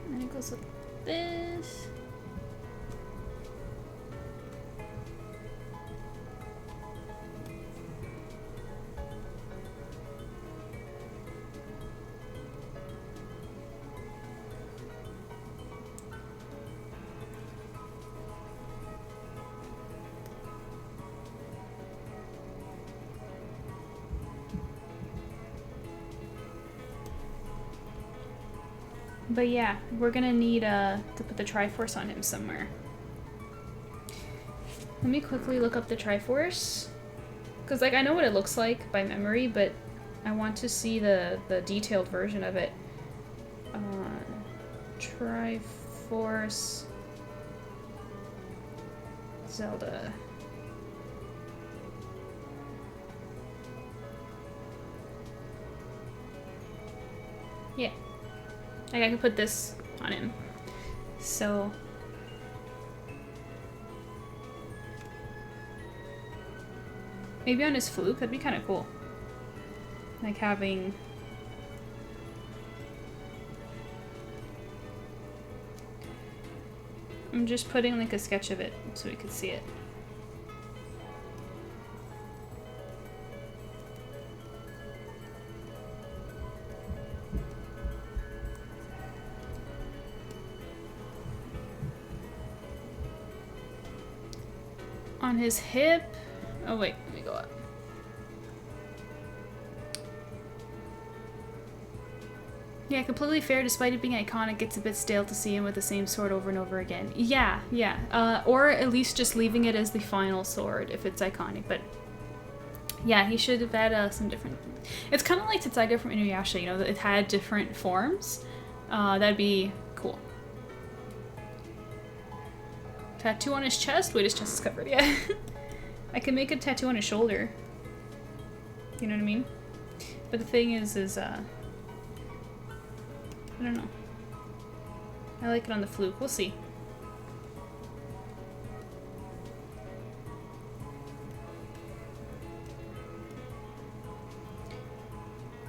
And then it goes like this. But yeah, we're gonna need to put the Triforce on him somewhere. Let me quickly look up the Triforce. Because, like, I know what it looks like by memory, but I want to see the detailed version of it. Triforce Zelda. Yeah. Like, I can put this on him. So maybe on his fluke, that'd be kind of cool. Like having I'm just putting like a sketch of it so we could see it. On his hip. Oh wait, let me go up. Yeah, completely fair. Despite it being iconic, it's a bit stale to see him with the same sword over and over again. Yeah, yeah. Or at least just leaving it as the final sword if it's iconic. But Yeah, he should have had some different... It's kind of like Tetsuya from Inuyasha, you know, that it had different forms. That'd be cool. Tattoo on his chest? Wait, his chest is covered, yeah. I can make a tattoo on his shoulder. You know what I mean? But the thing is I don't know. I like it on the fluke. We'll see.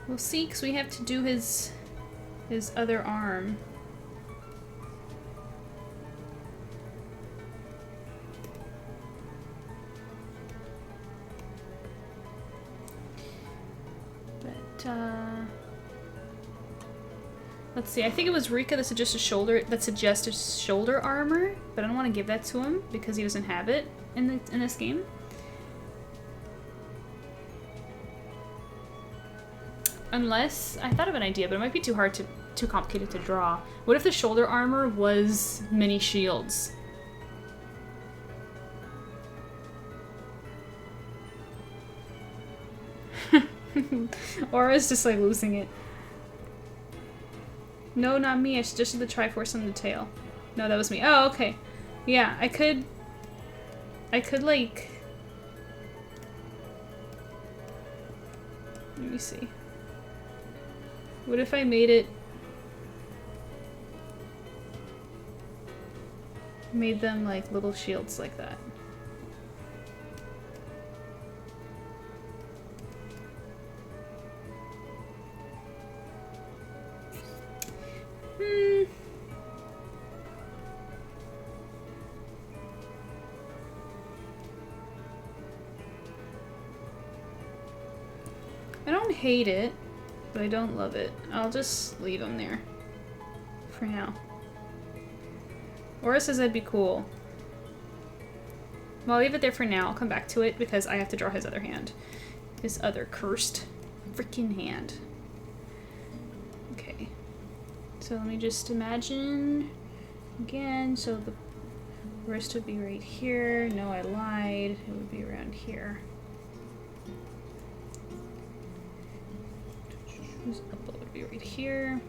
We'll see, because we have to do his other arm. But, let's see, I think it was Rika that suggested shoulder armor, but I don't want to give that to him because he doesn't have it in this game. Unless, I thought of an idea, but it might be too complicated to draw. What if the shoulder armor was mini shields? Aura's just like losing it. No, not me. I suggested the Triforce on the tail. No, that was me. Oh, okay. Yeah, I could like... Let me see. What if I made them like little shields like that? I don't hate it, but I don't love it. I'll just leave them there for now. Aura says that'd be cool. Well, I'll leave it there for now. I'll come back to it because I have to draw his other hand. His other cursed freaking hand. Okay. So let me just imagine again. So the wrist would be right here. No, I lied. It would be around here. His elbow would be right here.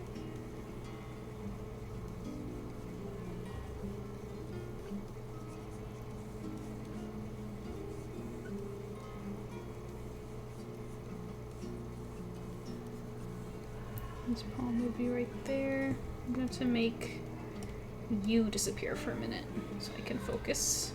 His palm would be right there. I'm going to make you disappear for a minute so I can focus.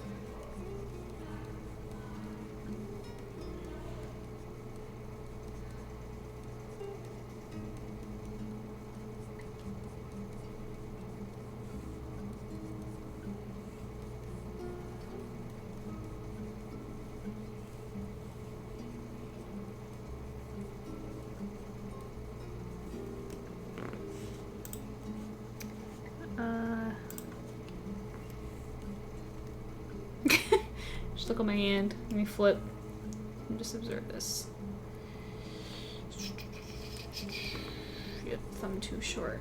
Just look at my hand. Let me flip and just observe this. Yep, thumb too short.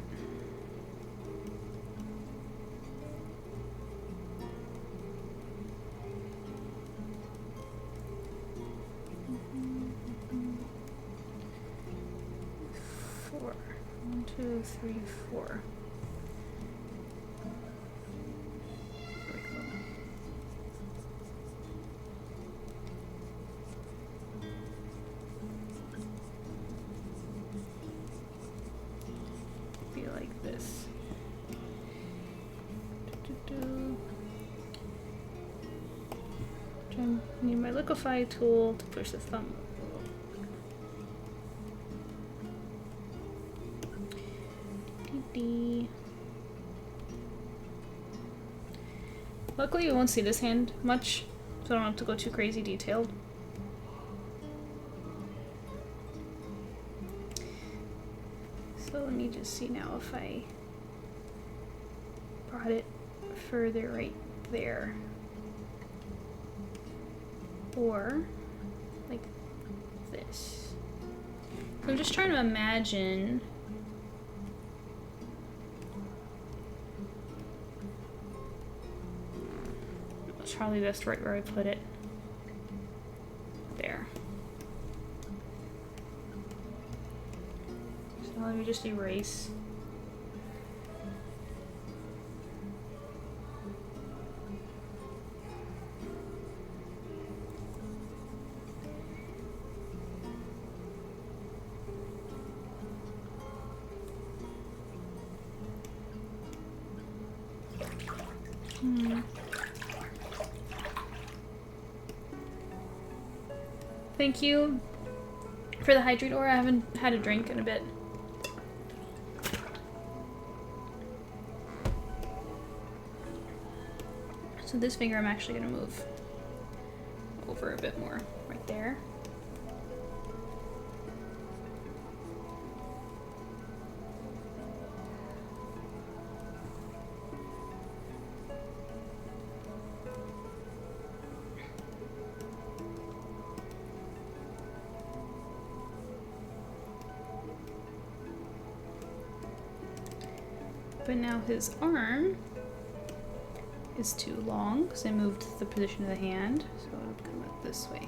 Four. 1, 2, 3, 4. Need my liquefy tool to push the thumb. Luckily, you won't see this hand much, so I don't have to go too crazy detailed. So let me just see now if I brought it further right there. Or like this. So I'm just trying to imagine it's probably best right where I put it. There. let me just erase. Thank you for the hydrate aura. I haven't had a drink in a bit. So this finger I'm actually gonna move over a bit more, right there. But now his arm is too long because I moved the position of the hand, so it would come out this way.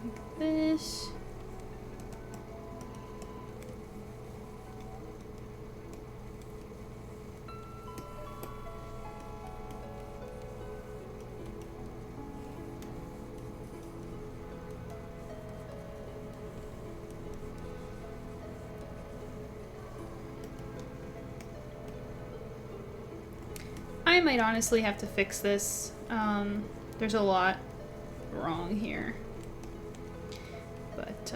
Like this. I might honestly have to fix this. There's a lot wrong here. But,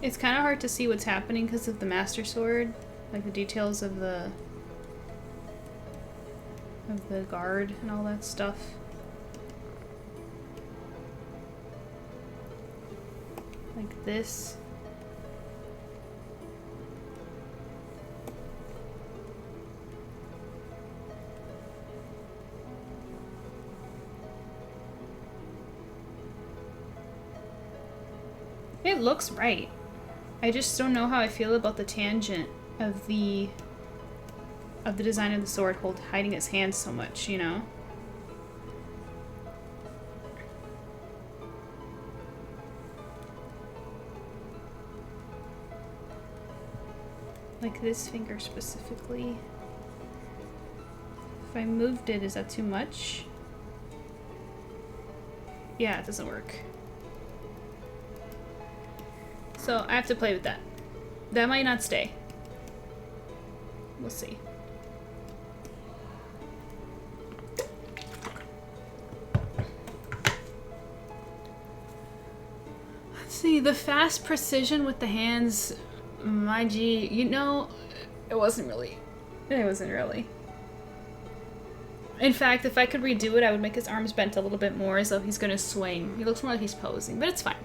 it's kind of hard to see what's happening because of the Master Sword. Like the details of the guard and all that stuff. Like this. It looks right. I just don't know how I feel about the tangent of the design of the sword hiding his hand so much, you know? Like this finger specifically. If I moved it, is that too much? Yeah, it doesn't work. So I have to play with that. That might not stay. We'll see. Let's see, the fast precision with the hands, my G, you know, it wasn't really. In fact, if I could redo it, I would make his arms bent a little bit more as though he's gonna swing. He looks more like he's posing, but it's fine.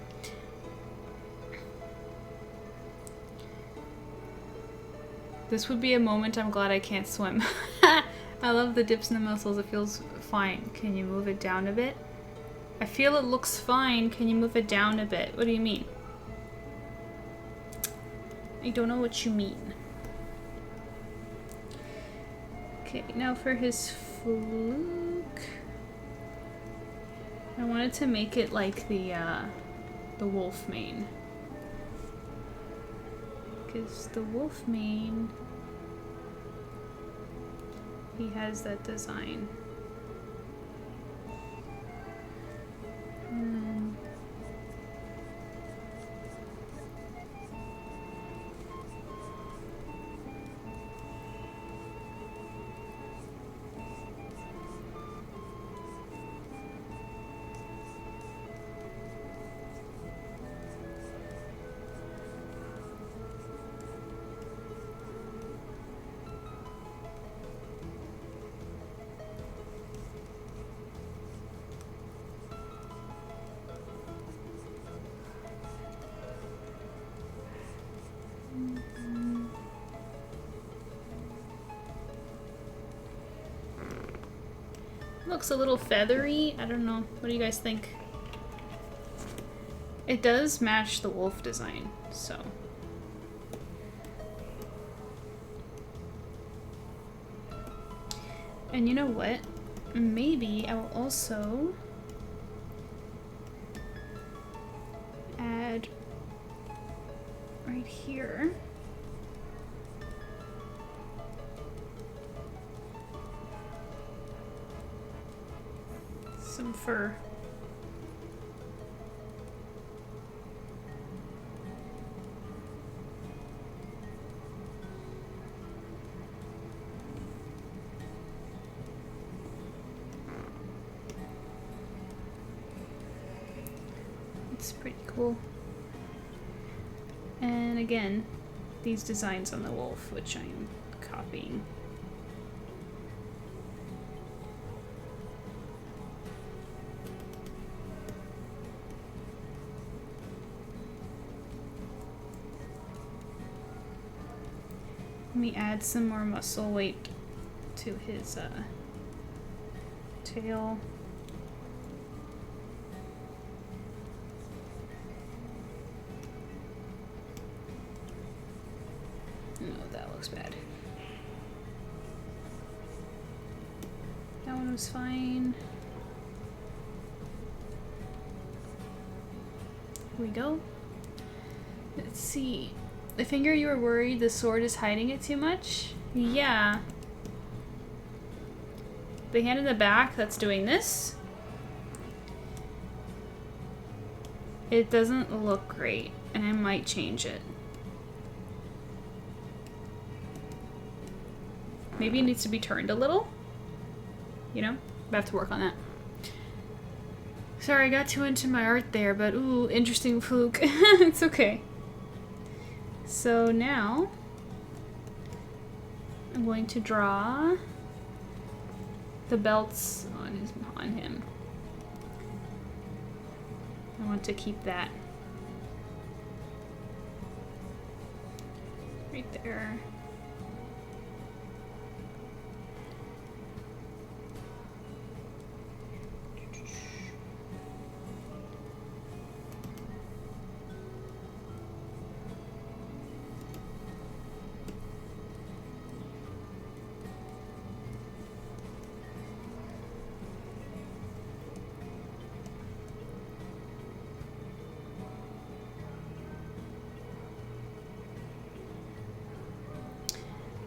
This would be a moment I'm glad I can't swim. I love the dips in the muscles. It feels fine. Can you move it down a bit? I feel it looks fine. Can you move it down a bit? What do you mean? I don't know what you mean. Okay, now for his fluke. I wanted to make it like the wolf mane. Because the wolf mane, he has that design. Looks a little feathery. I don't know. What do you guys think? It does match the wolf design, so. And you know what? Maybe I will also add right here some fur. It's pretty cool. And again, these designs on the wolf, which I'm copying. Let me add some more muscle weight to his tail. No, that looks bad. That one was fine. Here we go. Let's see. I figure you were worried the sword is hiding it too much? Yeah. The hand in the back that's doing this, it doesn't look great, and I might change it. Maybe it needs to be turned a little. You know? I have to work on that. Sorry, I got too into my art there, but ooh, interesting fluke. It's okay. So now, I'm going to draw the belts on him. I want to keep that right there.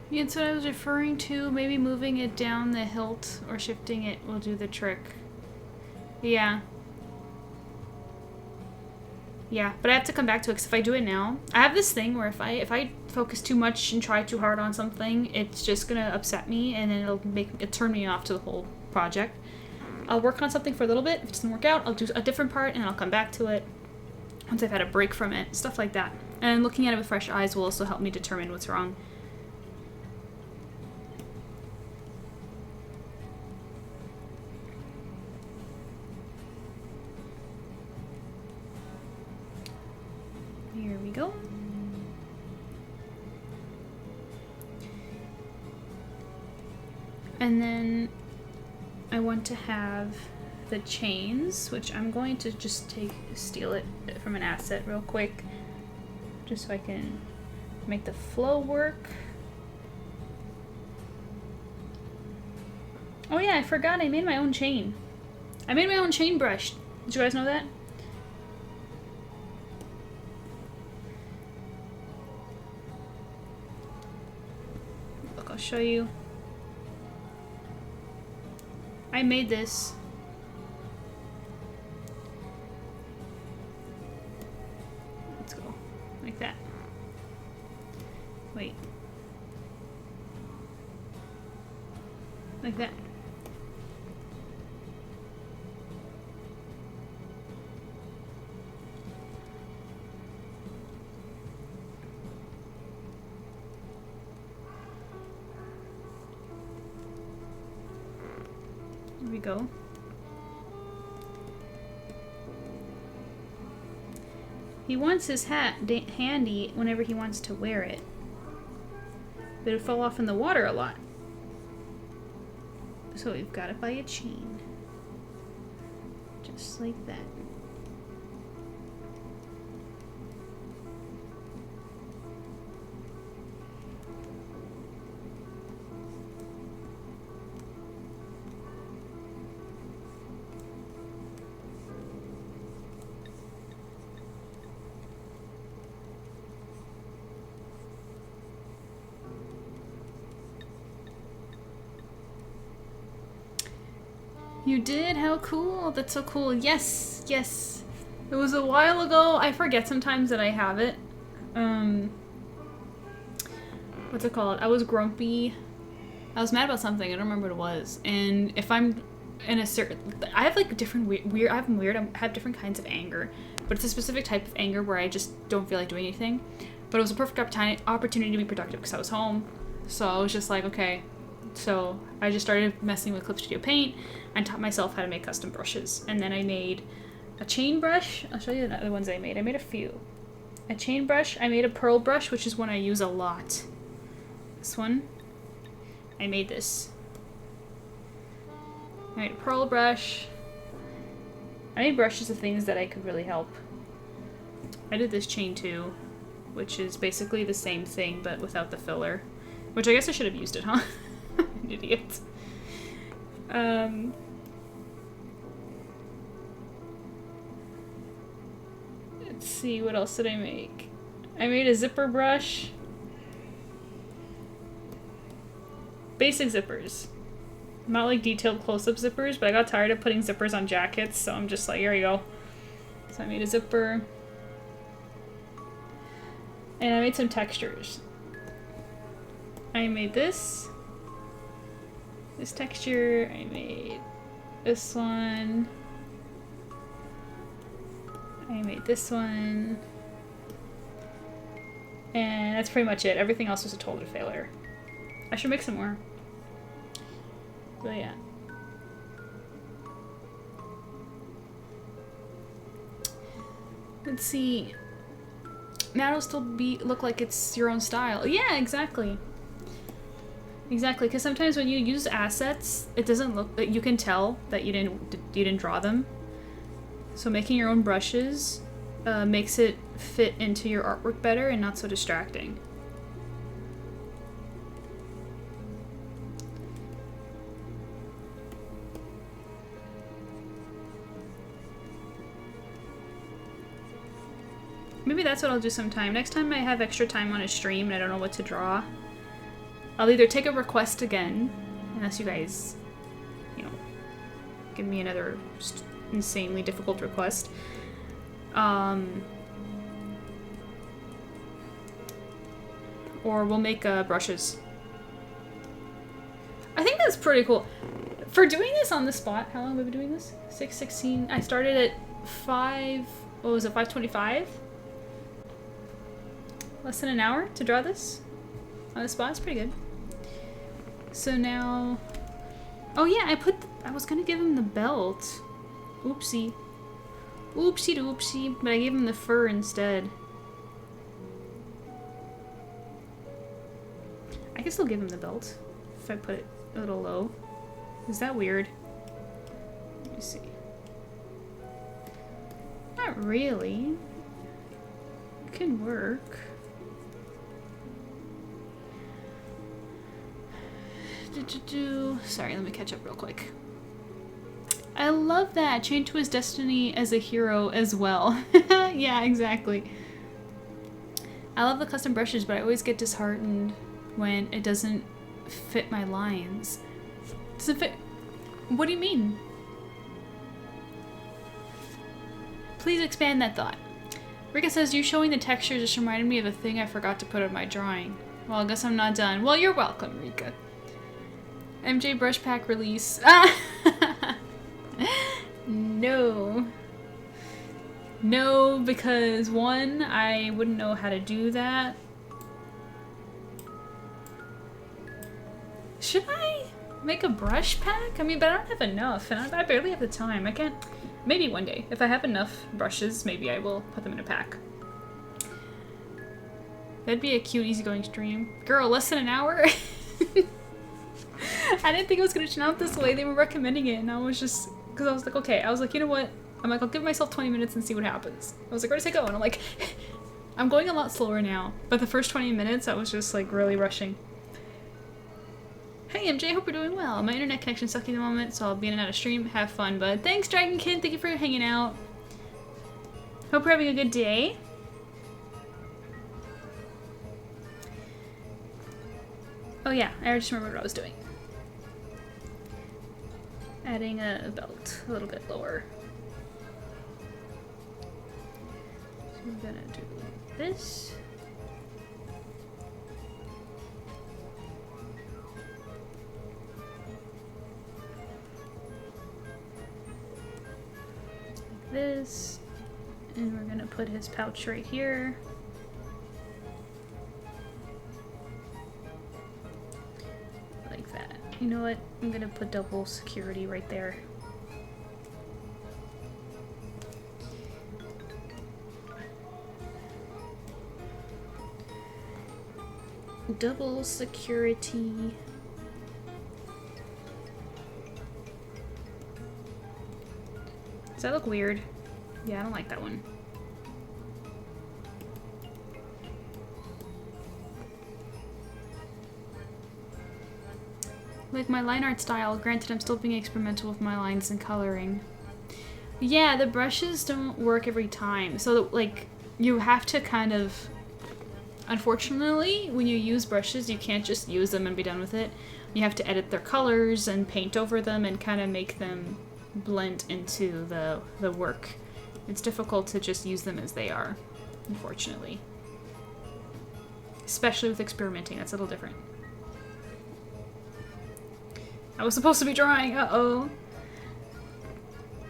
Yeah, that's what I was referring to. Maybe moving it down the hilt or shifting it will do the trick. Yeah. Yeah, but I have to come back to it because if I do it now, I have this thing where if I focus too much and try too hard on something, it's just gonna upset me and then it'll turn me off to the whole project. I'll work on something for a little bit. If it doesn't work out, I'll do a different part and I'll come back to it once I've had a break from it. Stuff like that. And looking at it with fresh eyes will also help me determine what's wrong. Here we go. And then I want to have the chains, which I'm going to just steal it from an asset real quick, just so I can make the flow work. Oh yeah, I forgot I made my own chain. I made my own chain brush. Did you guys know that? Look, I'll show you. I made this. Let's go. Like that. Wait. Like that. Here we go. He wants his hat handy whenever he wants to wear it, but it'll fall off in the water a lot. So we've got to buy a chain. Just like that. You did? How cool. That's so cool. Yes, yes. It was a while ago. I forget sometimes that I have it. What's it called? I was grumpy. I was mad about something. I don't remember what it was. And if I'm in a certain... I have like different weird... I have different kinds of anger. But it's a specific type of anger where I just don't feel like doing anything. But it was a perfect opportunity to be productive because I was home. So I was just like, okay. So I just started messing with Clip Studio Paint and taught myself how to make custom brushes. And then I made a chain brush. I'll show you the other ones I made. I made a few. A chain brush. I made a pearl brush, which is one I use a lot. This one. I made this. I made a pearl brush. I made brushes of things that I could really help. I did this chain too, which is basically the same thing but without the filler. Which I guess I should have used it, huh? An idiot. Let's see, what else did I make? I made a zipper brush. Basic zippers. Not like detailed close-up zippers, but I got tired of putting zippers on jackets, so I'm just like, here you go. So I made a zipper. And I made some textures. I made this texture, I made this one, I made this one, and that's pretty much it. Everything else was a total failure. I should make some more. But yeah. Let's see. Now it'll still look like it's your own style. Yeah, exactly. Exactly, because sometimes when you use assets, it doesn't look like you can tell that you didn't draw them. So making your own brushes makes it fit into your artwork better and not so distracting. Maybe that's what I'll do sometime. Next time I have extra time on a stream and I don't know what to draw, I'll either take a request again, unless you guys, you know, give me another insanely difficult request. Or we'll make brushes. I think that's pretty cool. For doing this on the spot, how long have we been doing this? 6:16. I started at 5:25? Less than an hour to draw this on the spot. It's pretty good. So now, oh yeah, I was gonna give him the belt. Oopsie. Oopsie doopsie, but I gave him the fur instead. I can still give him the belt if I put it a little low. Is that weird? Let me see. Not really. It can work. Sorry, let me catch up real quick. I love that. Chained to his destiny as a hero as well. Yeah, exactly. I love the custom brushes, but I always get disheartened when it doesn't fit my lines. Does it fit? What do you mean? Please expand that thought. Rika says, you showing the textures just reminded me of a thing I forgot to put on my drawing. Well, I guess I'm not done. Well, you're welcome, Rika. MJ brush pack release. No. No, because one, I wouldn't know how to do that. Should I make a brush pack? I mean, but I don't have enough, and I barely have the time. I can't. Maybe one day. If I have enough brushes, maybe I will put them in a pack. That'd be a cute, easygoing stream. Girl, less than an hour? I didn't think it was gonna turn out this way. They were recommending it, and I was just, because I was like, okay. I was like, you know what? I'm like, I'll give myself 20 minutes and see what happens. I was like, where does it go? And I'm like, I'm going a lot slower now. But the first 20 minutes, I was just like really rushing. Hey MJ, hope you're doing well. My internet connection's sucky at the moment, so I'll be in and out of stream. Have fun, bud. Thanks, Dragon Kid. Thank you for hanging out. Hope you're having a good day. Oh yeah, I just remembered what I was doing. Adding a belt a little bit lower. So I'm gonna do this. Like this. And we're gonna put his pouch right here. Like that. You know what? I'm gonna put double security right there. Double security. Does that look weird? Yeah, I don't like that one. Like my line art style, granted I'm still being experimental with my lines and coloring. Yeah, the brushes don't work every time. So like you have to kind of, unfortunately, when you use brushes, you can't just use them and be done with it. You have to edit their colors and paint over them and kind of make them blend into the work. It's difficult to just use them as they are, unfortunately. Especially with experimenting, that's a little different. I was supposed to be drawing, uh-oh.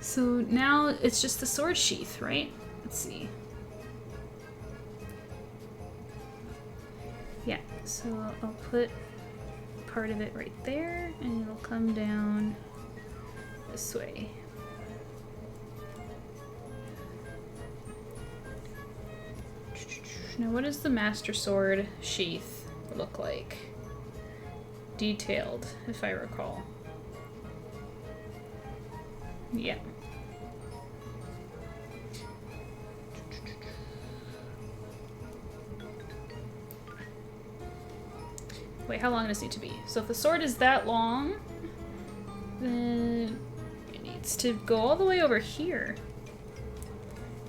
So now it's just the sword sheath, right? Let's see. Yeah, so I'll put part of it right there, and it'll come down this way. Now what does the Master Sword sheath look like? Detailed, if I recall. Yeah. Wait, how long does it need to be? So if the sword is that long, then it needs to go all the way over here.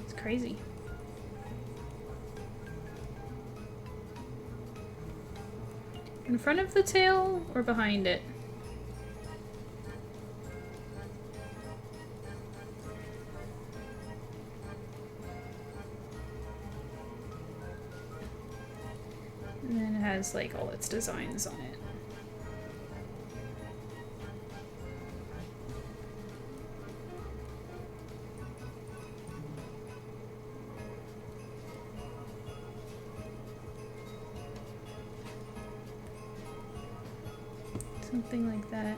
It's crazy. In front of the tail or behind it? And then it has like all its designs on it. Something like that.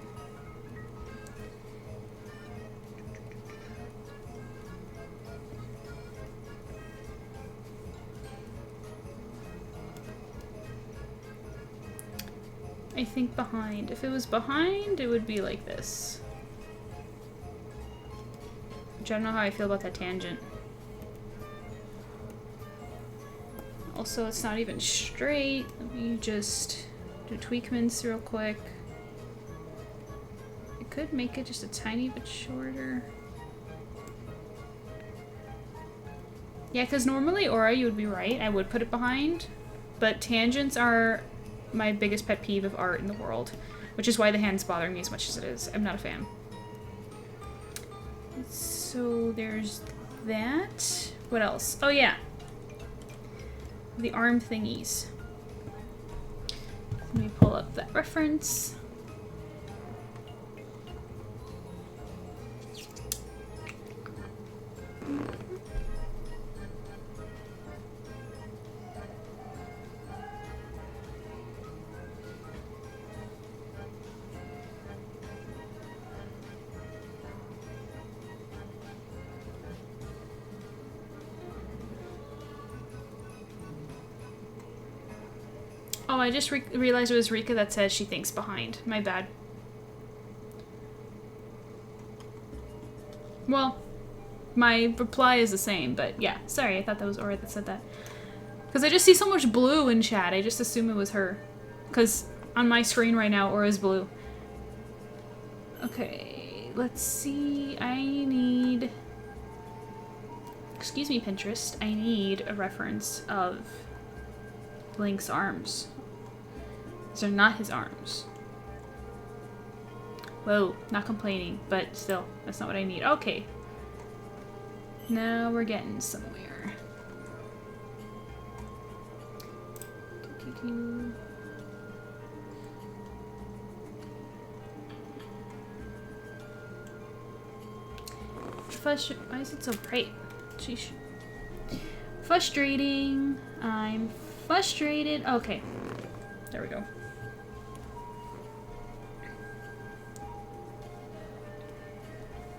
I think behind. If it was behind, it would be like this. Which I don't know how I feel about that tangent. Also, it's not even straight. Let me just do tweakments real quick. Could make it just a tiny bit shorter. Yeah, because normally, Aura, you would be right. I would put it behind. But tangents are my biggest pet peeve of art in the world. Which is why the hand's bothering me as much as it is. I'm not a fan. So there's that. What else? Oh yeah. The arm thingies. Let me pull up that reference. Oh, I just realized it was Rika that says she thinks behind. My bad. Well, my reply is the same, but yeah. Sorry, I thought that was Aura that said that. Because I just see so much blue in chat. I just assume it was her. Because on my screen right now, Aura's blue. Okay, let's see. I need... Excuse me, Pinterest. I need a reference of Link's arms. These are not his arms. Whoa, not complaining, but still, that's not what I need. Okay. Now we're getting somewhere. Why is it so bright? Sheesh. Frustrating. I'm frustrated. Okay. There we go.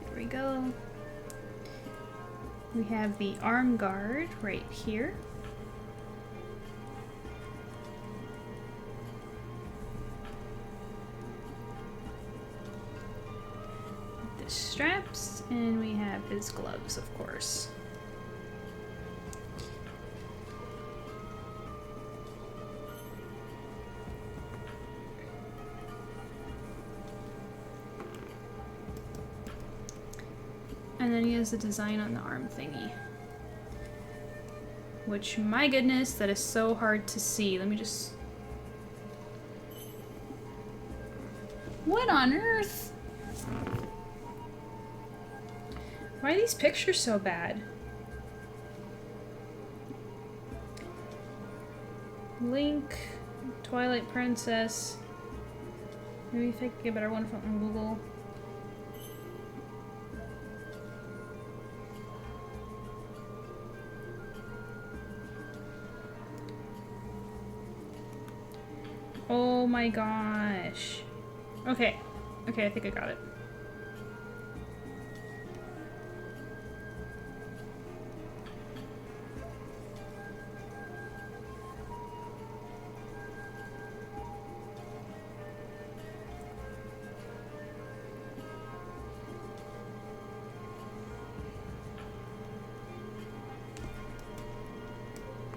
Here we go. We have the arm guard right here. The straps, and we have his gloves, of course. And then he has the design on the arm thingy. Which, my goodness, that is so hard to see. Let me just... What on earth? Why are these pictures so bad? Link, Twilight Princess. Maybe if I could get a better one from Google. Oh my gosh. Okay. Okay, I think I got it.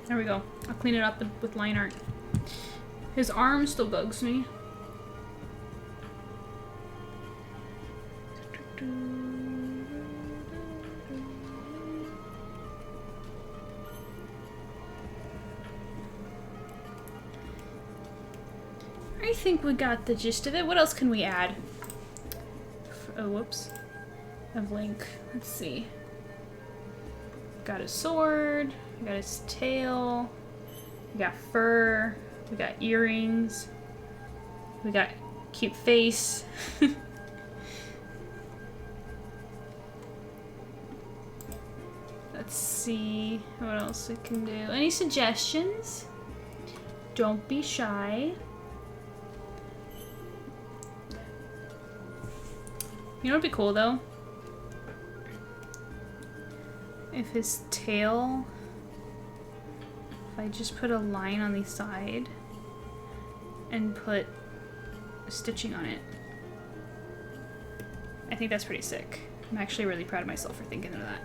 There we go. I'll clean it up with line art. His arm still bugs me. I think we got the gist of it. What else can we add? Oh, whoops. Of Link. Let's see. Got his sword. We got his tail. We got fur. We got earrings. We got cute face. Let's see what else we can do. Any suggestions? Don't be shy. You know what'd be cool though? If his tail, if I just put a line on the side and put stitching on it. I think that's pretty sick. I'm actually really proud of myself for thinking of that.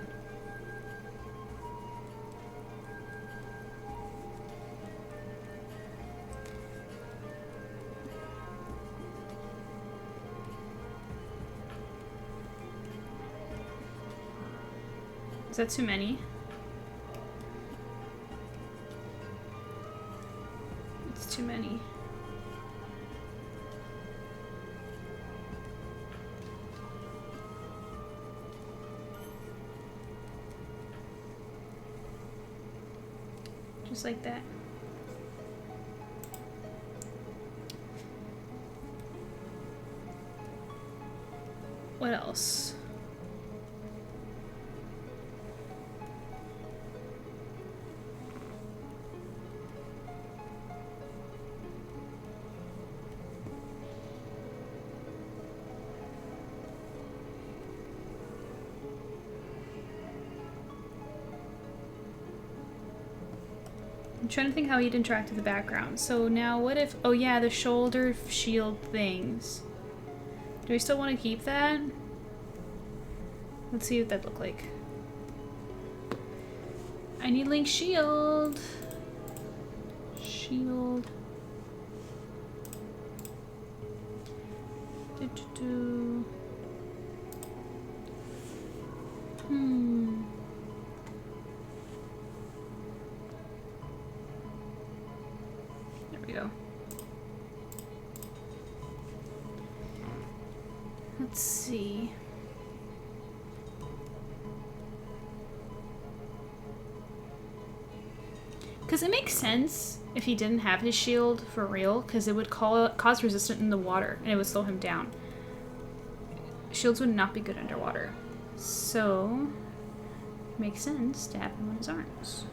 Is that too many? It's too many. Just like that. What else? I'm trying to think how he'd interact with the background. So now what if... Oh yeah, the shoulder shield things. Do we still want to keep that? Let's see what that look like. I need Link's shield. Shield. Do-do-do. There we go. Because it makes sense if he didn't have his shield for real, because it would cause resistance in the water, and it would slow him down. Shields would not be good underwater. So, it makes sense to have him on his arms.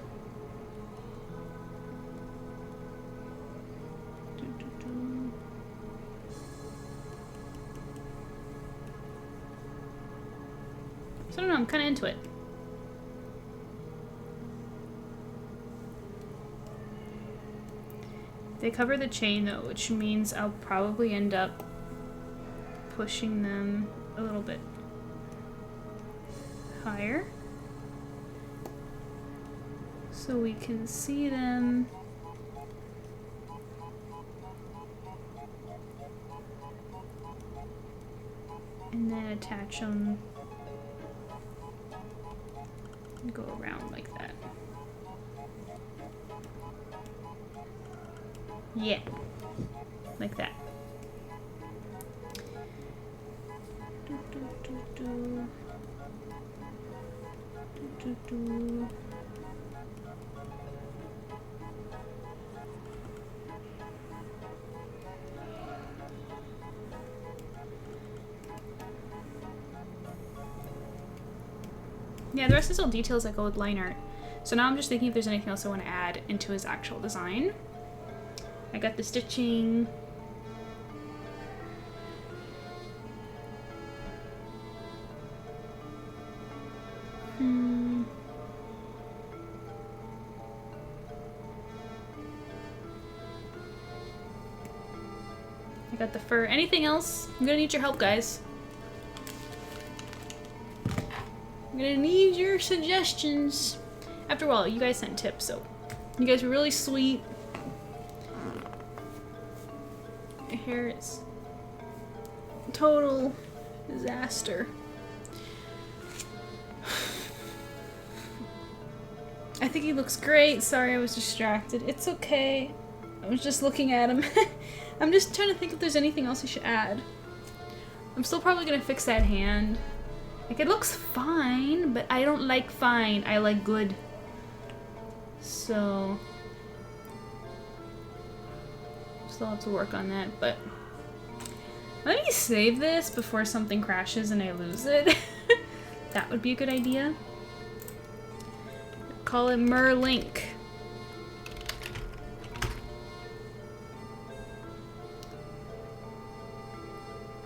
So I don't know, I'm kind of into it. They cover the chain though, which means I'll probably end up pushing them a little bit higher so we can see them. And then attach them and go around like that. Yeah, like that. Yeah, the rest is all details that go with line art. So now I'm just thinking if there's anything else I want to add into his actual design. I got the stitching. I got the fur. Anything else? I'm gonna need your help, guys. I'm gonna need your suggestions. After all, you guys sent tips, so you guys were really sweet. My hair is total disaster. I think he looks great. Sorry, I was distracted. It's okay. I was just looking at him. I'm just trying to think if there's anything else I should add. I'm still probably gonna fix that hand. Like, it looks fine, but I don't like fine. I like good. So, still have to work on that, but let me save this before something crashes and I lose it. That would be a good idea. Call it Merlink.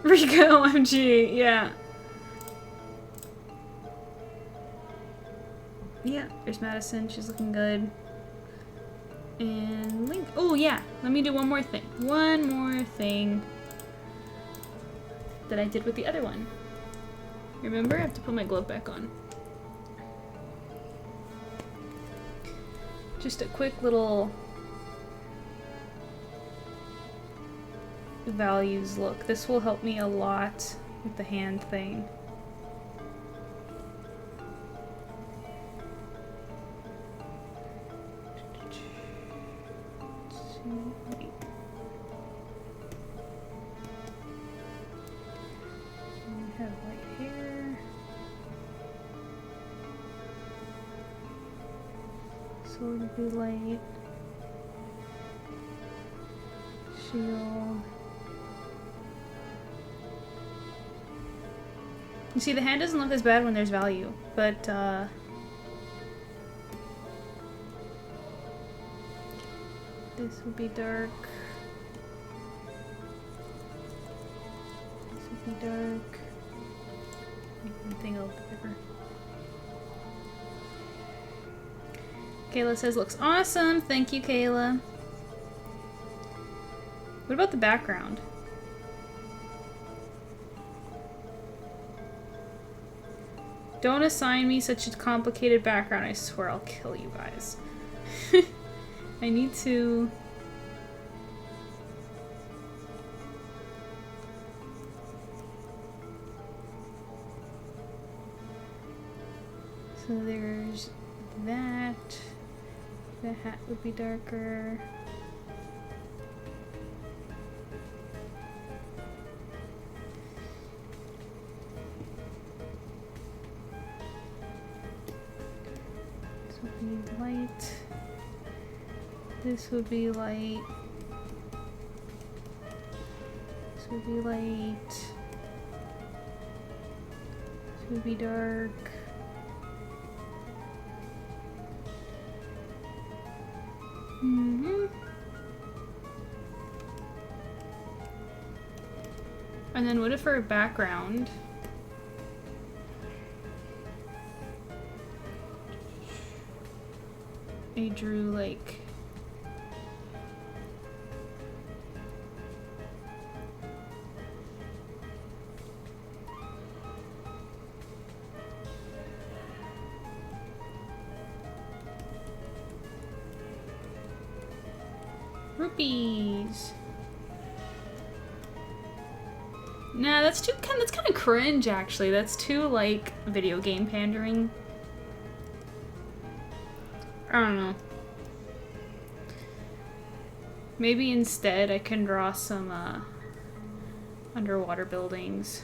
Rico OMG, yeah. Yeah, there's Madison. She's looking good. And Link. Oh, yeah. Let me do one more thing. One more thing that I did with the other one. Remember? I have to put my glove back on. Just a quick little values look. This will help me a lot with the hand thing. Have white hair. So it'll be light. Shield. You see, the hand doesn't look as bad when there's value, but this will be dark. This will be dark. Make the thing a little bigger. Kayla says, looks awesome. Thank you, Kayla. What about the background? Don't assign me such a complicated background. I swear I'll kill you guys. I need to... So there's that. The hat would be darker. This would be light. This would be light. This would be light. This would be dark. And then what if for a background? I drew like rupees. Nah, that's kind of cringe actually. That's too like video game pandering. I don't know. Maybe instead I can draw some underwater buildings.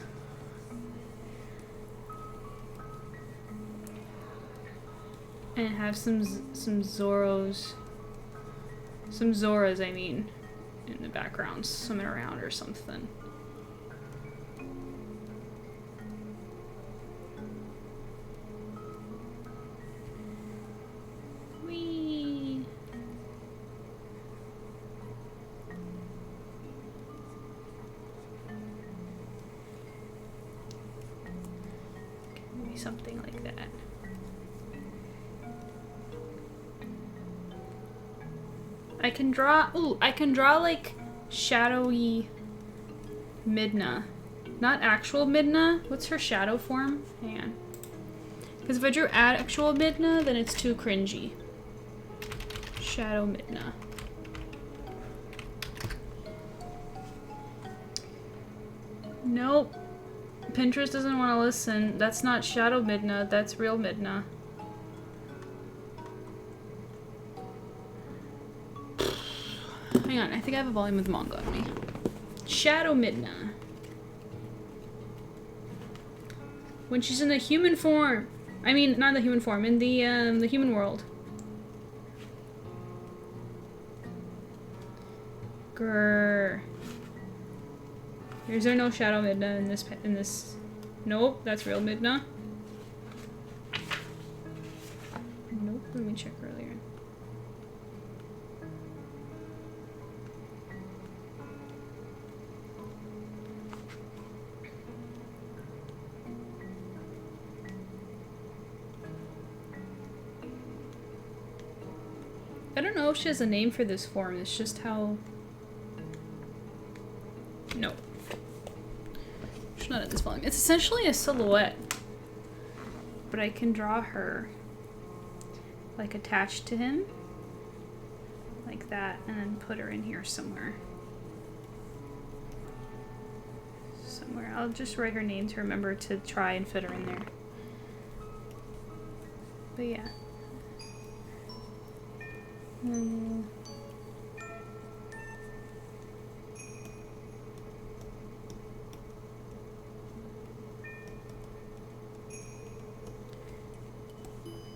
And have some Zoras, I mean, in the background, swimming around or something. Whee! Maybe something like that. I can draw, ooh, I can draw like shadowy Midna. Not actual Midna. What's her shadow form? Hang on. Because if I drew actual Midna, then it's too cringy. Shadow Midna. Nope. Pinterest doesn't want to listen. That's not Shadow Midna, that's real Midna. Hang on, I think I have a volume of the manga on me. Shadow Midna. When she's in the human form. I mean, not in the human form, in the human world. Grrr. Is there no Shadow Midna in this? Nope, that's real Midna. Nope, let me check earlier. I don't know if she has a name for this form, it's just how... No. She's not in this volume. It's essentially a silhouette. But I can draw her like attached to him. Like that, and then put her in here somewhere. Somewhere. I'll just write her name to remember to try and fit her in there. But yeah.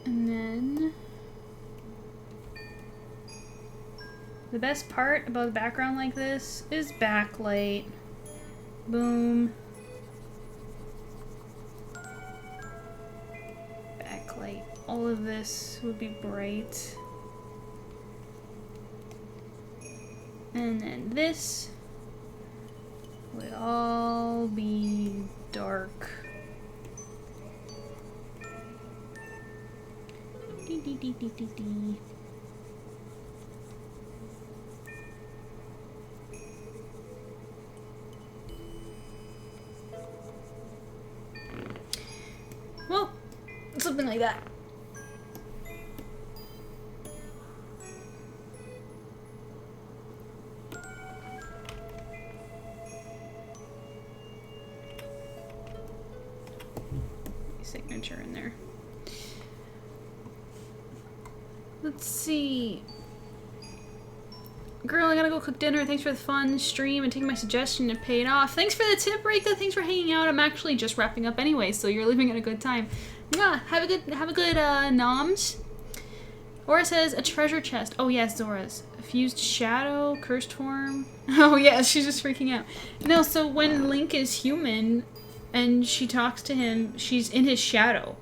And then the best part about a background like this is backlight. Boom. Backlight. All of this would be bright. And then this would all be dark. Dee dee dee dee dee dee. Well, something like that. Signature in there. Let's see. Girl, I gotta go cook dinner. Thanks for the fun stream and taking my suggestion. It paid off. Thanks for the tip, Rika. Thanks for hanging out. I'm actually just wrapping up anyway, so you're living at a good time. Yeah, have a good noms. Aura says a treasure chest. Oh yes, Zora's. Fused shadow, cursed form. Oh yeah, she's just freaking out. No, so when Link is human and she talks to him, she's in his shadow,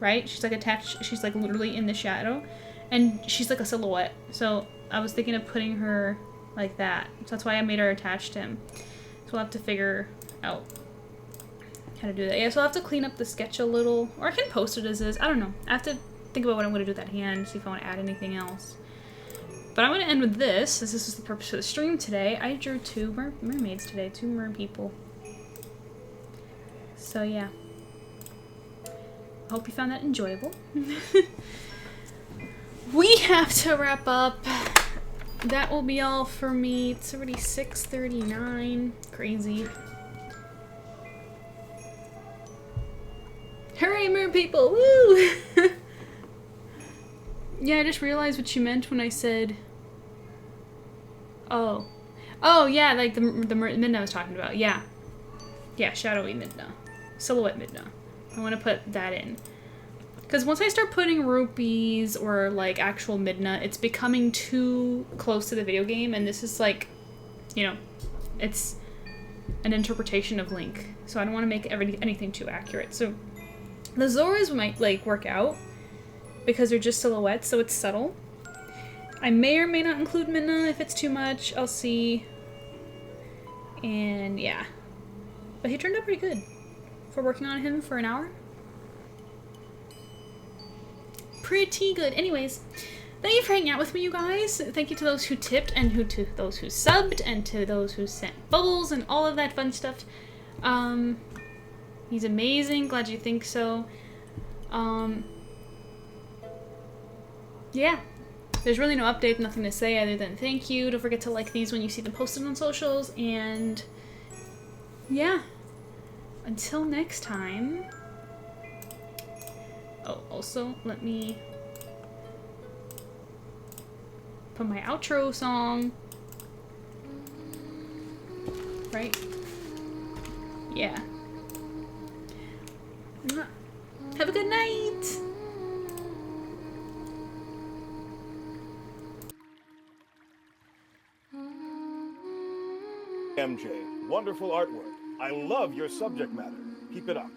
right? She's like attached, she's like literally in the shadow, and she's like a silhouette. So I was thinking of putting her like that. So that's why I made her attached to him. So we'll have to figure out how to do that. Yeah, so I'll have to clean up the sketch a little, or I can post it as is. I don't know. I have to think about what I'm going to do with that hand, see if I want to add anything else. But I'm going to end with this, as this is the purpose of the stream today. I drew two mermaids today, two mer people. So yeah. I hope you found that enjoyable. We have to wrap up. That will be all for me. It's already 6:39. Crazy. Hooray, mer people! Woo! Yeah, I just realized what you meant when I said... Oh. Oh, yeah, like the Midna I was talking about. Yeah. Yeah, shadowy Midna. Silhouette Midna. I want to put that in. Because once I start putting rupees or, like, actual Midna, it's becoming too close to the video game, and this is, like, you know, it's an interpretation of Link. So I don't want to make anything too accurate. So the Zoras might, like, work out, because they're just silhouettes, so it's subtle. I may or may not include Midna if it's too much. I'll see. And yeah. But he turned out pretty good for working on him for an hour. Pretty good. Anyways, thank you for hanging out with me, you guys. Thank you to those who tipped and to those who subbed and to those who sent bubbles and all of that fun stuff. He's amazing. Glad you think so. Yeah, there's really no update, nothing to say other than thank you. Don't forget to like these when you see them posted on socials, and yeah, until next time. Oh, also, let me put my outro song, right? Yeah. Have a good night! MJ, wonderful artwork. I love your subject matter. Keep it up.